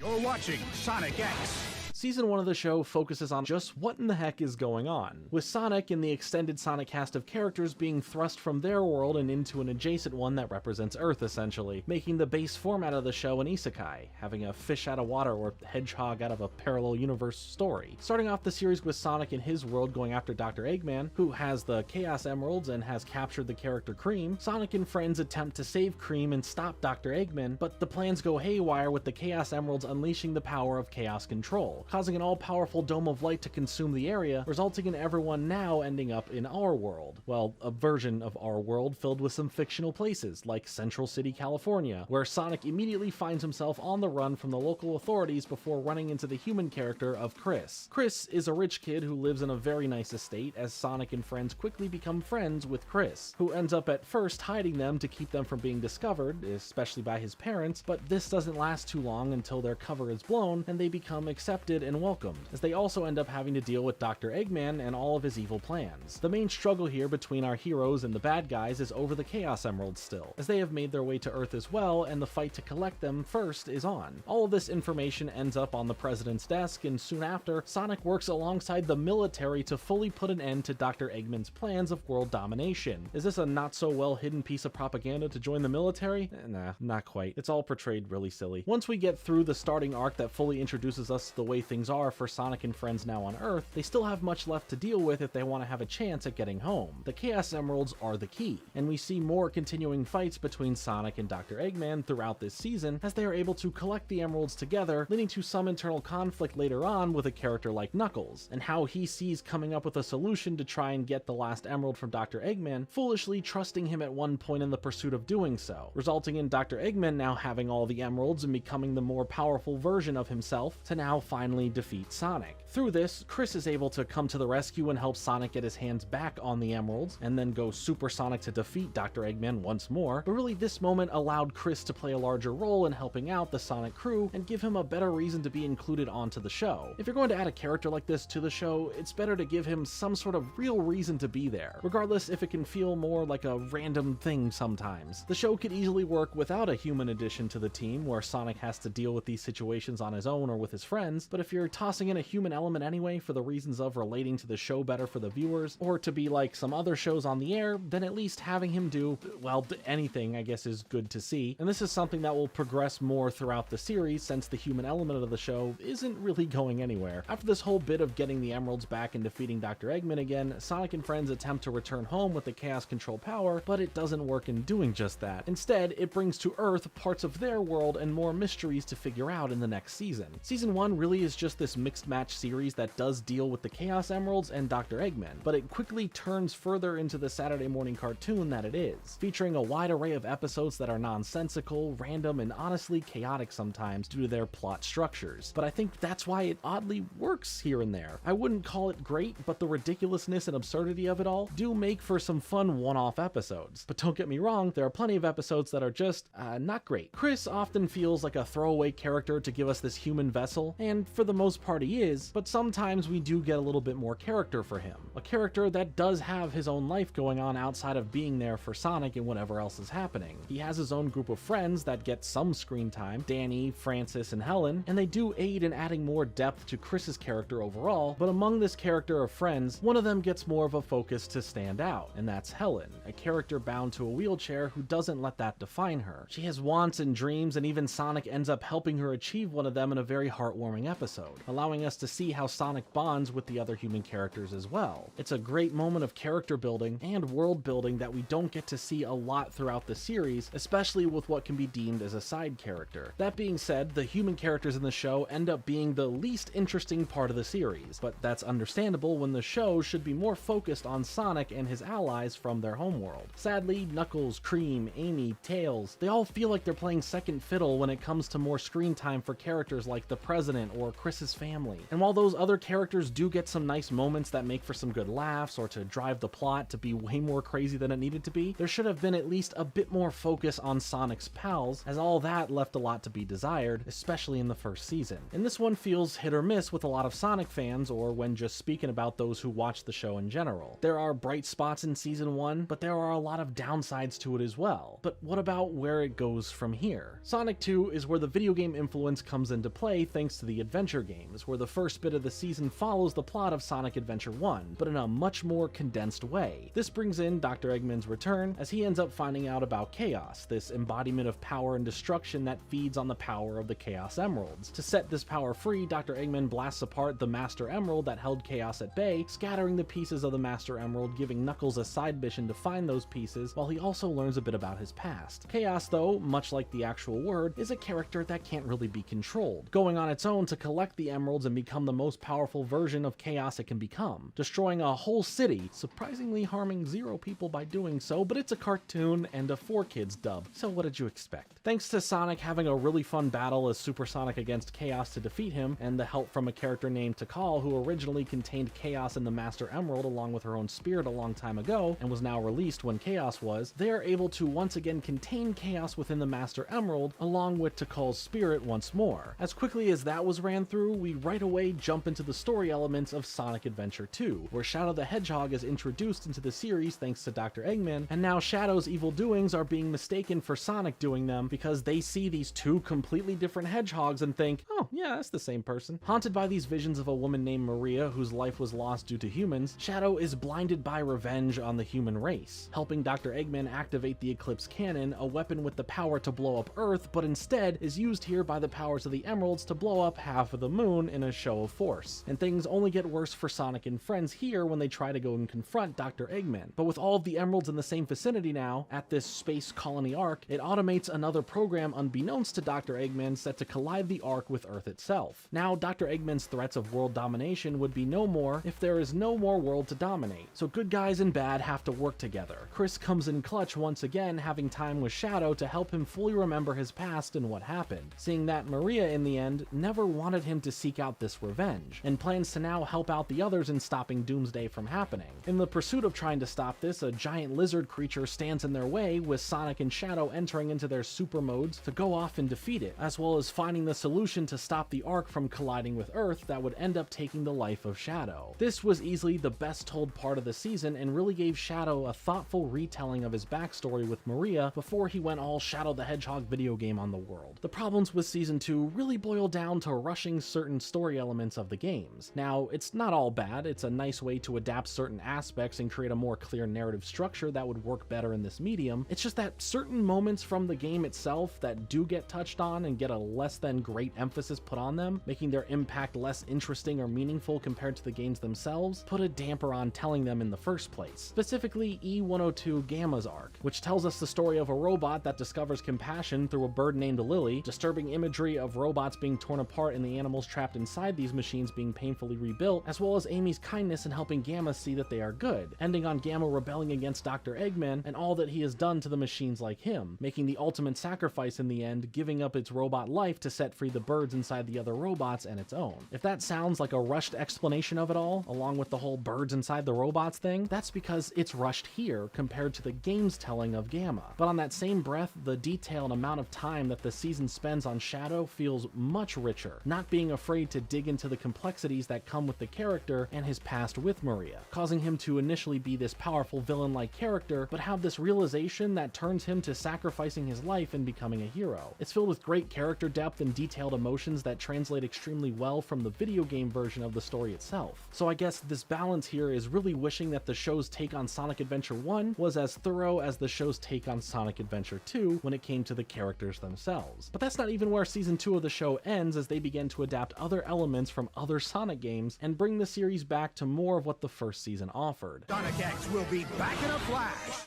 You're watching Sonic X. Season 1 of the show focuses on just what in the heck is going on, with Sonic and the extended Sonic cast of characters being thrust from their world and into an adjacent one that represents Earth essentially, making the base format of the show an isekai, having a fish out of water or hedgehog out of a parallel universe story. Starting off the series with Sonic in his world going after Dr. Eggman, who has the Chaos Emeralds and has captured the character Cream. Sonic and friends attempt to save Cream and stop Dr. Eggman, but the plans go haywire with the Chaos Emeralds unleashing the power of chaos control, causing an all-powerful dome of light to consume the area, resulting in everyone now ending up in our world. Well, a version of our world filled with some fictional places, like Central City, California, where Sonic immediately finds himself on the run from the local authorities before running into the human character of Chris. Chris is a rich kid who lives in a very nice estate as Sonic and friends quickly become friends with Chris, who ends up at first hiding them to keep them from being discovered, especially by his parents, but this doesn't last too long until their cover is blown and they become accepted and welcomed, as they also end up having to deal with Dr. Eggman and all of his evil plans. The main struggle here between our heroes and the bad guys is over the Chaos Emeralds still, as they have made their way to Earth as well, and the fight to collect them first is on. All of this information ends up on the president's desk, and soon after, Sonic works alongside the military to fully put an end to Dr. Eggman's plans of world domination. Is this a not so well hidden piece of propaganda to join the military? Nah, not quite. It's all portrayed really silly. Once we get through the starting arc that fully introduces us to the way things are for Sonic and friends now on Earth, they still have much left to deal with if they want to have a chance at getting home. The Chaos Emeralds are the key, and we see more continuing fights between Sonic and Dr. Eggman throughout this season as they are able to collect the emeralds together, leading to some internal conflict later on with a character like Knuckles, and how he sees coming up with a solution to try and get the last emerald from Dr. Eggman, foolishly trusting him at one point in the pursuit of doing so, resulting in Dr. Eggman now having all the emeralds and becoming the more powerful version of himself to now finally defeat Sonic. Through this, Chris is able to come to the rescue and help Sonic get his hands back on the emeralds, and then go supersonic to defeat Dr. Eggman once more, but really this moment allowed Chris to play a larger role in helping out the Sonic crew and give him a better reason to be included onto the show. If you're going to add a character like this to the show, it's better to give him some sort of real reason to be there, regardless if it can feel more like a random thing sometimes. The show could easily work without a human addition to the team, where Sonic has to deal with these situations on his own or with his friends, but if you're tossing in a human element anyway for the reasons of relating to the show better for the viewers, or to be like some other shows on the air, then at least having him do, well, anything I guess is good to see, and this is something that will progress more throughout the series since the human element of the show isn't really going anywhere. After this whole bit of getting the emeralds back and defeating Dr. Eggman again, Sonic and friends attempt to return home with the Chaos Control power, but it doesn't work in doing just that. Instead, it brings to Earth parts of their world and more mysteries to figure out in the next season. Season 1 really is just this mixed match series that does deal with the Chaos Emeralds and Dr. Eggman, but it quickly turns further into the Saturday morning cartoon that it is, featuring a wide array of episodes that are nonsensical, random, and honestly chaotic sometimes due to their plot structures. But I think that's why it oddly works here and there. I wouldn't call it great, but the ridiculousness and absurdity of it all do make for some fun one-off episodes. But don't get me wrong, there are plenty of episodes that are just, not great. Chris often feels like a throwaway character to give us this human vessel, and for the most part he is, but sometimes we do get a little bit more character for him. A character that does have his own life going on outside of being there for Sonic and whatever else is happening. He has his own group of friends that get some screen time, Danny, Francis, and Helen, and they do aid in adding more depth to Chris's character overall, but among this character of friends, one of them gets more of a focus to stand out, and that's Helen, a character bound to a wheelchair who doesn't let that define her. She has wants and dreams, and even Sonic ends up helping her achieve one of them in a very heartwarming episode, allowing us to see how Sonic bonds with the other human characters as well. It's a great moment of character building and world building that we don't get to see a lot throughout the series, especially with what can be deemed as a side character. That being said, the human characters in the show end up being the least interesting part of the series, but that's understandable when the show should be more focused on Sonic and his allies from their homeworld. Sadly, Knuckles, Cream, Amy, Tails, they all feel like they're playing second fiddle when it comes to more screen time for characters like the President or Chris's family. And while those other characters do get some nice moments that make for some good laughs or to drive the plot to be way more crazy than it needed to be, there should have been at least a bit more focus on Sonic's pals, as all that left a lot to be desired, especially in the first season. And this one feels hit or miss with a lot of Sonic fans, or when just speaking about those who watch the show in general. There are bright spots in season 1, but there are a lot of downsides to it as well. But what about where it goes from here? Sonic 2 is where the video game influence comes into play thanks to the adventure Adventure games, where the first bit of the season follows the plot of Sonic Adventure 1, but in a much more condensed way. This brings in Dr. Eggman's return, as he ends up finding out about Chaos, this embodiment of power and destruction that feeds on the power of the Chaos Emeralds. To set this power free, Dr. Eggman blasts apart the Master Emerald that held Chaos at bay, scattering the pieces of the Master Emerald, giving Knuckles a side mission to find those pieces, while he also learns a bit about his past. Chaos, though, much like the actual word, is a character that can't really be controlled, going on its own to collect the emeralds and become the most powerful version of Chaos it can become, destroying a whole city, surprisingly harming 0 people by doing so, but it's a cartoon and a 4Kids dub, so what did you expect? Thanks to Sonic having a really fun battle as Super Sonic against Chaos to defeat him, and the help from a character named Tikal, who originally contained Chaos in the Master Emerald along with her own spirit a long time ago, and was now released when Chaos was, they are able to once again contain Chaos within the Master Emerald, along with Tikal's spirit once more. As quickly as that was ran through, we right away jump into the story elements of Sonic Adventure 2, where Shadow the Hedgehog is introduced into the series thanks to Dr. Eggman, and now Shadow's evil doings are being mistaken for Sonic doing them because they see these 2 completely different hedgehogs and think, oh yeah, that's the same person. Haunted by these visions of a woman named Maria whose life was lost due to humans, Shadow is blinded by revenge on the human race, helping Dr. Eggman activate the Eclipse Cannon, a weapon with the power to blow up Earth, but instead is used here by the powers of the Emeralds to blow up half of the moon in a show of force. And things only get worse for Sonic and friends here when they try to go and confront Dr. Eggman. But with all of the Emeralds in the same vicinity now, at this space colony arc, it automates another program unbeknownst to Dr. Eggman set to collide the arc with Earth itself. Now, Dr. Eggman's threats of world domination would be no more if there is no more world to dominate, so good guys and bad have to work together. Chris comes in clutch once again, having time with Shadow to help him fully remember his past and what happened, seeing that Maria in the end never wanted him to seek out this revenge, and plans to now help out the others in stopping Doomsday from happening. In the pursuit of trying to stop this, a giant lizard creature stands in their way, with Sonic and Shadow entering into their super modes to go off and defeat it, as well as finding the solution to stop the arc from colliding with Earth that would end up taking the life of Shadow. This was easily the best told part of the season and really gave Shadow a thoughtful retelling of his backstory with Maria before he went all Shadow the Hedgehog video game on the world. The problems with Season 2 really boil down to rushing certain story elements of the games. Now, it's not all bad, it's a nice way to adapt certain aspects and create a more clear narrative structure that would work better in this medium. It's just that certain moments from the game itself that do get touched on and get a less than great emphasis put on them, making their impact less interesting or meaningful compared to the games themselves, put a damper on telling them in the first place. Specifically, E102 Gamma's arc, which tells us the story of a robot that discovers compassion through a bird named Lily, disturbing imagery of robots being torn apart and the animals trapped inside these machines being painfully rebuilt, as well as Amy's kindness in helping Gamma see that they are good, ending on Gamma rebelling against Dr. Eggman and all that he has done to the machines like him, making the ultimate sacrifice in the end, giving up its robot life to set free the birds inside the other robots and its own. If that sounds like a rushed explanation of it all, along with the whole birds inside the robots thing, that's because it's rushed here compared to the game's telling of Gamma. But on that same breath, the detail and amount of time that the season spends on Shadow feels much richer, not being afraid to dig into the complexities that come with the character and his past with Maria, causing him to initially be this powerful villain-like character, but have this realization that turns him to sacrificing his life and becoming a hero. It's filled with great character depth and detailed emotions that translate extremely well from the video game version of the story itself. So I guess this balance here is really wishing that the show's take on Sonic Adventure 1 was as thorough as the show's take on Sonic Adventure 2 when it came to the characters themselves. But that's not even where Season 2 of the show ends, as they begin to adapt other elements from other Sonic games and bring the series back to more of what the first season offered. Sonic X will be back in a flash.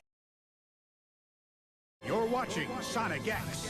You're watching Sonic X.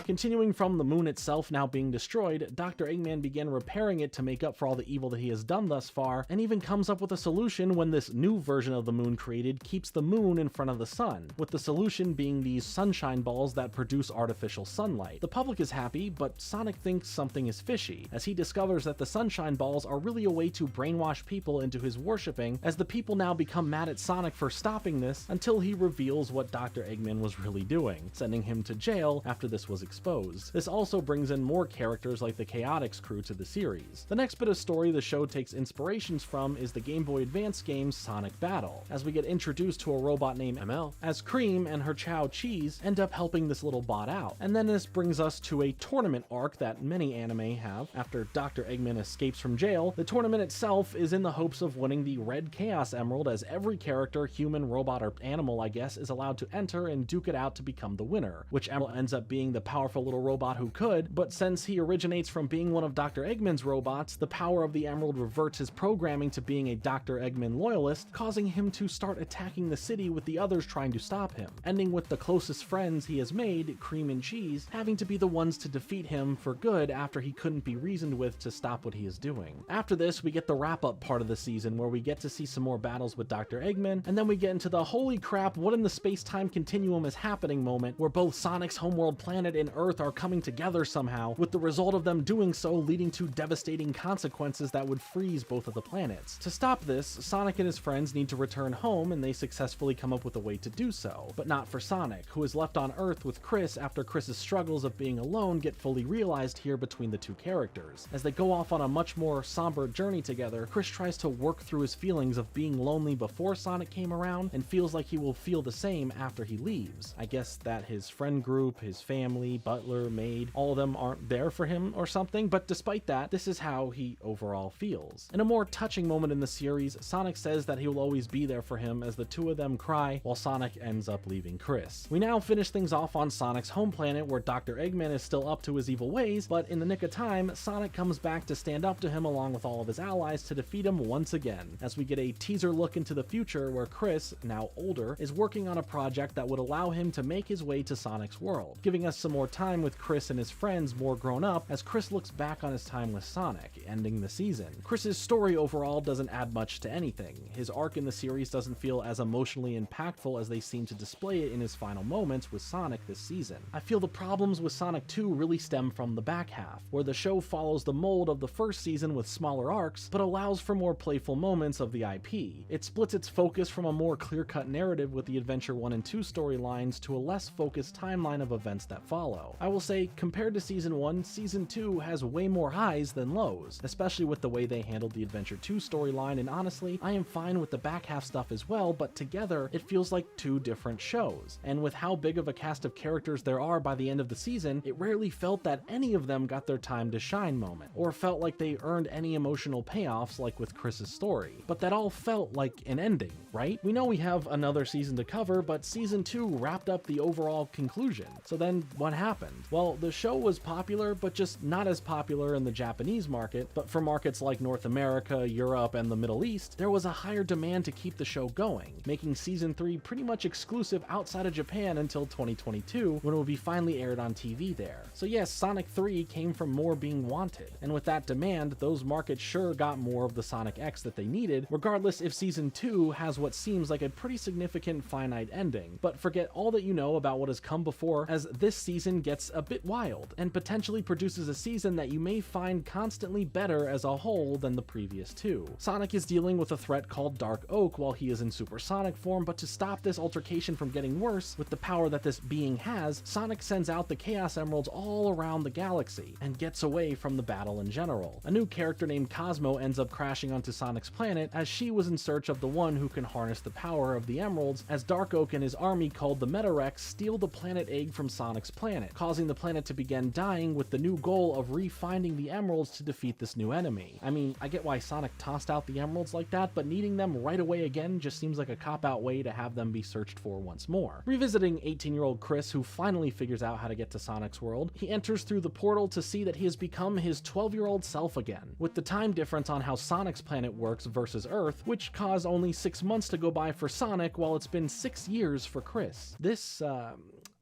Continuing from the moon itself now being destroyed, Dr. Eggman began repairing it to make up for all the evil that he has done thus far, and even comes up with a solution when this new version of the moon created keeps the moon in front of the sun, with the solution being these sunshine balls that produce artificial sunlight. The public is happy, but Sonic thinks something is fishy, as he discovers that the sunshine balls are really a way to brainwash people into his worshipping, as the people now become mad at Sonic for stopping this until he reveals what Dr. Eggman was really currently doing, sending him to jail after this was exposed. This also brings in more characters like the Chaotix crew to the series. The next bit of story the show takes inspirations from is the Game Boy Advance game Sonic Battle, as we get introduced to a robot named ML, as Cream and her Chow Cheese end up helping this little bot out. And then this brings us to a tournament arc that many anime have. After Dr. Eggman escapes from jail, the tournament itself is in the hopes of winning the Red Chaos Emerald, as every character, human, robot, or animal I guess, is allowed to enter and duke it out to become the winner, which Emerald ends up being the powerful little robot who could, but since he originates from being one of Dr. Eggman's robots, the power of the Emerald reverts his programming to being a Dr. Eggman loyalist, causing him to start attacking the city with the others trying to stop him, ending with the closest friends he has made, Cream and Cheese, having to be the ones to defeat him for good after he couldn't be reasoned with to stop what he is doing. After this, we get the wrap-up part of the season where we get to see some more battles with Dr. Eggman, and then we get into the holy crap, what in the space-time continuum is happening moment, where both Sonic's homeworld planet and Earth are coming together somehow, with the result of them doing so leading to devastating consequences that would freeze both of the planets. To stop this, Sonic and his friends need to return home, and they successfully come up with a way to do so, but not for Sonic, who is left on Earth with Chris after Chris's struggles of being alone get fully realized here between the two characters. As they go off on a much more somber journey together, Chris tries to work through his feelings of being lonely before Sonic came around, and feels like he will feel the same after he leaves. I guess that his friend group, his family, butler, maid, all of them aren't there for him or something, but despite that, this is how he overall feels. In a more touching moment in the series, Sonic says that he will always be there for him as the two of them cry while Sonic ends up leaving Chris. We now finish things off on Sonic's home planet where Dr. Eggman is still up to his evil ways, but in the nick of time, Sonic comes back to stand up to him along with all of his allies to defeat him once again, as we get a teaser look into the future where Chris, now older, is working on a project that would allow him to make his way to Sonic's world, giving us some more time with Chris and his friends more grown up as Chris looks back on his time with Sonic, ending the season. Chris's story overall doesn't add much to anything. His arc in the series doesn't feel as emotionally impactful as they seem to display it in his final moments with Sonic this season. I feel the problems with Sonic 2 really stem from the back half, where the show follows the mold of the first season with smaller arcs, but allows for more playful moments of the IP. It splits its focus from a more clear-cut narrative with the Adventure 1 and 2 storylines to a less focused timeline of events that follow. I will say, compared to Season 1, Season 2 has way more highs than lows, especially with the way they handled the Adventure 2 storyline, and honestly, I am fine with the back half stuff as well, but together, it feels like two different shows. And with how big of a cast of characters there are by the end of the season, it rarely felt that any of them got their time to shine moment, or felt like they earned any emotional payoffs like with Chris's story. But that all felt like an ending, right? We know we have another season to cover, but Season 2 wrapped up the overall conclusion. So then, what happened? Well, the show was popular, but just not as popular in the Japanese market, but for markets like North America, Europe, and the Middle East, there was a higher demand to keep the show going, making Season 3 pretty much exclusive outside of Japan until 2022, when it will be finally aired on TV there. So yes, Sonic 3 came from more being wanted, and with that demand, those markets sure got more of the Sonic X that they needed, regardless if Season 2 has what seems like a pretty significant finite ending. But forget all that you know about what has come before, as this season gets a bit wild, and potentially produces a season that you may find constantly better as a whole than the previous two. Sonic is dealing with a threat called Dark Oak while he is in supersonic form, but to stop this altercation from getting worse, with the power that this being has, Sonic sends out the Chaos Emeralds all around the galaxy, and gets away from the battle in general. A new character named Cosmo ends up crashing onto Sonic's planet, as she was in search of the one who can harness the power of the emeralds, as Dark Oak and his army called the Metarex steal the planet egg from Sonic's planet, causing the planet to begin dying with the new goal of re-finding the emeralds to defeat this new enemy. I mean, I get why Sonic tossed out the emeralds like that, but needing them right away again just seems like a cop-out way to have them be searched for once more. Revisiting 18-year-old Chris, who finally figures out how to get to Sonic's world, he enters through the portal to see that he has become his 12-year-old self again, with the time difference on how Sonic's planet works versus Earth, which caused only 6 months to go by for Sonic while it's been 6 years for Chris. This,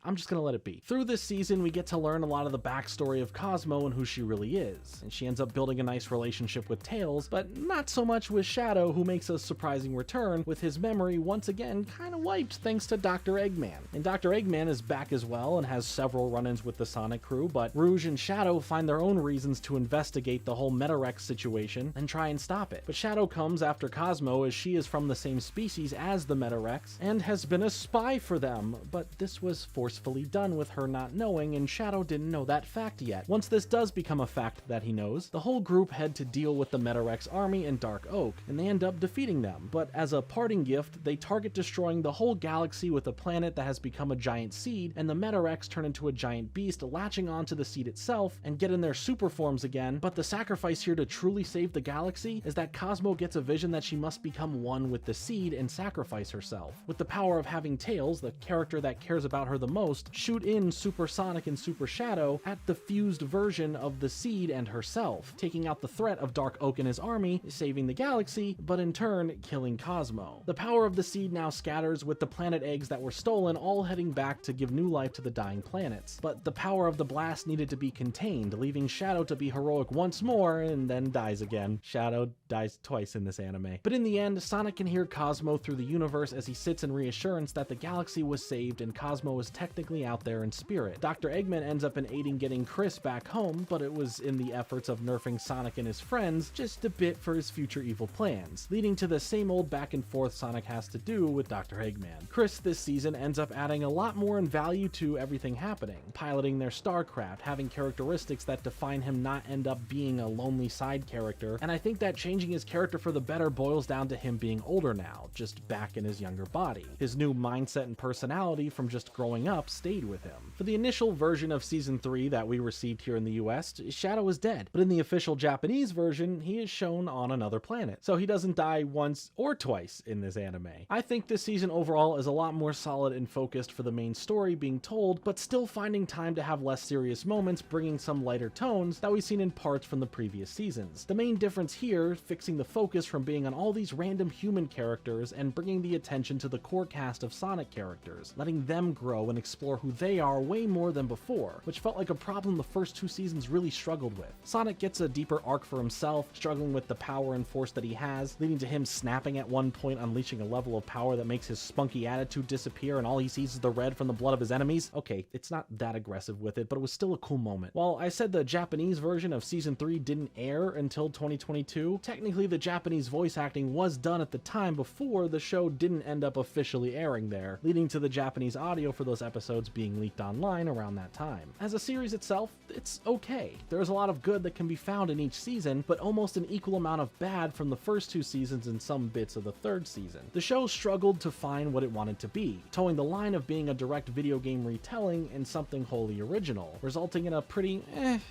I'm just gonna let it be. Through this season, we get to learn a lot of the backstory of Cosmo and who she really is, and she ends up building a nice relationship with Tails, but not so much with Shadow, who makes a surprising return, with his memory once again kinda wiped thanks to Dr. Eggman. And Dr. Eggman is back as well and has several run-ins with the Sonic crew, but Rouge and Shadow find their own reasons to investigate the whole Metarex situation and try and stop it. But Shadow comes after Cosmo, as she is from the same species as the Metarex and has been a spy for them, but this was forced forcefully done with her not knowing, and Shadow didn't know that fact yet. Once this does become a fact that he knows, the whole group head to deal with the Metarex army in Dark Oak, and they end up defeating them. But as a parting gift, they target destroying the whole galaxy with a planet that has become a giant seed, and the Metarex turn into a giant beast, latching onto the seed itself and get in their super forms again. But the sacrifice here to truly save the galaxy is that Cosmo gets a vision that she must become one with the seed and sacrifice herself. With the power of having Tails, the character that cares about her the most, shoot in Super Sonic and Super Shadow at the fused version of the seed and herself, taking out the threat of Dark Oak and his army, saving the galaxy, but in turn killing Cosmo. The power of the seed now scatters, with the planet eggs that were stolen all heading back to give new life to the dying planets. But the power of the blast needed to be contained, leaving Shadow to be heroic once more and then dies again. Shadow dies twice in this anime. But in the end, Sonic can hear Cosmo through the universe as he sits in reassurance that the galaxy was saved and Cosmo is technically out there in spirit. Dr. Eggman ends up aiding getting Chris back home, but it was in the efforts of nerfing Sonic and his friends just a bit for his future evil plans, leading to the same old back and forth Sonic has to do with Dr. Eggman. Chris this season ends up adding a lot more in value to everything happening, piloting their starcraft, having characteristics that define him, not end up being a lonely side character, and I think that changing his character for the better boils down to him being older now, just back in his younger body. His new mindset and personality from just growing up stayed with him. For the initial version of Season 3 that we received here in the US, Shadow is dead, but in the official Japanese version, he is shown on another planet, so he doesn't die once or twice in this anime. I think this season overall is a lot more solid and focused for the main story being told, but still finding time to have less serious moments, bringing some lighter tones that we've seen in parts from the previous seasons. The main difference here, fixing the focus from being on all these random human characters and bringing the attention to the core cast of Sonic characters, letting them grow and explore who they are way more than before, which felt like a problem the first two seasons really struggled with. Sonic gets a deeper arc for himself, struggling with the power and force that he has, leading to him snapping at one point, unleashing a level of power that makes his spunky attitude disappear and all he sees is the red from the blood of his enemies. Okay, it's not that aggressive with it, but it was still a cool moment. While I said the Japanese version of Season 3 didn't air until 2022, technically the Japanese voice acting was done at the time before the show didn't end up officially airing there, leading to the Japanese audio for those episodes being leaked online around that time. As a series itself, it's okay. There's a lot of good that can be found in each season, but almost an equal amount of bad from the first two seasons and some bits of the third season. The show struggled to find what it wanted to be, towing the line of being a direct video game retelling and something wholly original, resulting in a pretty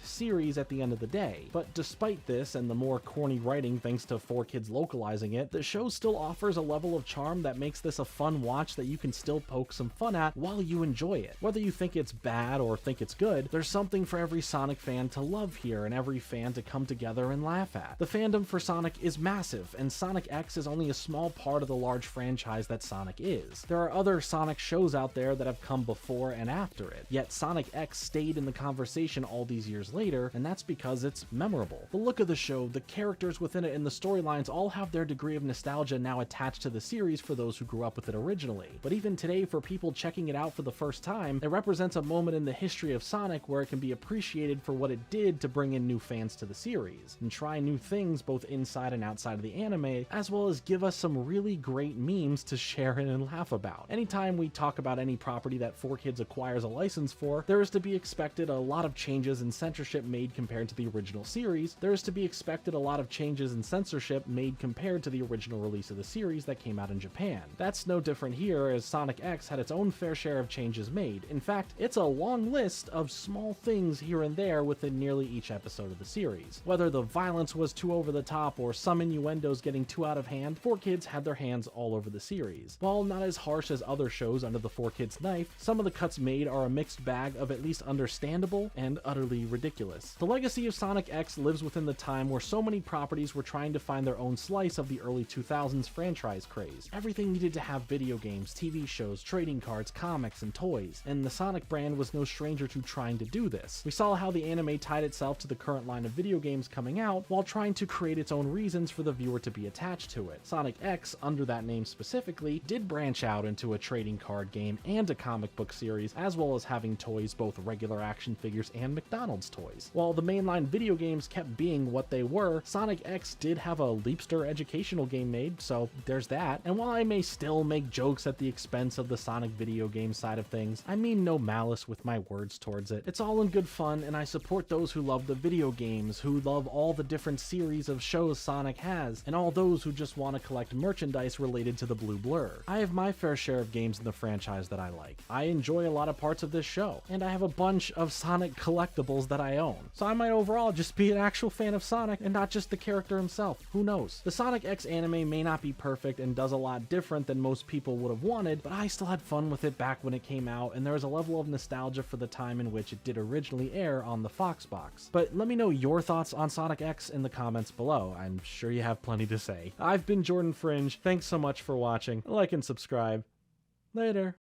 series at the end of the day. But despite this and the more corny writing thanks to 4Kids localizing it, the show still offers a level of charm that makes this a fun watch that you can still poke some fun at while you enjoy it. Whether you think it's bad or think it's good, there's something for every Sonic fan to love here and every fan to come together and laugh at. The fandom for Sonic is massive, and Sonic X is only a small part of the large franchise that Sonic is. There are other Sonic shows out there that have come before and after it, yet Sonic X stayed in the conversation all these years later, and that's because it's memorable. The look of the show, the characters within it, and the storylines all have their degree of nostalgia now attached to the series for those who grew up with it originally. But even today, for people checking it out for the first time, it represents a moment in the history of Sonic where it can be appreciated for what it did to bring in new fans to the series, and try new things both inside and outside of the anime, as well as give us some really great memes to share and laugh about. Anytime we talk about any property that 4Kids acquires a license for, there is to be expected a lot of changes and censorship made compared to the original series. There is to be expected a lot of changes and censorship made compared to the original release of the series that came out in Japan. That's no different here, as Sonic X had its own fair share of changes made. In fact, it's a long list of small things here and there within nearly each episode of the series. Whether the violence was too over the top or some innuendos getting too out of hand, 4Kids had their hands all over the series. While not as harsh as other shows under the 4Kids knife, some of the cuts made are a mixed bag of at least understandable and utterly ridiculous. The legacy of Sonic X lives within the time where so many properties were trying to find their own slice of the early 2000s franchise craze. Everything needed to have video games, TV shows, trading cards, comics, and toys, and the Sonic brand was no stranger to trying to do this. We saw how the anime tied itself to the current line of video games coming out while trying to create its own reasons for the viewer to be attached to it. Sonic X, under that name specifically, did branch out into a trading card game and a comic book series, as well as having toys, both regular action figures and McDonald's toys. While the mainline video games kept being what they were, Sonic X did have a Leapster educational game made, so there's that. And while I may still make jokes at the expense of the Sonic video game side of things. I mean no malice with my words towards it. It's all in good fun, and I support those who love the video games, who love all the different series of shows Sonic has, and all those who just want to collect merchandise related to the Blue Blur. I have my fair share of games in the franchise that I like. I enjoy a lot of parts of this show, and I have a bunch of Sonic collectibles that I own. So I might overall just be an actual fan of Sonic and not just the character himself. Who knows? The Sonic X anime may not be perfect and does a lot different than most people would have wanted, but I still had fun with it back when it came out, and there was a level of nostalgia for the time in which it did originally air on the Fox box. But let me know your thoughts on Sonic X in the comments below. I'm sure you have plenty to say. I've been Jordan Fringe. Thanks so much for watching. Like and subscribe. Later.